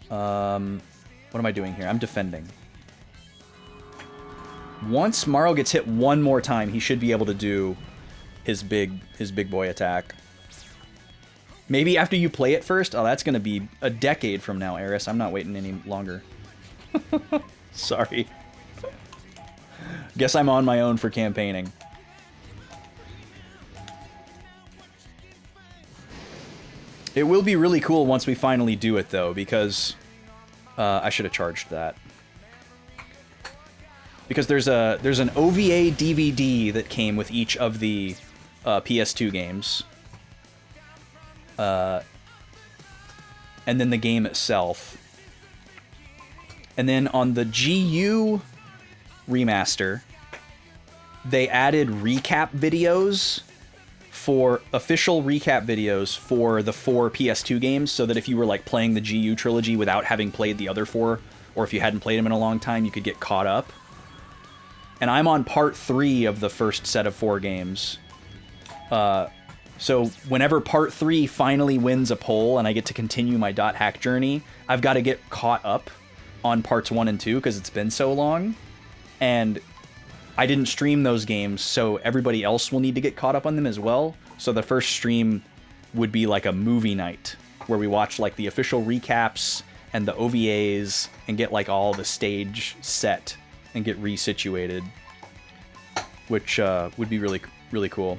What am I doing here? I'm defending. Once Morrow gets hit one more time, he should be able to do his big boy attack. Maybe after you play it first? Oh, that's going to be a decade from now, Eris. I'm not waiting any longer. Sorry. Guess I'm on my own for campaigning. It will be really cool once we finally do it, though, because I should have charged that. Because there's an OVA DVD that came with each of the PS2 games. And then the game itself. And then on the GU remaster, they added recap videos official recap videos for the 4 PS2 games, so that if you were like playing the GU trilogy without having played the other 4, or if you hadn't played them in a long time, you could get caught up. And I'm on part 3 of the first set of 4 games. So whenever part 3 finally wins a poll and I get to continue my Dot Hack journey, I've got to get caught up on parts 1 and 2 because it's been so long. And I didn't stream those games, so everybody else will need to get caught up on them as well. So the first stream would be like a movie night where we watch like the official recaps and the OVAs and get like all the stage set and get resituated, which would be really, really cool.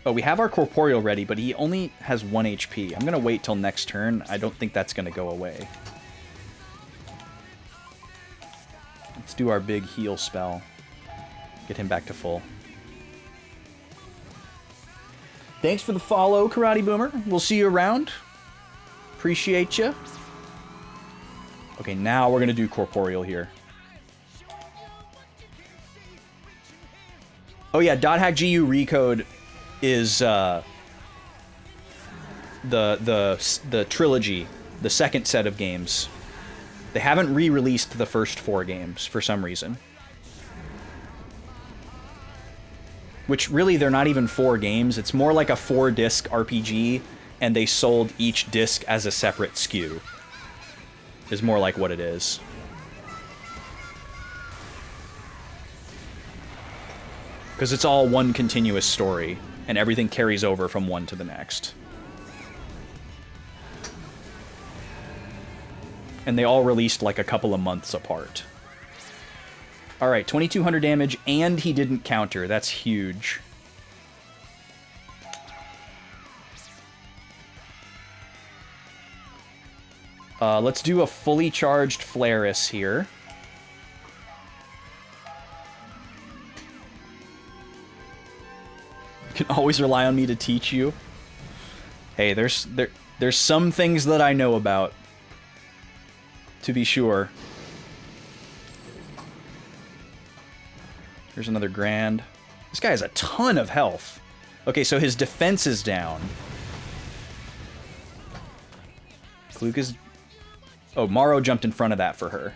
Oh, we have our Corporeal ready, but he only has 1 HP. I'm going to wait till next turn. I don't think that's going to go away. Let's do our big heal spell. Get him back to full. Thanks for the follow, Karate Boomer. We'll see you around. Appreciate you. Okay, now we're going to do Corporeal here. Oh yeah, Dot Hack GU Recode is the trilogy, the second set of games. They haven't re-released the first 4 games for some reason. Which really, they're not even 4 games. It's more like a 4-disc RPG, and they sold each disc as a separate SKU. Is more like what it is. Because it's all one continuous story, and everything carries over from one to the next. And they all released like a couple of months apart. Alright, 2200 damage, and he didn't counter. That's huge. Let's do a fully charged Flaris here. You can always rely on me to teach you. Hey, there's some things that I know about. To be sure. Here's another grand. This guy has a ton of health. Okay, so his defense is down. Luke is... Oh, Morrow jumped in front of that for her.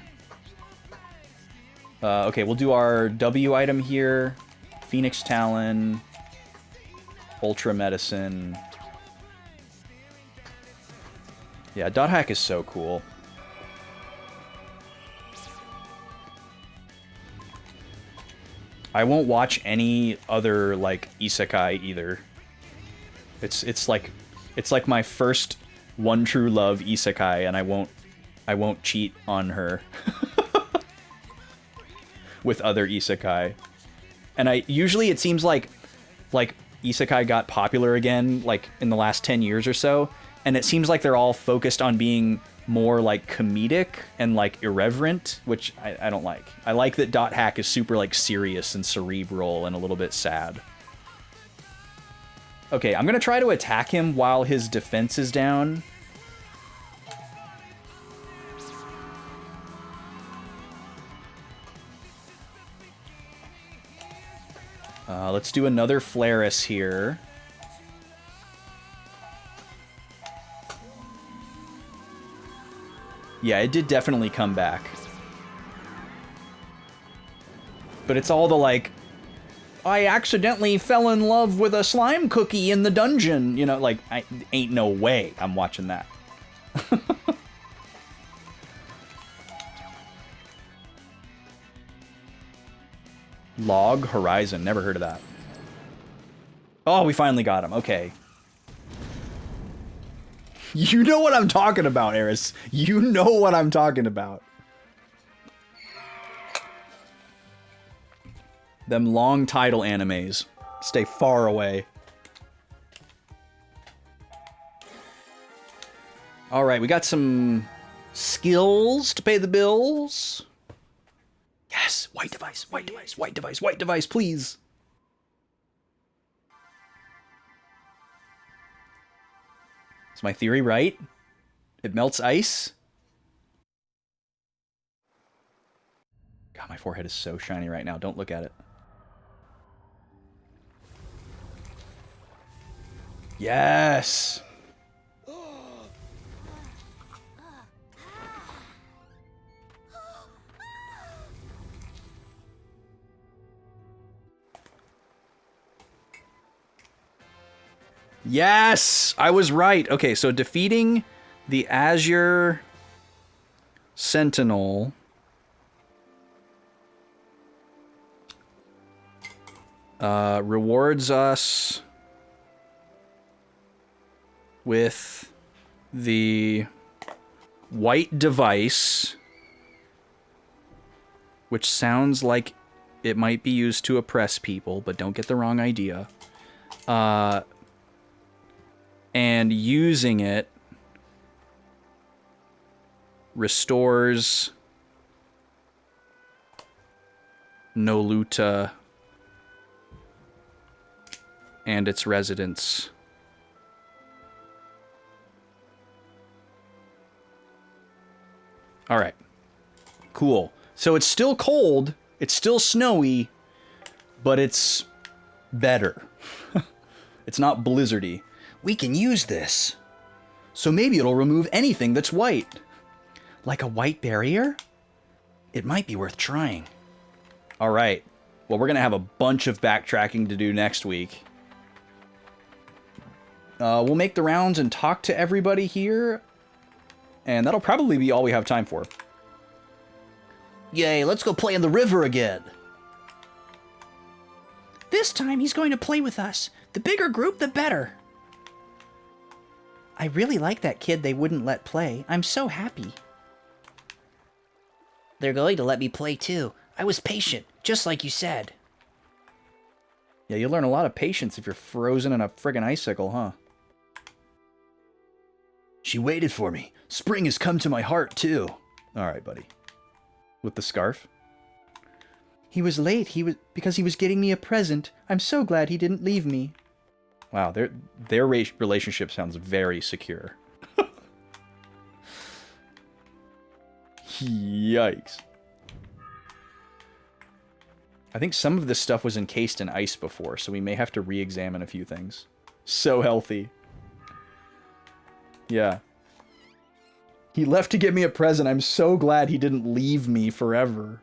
Okay, we'll do our W item here. Phoenix Talon. Ultra Medicine. Yeah, Dot Hack is so cool. I won't watch any other, like, isekai either. It's like my first one true love isekai, and I won't cheat on her with other isekai. And usually it seems like isekai got popular again, like, in the last 10 years or so, and it seems like they're all focused on being more, like, comedic and, like, irreverent, which I don't like. I like that Dot Hack is super, like, serious and cerebral and a little bit sad. Okay, I'm gonna try to attack him while his defense is down. Let's do another Flaris here. Yeah, it did definitely come back. But it's all the, like, I accidentally fell in love with a slime cookie in the dungeon. You know, like, ain't no way I'm watching that. Log Horizon, never heard of that. Oh, we finally got him, okay. You know what I'm talking about, Eris. You know what I'm talking about. Them long title animes. Stay far away. Alright, we got some skills to pay the bills. Yes, white device, white device, white device, white device, please. Is my theory right? It melts ice? God, my forehead is so shiny right now. Don't look at it. Yes! Yes! I was right. Okay, so defeating the Azure Sentinel rewards us with the white device, which sounds like it might be used to oppress people, but don't get the wrong idea. And using it restores Noluta and its residents. All right. Cool. So it's still cold, it's still snowy, but it's better. It's not blizzardy. We can use this. So maybe it'll remove anything that's white. Like a white barrier? It might be worth trying. All right. Well, we're going to have a bunch of backtracking to do next week. We'll make the rounds and talk to everybody here. And that'll probably be all we have time for. Yay, let's go play in the river again. This time he's going to play with us. The bigger group, the better. I really like that kid they wouldn't let play. I'm so happy. They're going to let me play too. I was patient, just like you said. Yeah, you learn a lot of patience if you're frozen in a friggin' icicle, huh? She waited for me. Spring has come to my heart too. All right, buddy. With the scarf? He was late because he was getting me a present. I'm so glad he didn't leave me. Wow, their relationship sounds very secure. Yikes. I think some of this stuff was encased in ice before, so we may have to re-examine a few things. So healthy. Yeah. He left to get me a present. I'm so glad he didn't leave me forever.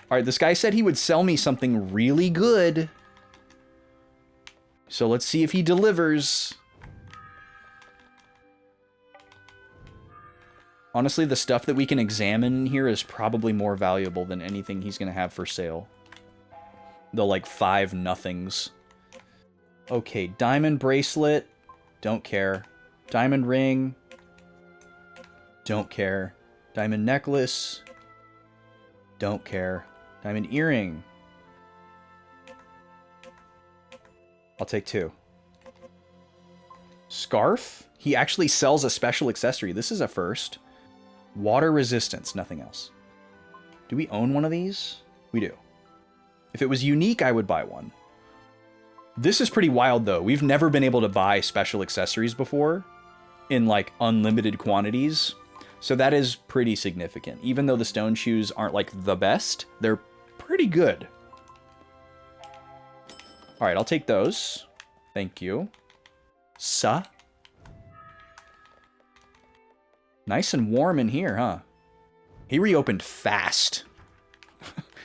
Alright, this guy said he would sell me something really good. So let's see if he delivers. Honestly, the stuff that we can examine in here is probably more valuable than anything he's going to have for sale. The, like, 5 nothings. Okay, diamond bracelet. Don't care. Diamond ring. Don't care. Diamond necklace. Don't care. Diamond earring. I'll take 2. Scarf? He actually sells a special accessory. This is a first. Water resistance, nothing else. Do we own one of these? We do. If it was unique, I would buy one. This is pretty wild, though. We've never been able to buy special accessories before in, like, unlimited quantities. So that is pretty significant. Even though the stone shoes aren't, like, the best, they're pretty good. Alright, I'll take those. Thank you. Suh. Nice and warm in here, huh? He reopened fast.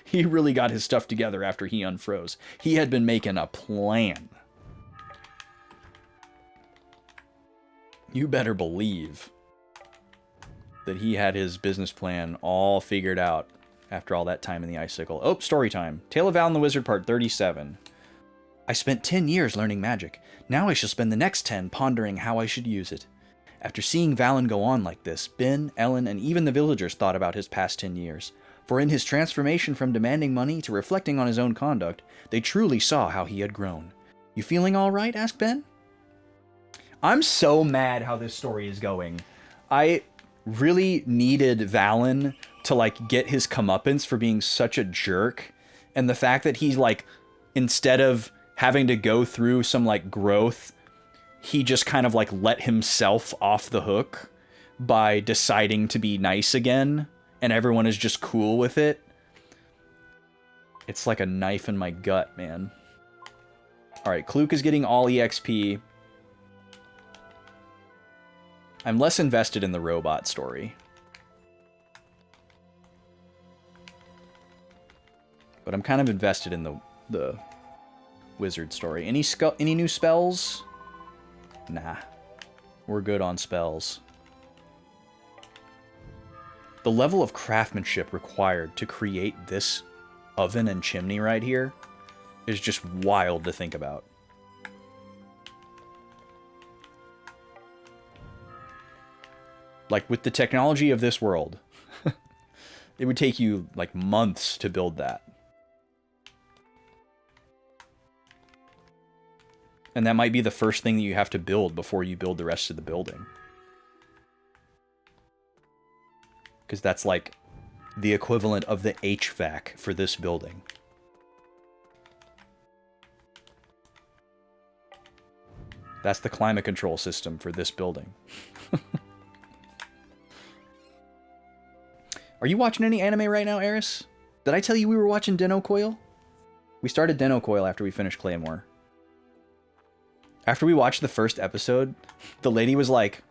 He really got his stuff together after he unfroze. He had been making a plan. You better believe that he had his business plan all figured out after all that time in the icicle. Oh, story time. Tale of Alan the Wizard, part 37. I spent 10 years learning magic. Now I shall spend the next 10 pondering how I should use it. After seeing Valen go on like this, Ben, Ellen, and even the villagers thought about his past 10 years. For in his transformation from demanding money to reflecting on his own conduct, they truly saw how he had grown. You feeling all right? Asked Ben. I'm so mad how this story is going. I really needed Valen to, like, get his comeuppance for being such a jerk. And the fact that he's, like, instead of having to go through some, like, growth, he just kind of, like, let himself off the hook by deciding to be nice again, and everyone is just cool with it. It's like a knife in my gut, man. Alright, Kluk is getting all EXP. I'm less invested in the robot story. But I'm kind of invested in the wizard story. Any new spells? Nah. We're good on spells. The level of craftsmanship required to create this oven and chimney right here is just wild to think about. Like, with the technology of this world, it would take you, like, months to build that. And that might be the first thing that you have to build before you build the rest of the building. Because that's, like, the equivalent of the HVAC for this building. That's the climate control system for this building. Are you watching any anime right now, Eris? Did I tell you we were watching Den-O Coil? We started Den-O Coil after we finished Claymore. After we watched the first episode, the lady was like,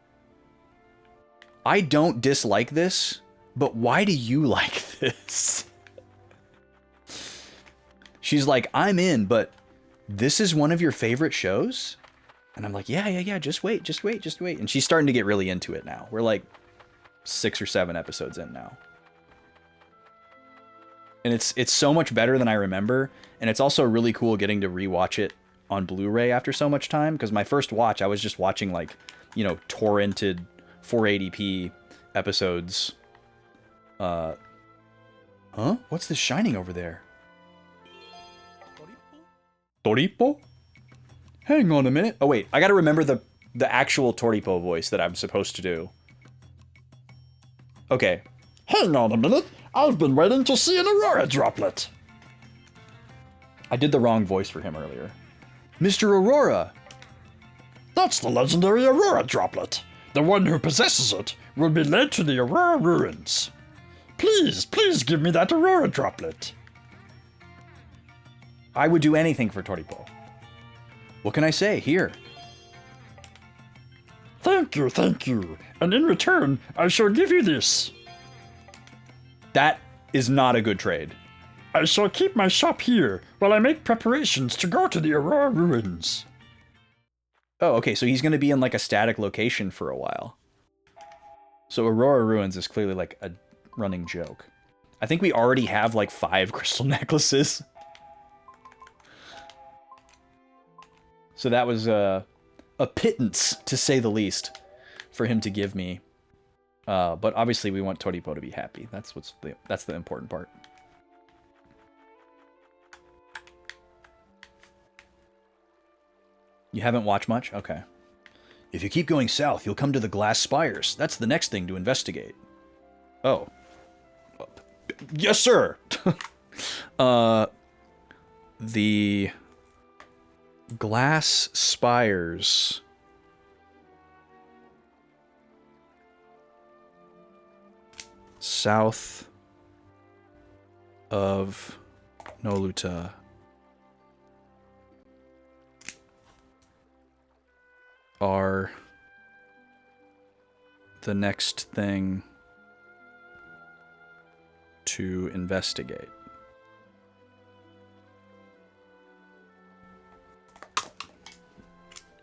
I don't dislike this, but why do you like this? She's like, I'm in, but this is one of your favorite shows? And I'm like, yeah, just wait. And she's starting to get really into it now. We're like 6 or 7 episodes in now. And it's so much better than I remember. And it's also really cool getting to rewatch it on Blu-ray after so much time. Because my first watch, I was just watching, like, you know, torrented 480p episodes. Huh? What's this shining over there? Toripo? Hang on a minute. Oh, wait. I gotta remember the actual Toripo voice that I'm supposed to do. Okay. Hang on a minute. I've been waiting to see an Aurora droplet. I did the wrong voice for him earlier. Mr. Aurora! That's the legendary Aurora droplet. The one who possesses it will be led to the Aurora ruins. Please give me that Aurora droplet. I would do anything for Toripo. What can I say? Here. Thank you, thank you. And in return, I shall give you this. That is not a good trade. I shall keep my shop here while I make preparations to go to the Aurora Ruins. Oh, okay, so he's going to be in like a static location for a while. So Aurora Ruins is clearly like a running joke. I think we already have like 5 crystal necklaces. So that was a pittance, to say the least, for him to give me. But obviously we want Toripo to be happy. That's the important part. You haven't watched much? Okay. If you keep going south, you'll come to the glass spires. That's the next thing to investigate. Oh. Yes, sir! The glass spires. South of Noluta. Are the next thing to investigate.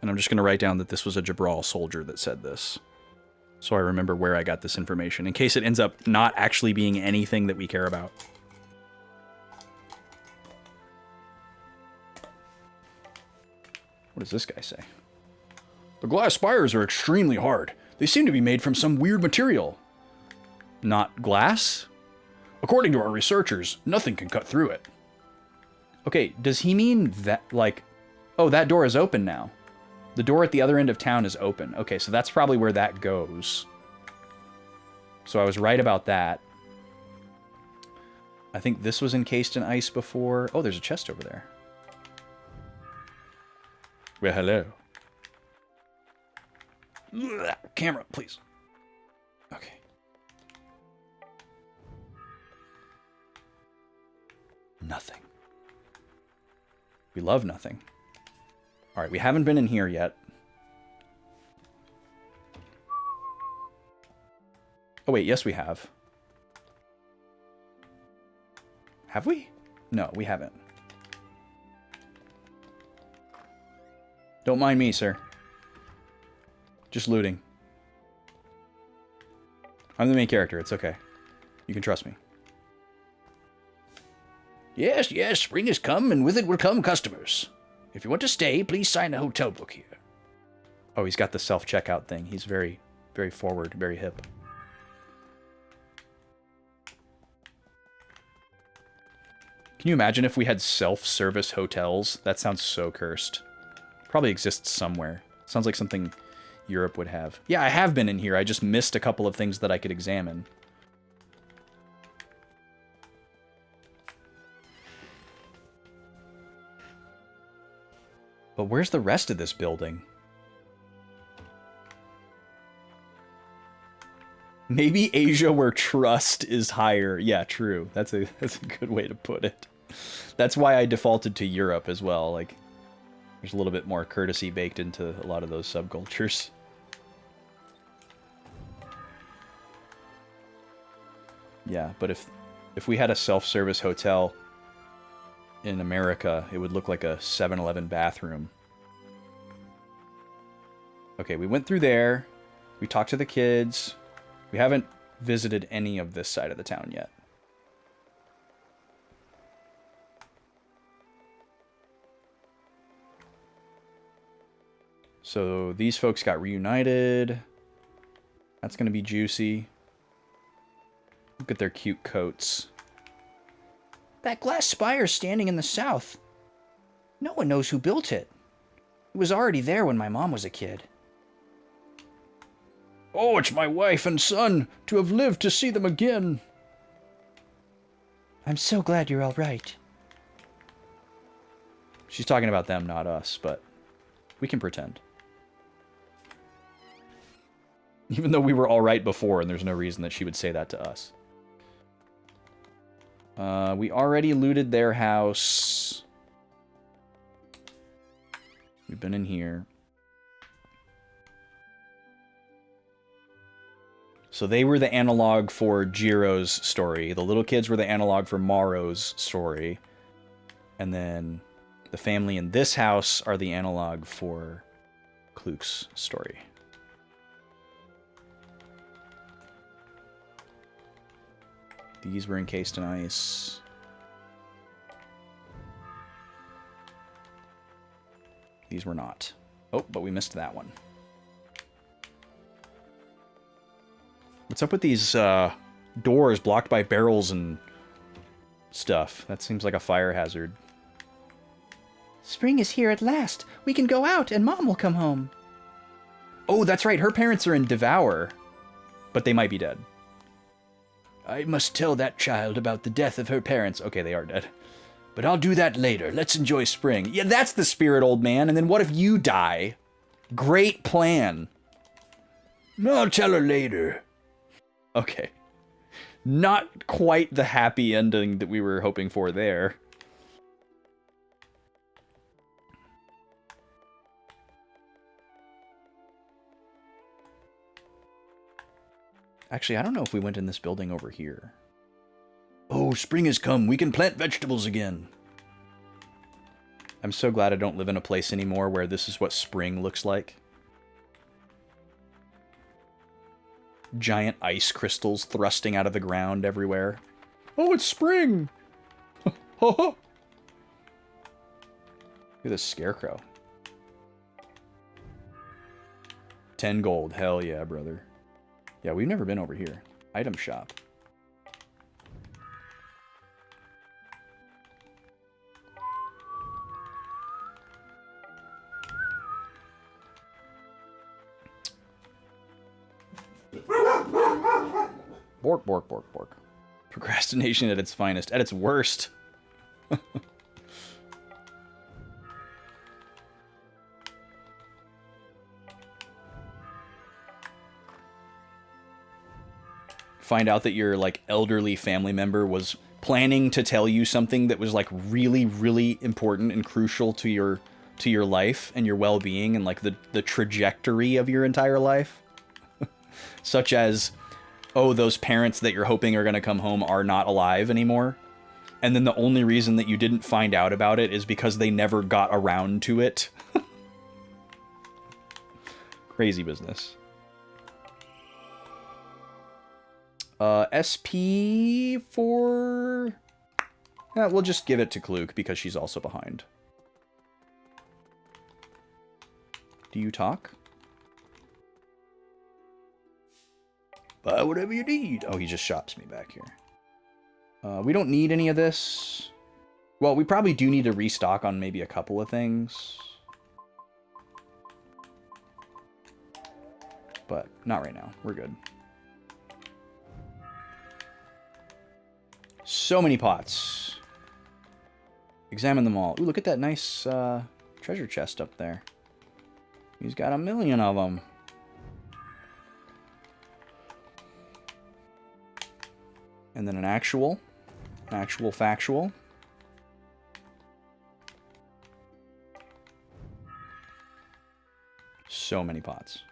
And I'm just going to write down that this was a Jabral soldier that said this, so I remember where I got this information, in case it ends up not actually being anything that we care about. What does this guy say? The glass spires are extremely hard. They seem to be made from some weird material. Not glass? According to our researchers, nothing can cut through it. Okay, does he mean that, like... Oh, that door is open now. The door at the other end of town is open. Okay, so that's probably where that goes. So I was right about that. I think this was encased in ice before. Oh, there's a chest over there. Well, hello. Camera, please. Okay. Nothing. We love nothing. Alright, we haven't been in here yet. Oh wait, yes we have. Have we? No, we haven't. Don't mind me, sir. Just looting. I'm the main character, it's okay. You can trust me. Yes, yes, spring has come, and with it will come customers. If you want to stay, please sign a hotel book here. Oh, he's got the self-checkout thing. He's very, very forward, very hip. Can you imagine if we had self-service hotels? That sounds so cursed. Probably exists somewhere. Sounds like something Europe would have. Yeah, I have been in here. I just missed a couple of things that I could examine. But where's the rest of this building? Maybe Asia where trust is higher. Yeah, true. That's a good way to put it. That's why I defaulted to Europe as well. Like, there's a little bit more courtesy baked into a lot of those subcultures. Yeah, but if we had a self-service hotel in America, it would look like a 7-Eleven bathroom. Okay, we went through there. We talked to the kids. We haven't visited any of this side of the town yet. So these folks got reunited. That's going to be juicy. Look at their cute coats. That glass spire standing in the south. No one knows who built it. It was already there when my mom was a kid. Oh, it's my wife and son, to have lived to see them again. I'm so glad you're all right. She's talking about them, not us, but we can pretend. Even though we were all right before, and there's no reason that she would say that to us. We already looted their house. We've been in here. So they were the analog for Jiro's story. The little kids were the analog for Maro's story. And then the family in this house are the analog for Kluk's story. These were encased in ice. These were not. Oh, but we missed that one. What's up with these doors blocked by barrels and stuff? That seems like a fire hazard. Spring is here at last. We can go out and Mom will come home. Oh, that's right. Her parents are in Devour, but they might be dead. I must tell that child about the death of her parents. Okay, they are dead. But I'll do that later. Let's enjoy spring. Yeah, that's the spirit, old man. And then what if you die? Great plan. I'll tell her later. Okay. Not quite the happy ending that we were hoping for there. Actually, I don't know if we went in this building over here. Oh, spring has come. We can plant vegetables again. I'm so glad I don't live in a place anymore where this is what spring looks like. Giant ice crystals thrusting out of the ground everywhere. Oh, it's spring! Look at this scarecrow. 10 gold. Hell yeah, brother. Yeah, we've never been over here. Item shop. Bork, bork, bork, bork. Procrastination at its finest. At its worst. Find out that your, like, elderly family member was planning to tell you something that was, like, really, really important and crucial to your life and your well-being and, like, the trajectory of your entire life. Such as, oh, those parents that you're hoping are going to come home are not alive anymore. And then the only reason that you didn't find out about it is because they never got around to it. Crazy business. SP for... Yeah, we'll just give it to Kluk because she's also behind. Do you talk? Buy whatever you need. Oh, he just shops me back here. We don't need any of this. Well, we probably do need to restock on maybe a couple of things. But not right now. We're good. So many pots. Examine them all. Ooh, look at that nice treasure chest up there. He's got 1 million of them. And then an actual factual. So many pots.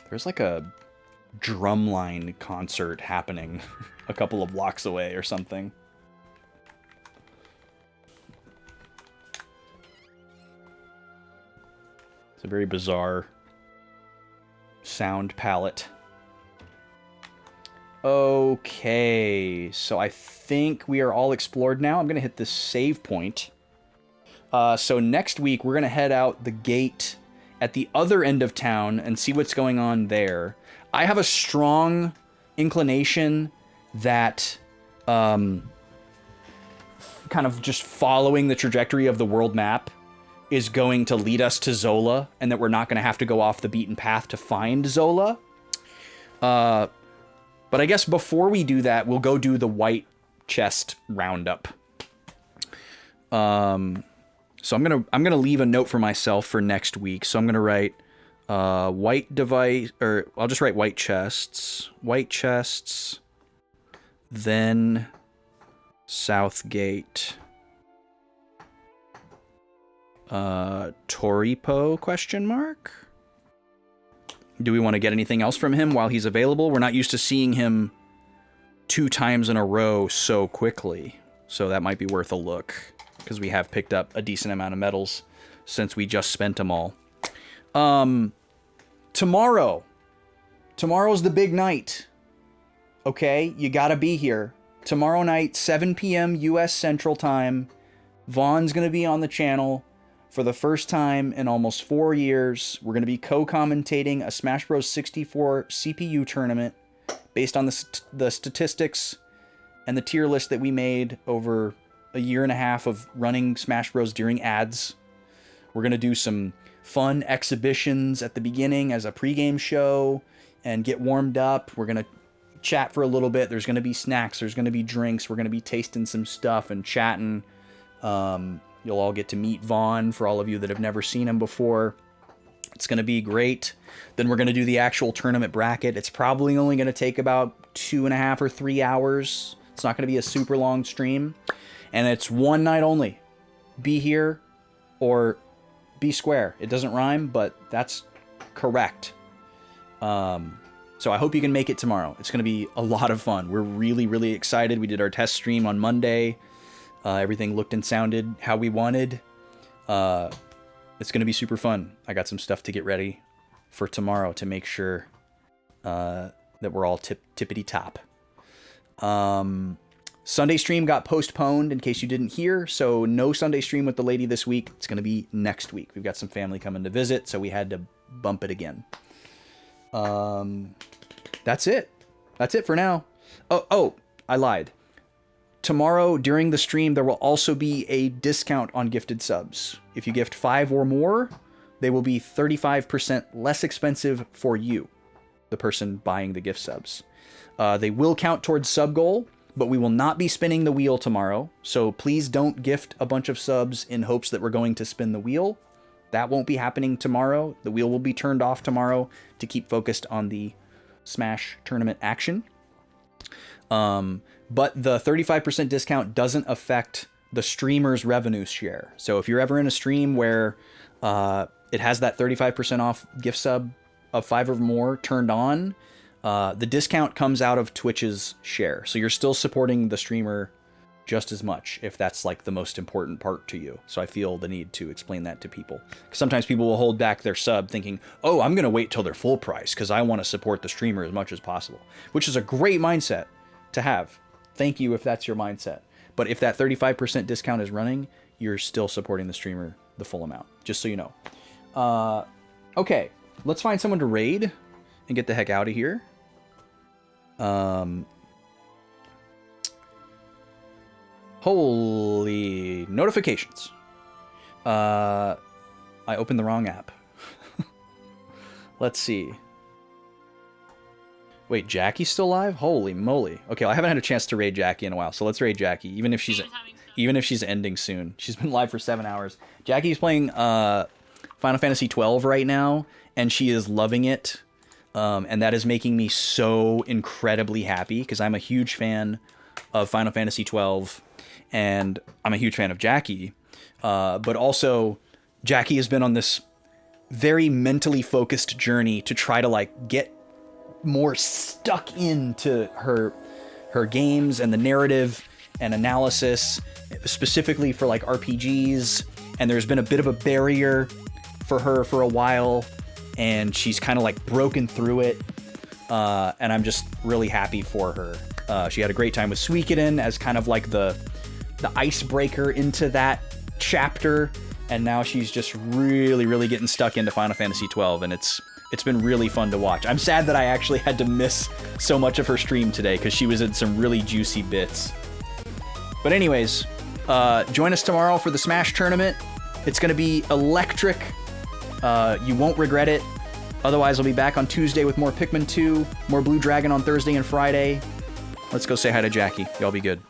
There's like a drumline concert happening a couple of blocks away or something. It's a very bizarre sound palette. Okay, so I think we are all explored now. I'm going to hit this save point. So next week, we're going to head out the gate at the other end of town and see what's going on there. I have a strong inclination that kind of just following the trajectory of the world map is going to lead us to Zola, and that we're not going to have to go off the beaten path to find Zola. But I guess before we do that, we'll go do the white chest roundup. So I'm gonna leave a note for myself for next week. So I'm gonna write white device, or I'll just write white chests, then Southgate. Toripo question mark? Do we want to get anything else from him while he's available? We're not used to seeing him 2 times in a row so quickly. So that might be worth a look, because we have picked up a decent amount of medals since we just spent them all. Tomorrow. Tomorrow's the big night. Okay? You gotta be here. Tomorrow night, 7 p.m. U.S. Central Time. Vaughn's gonna be on the channel for the first time in almost 4 years. We're gonna be co-commentating a Smash Bros. 64 CPU tournament based on the statistics and the tier list that we made over a year and a half of running Smash Bros. During ads. We're going to do some fun exhibitions at the beginning as a pregame show and get warmed up. We're going to chat for a little bit. There's going to be snacks. There's going to be drinks. We're going to be tasting some stuff and chatting. You'll all get to meet Vaughn for all of you that have never seen him before. It's going to be great. Then we're going to do the actual tournament bracket. It's probably only going to take about 2.5 or 3 hours. It's not going to be a super long stream. And it's one night only. Be here or be square. It doesn't rhyme, but that's correct. So I hope you can make it tomorrow. It's going to be a lot of fun. We're really, really excited. We did our test stream on Monday. Everything looked and sounded how we wanted. It's going to be super fun. I got some stuff to get ready for tomorrow to make sure that we're all tippity top. Sunday stream got postponed in case you didn't hear, so no Sunday stream with the lady this week. It's going to be next week. We've got some family coming to visit, so we had to bump it again. That's it. That's it for now. Oh, I lied. Tomorrow during the stream, there will also be a discount on gifted subs. If you gift 5 or more, they will be 35% less expensive for you, the person buying the gift subs. They will count towards sub goal, but we will not be spinning the wheel tomorrow. So please don't gift a bunch of subs in hopes that we're going to spin the wheel. That won't be happening tomorrow. The wheel will be turned off tomorrow to keep focused on the Smash tournament action. But the 35% discount doesn't affect the streamer's revenue share. So if you're ever in a stream where it has that 35% off gift sub of 5 or more turned on, the discount comes out of Twitch's share. So you're still supporting the streamer just as much, if that's like the most important part to you. So I feel the need to explain that to people. 'Cause sometimes people will hold back their sub thinking, oh, I'm going to wait till they're full price because I want to support the streamer as much as possible, which is a great mindset to have. Thank you if that's your mindset. But if that 35% discount is running, you're still supporting the streamer the full amount, just so you know. Okay, let's find someone to raid and get the heck out of here. Holy notifications. I opened the wrong app. Let's see. Wait, Jackie's still live? Holy moly. Okay, well, I haven't had a chance to raid Jackie in a while, so let's raid Jackie, even if she's ending soon. She's been live for 7 hours. Jackie's playing Final Fantasy 12 right now, and she is loving it. And that is making me so incredibly happy, because I'm a huge fan of Final Fantasy 12, and I'm a huge fan of Jackie. But also, Jackie has been on this very mentally focused journey to try to like get more stuck into her games and the narrative and analysis, specifically for like RPGs. And there's been a bit of a barrier for her for a while, and she's kind of like broken through it. And I'm just really happy for her. She had a great time with Suikoden as kind of like the icebreaker into that chapter, and now she's just really getting stuck into Final Fantasy 12, and it's been really fun to watch. I'm sad that I actually had to miss so much of her stream today because she was in some really juicy bits. But anyways, join us tomorrow for the Smash tournament. It's going to be electric. You won't regret it. Otherwise, I'll be back on Tuesday with more Pikmin 2, more Blue Dragon on Thursday and Friday. Let's go say hi to Jackie. Y'all be good.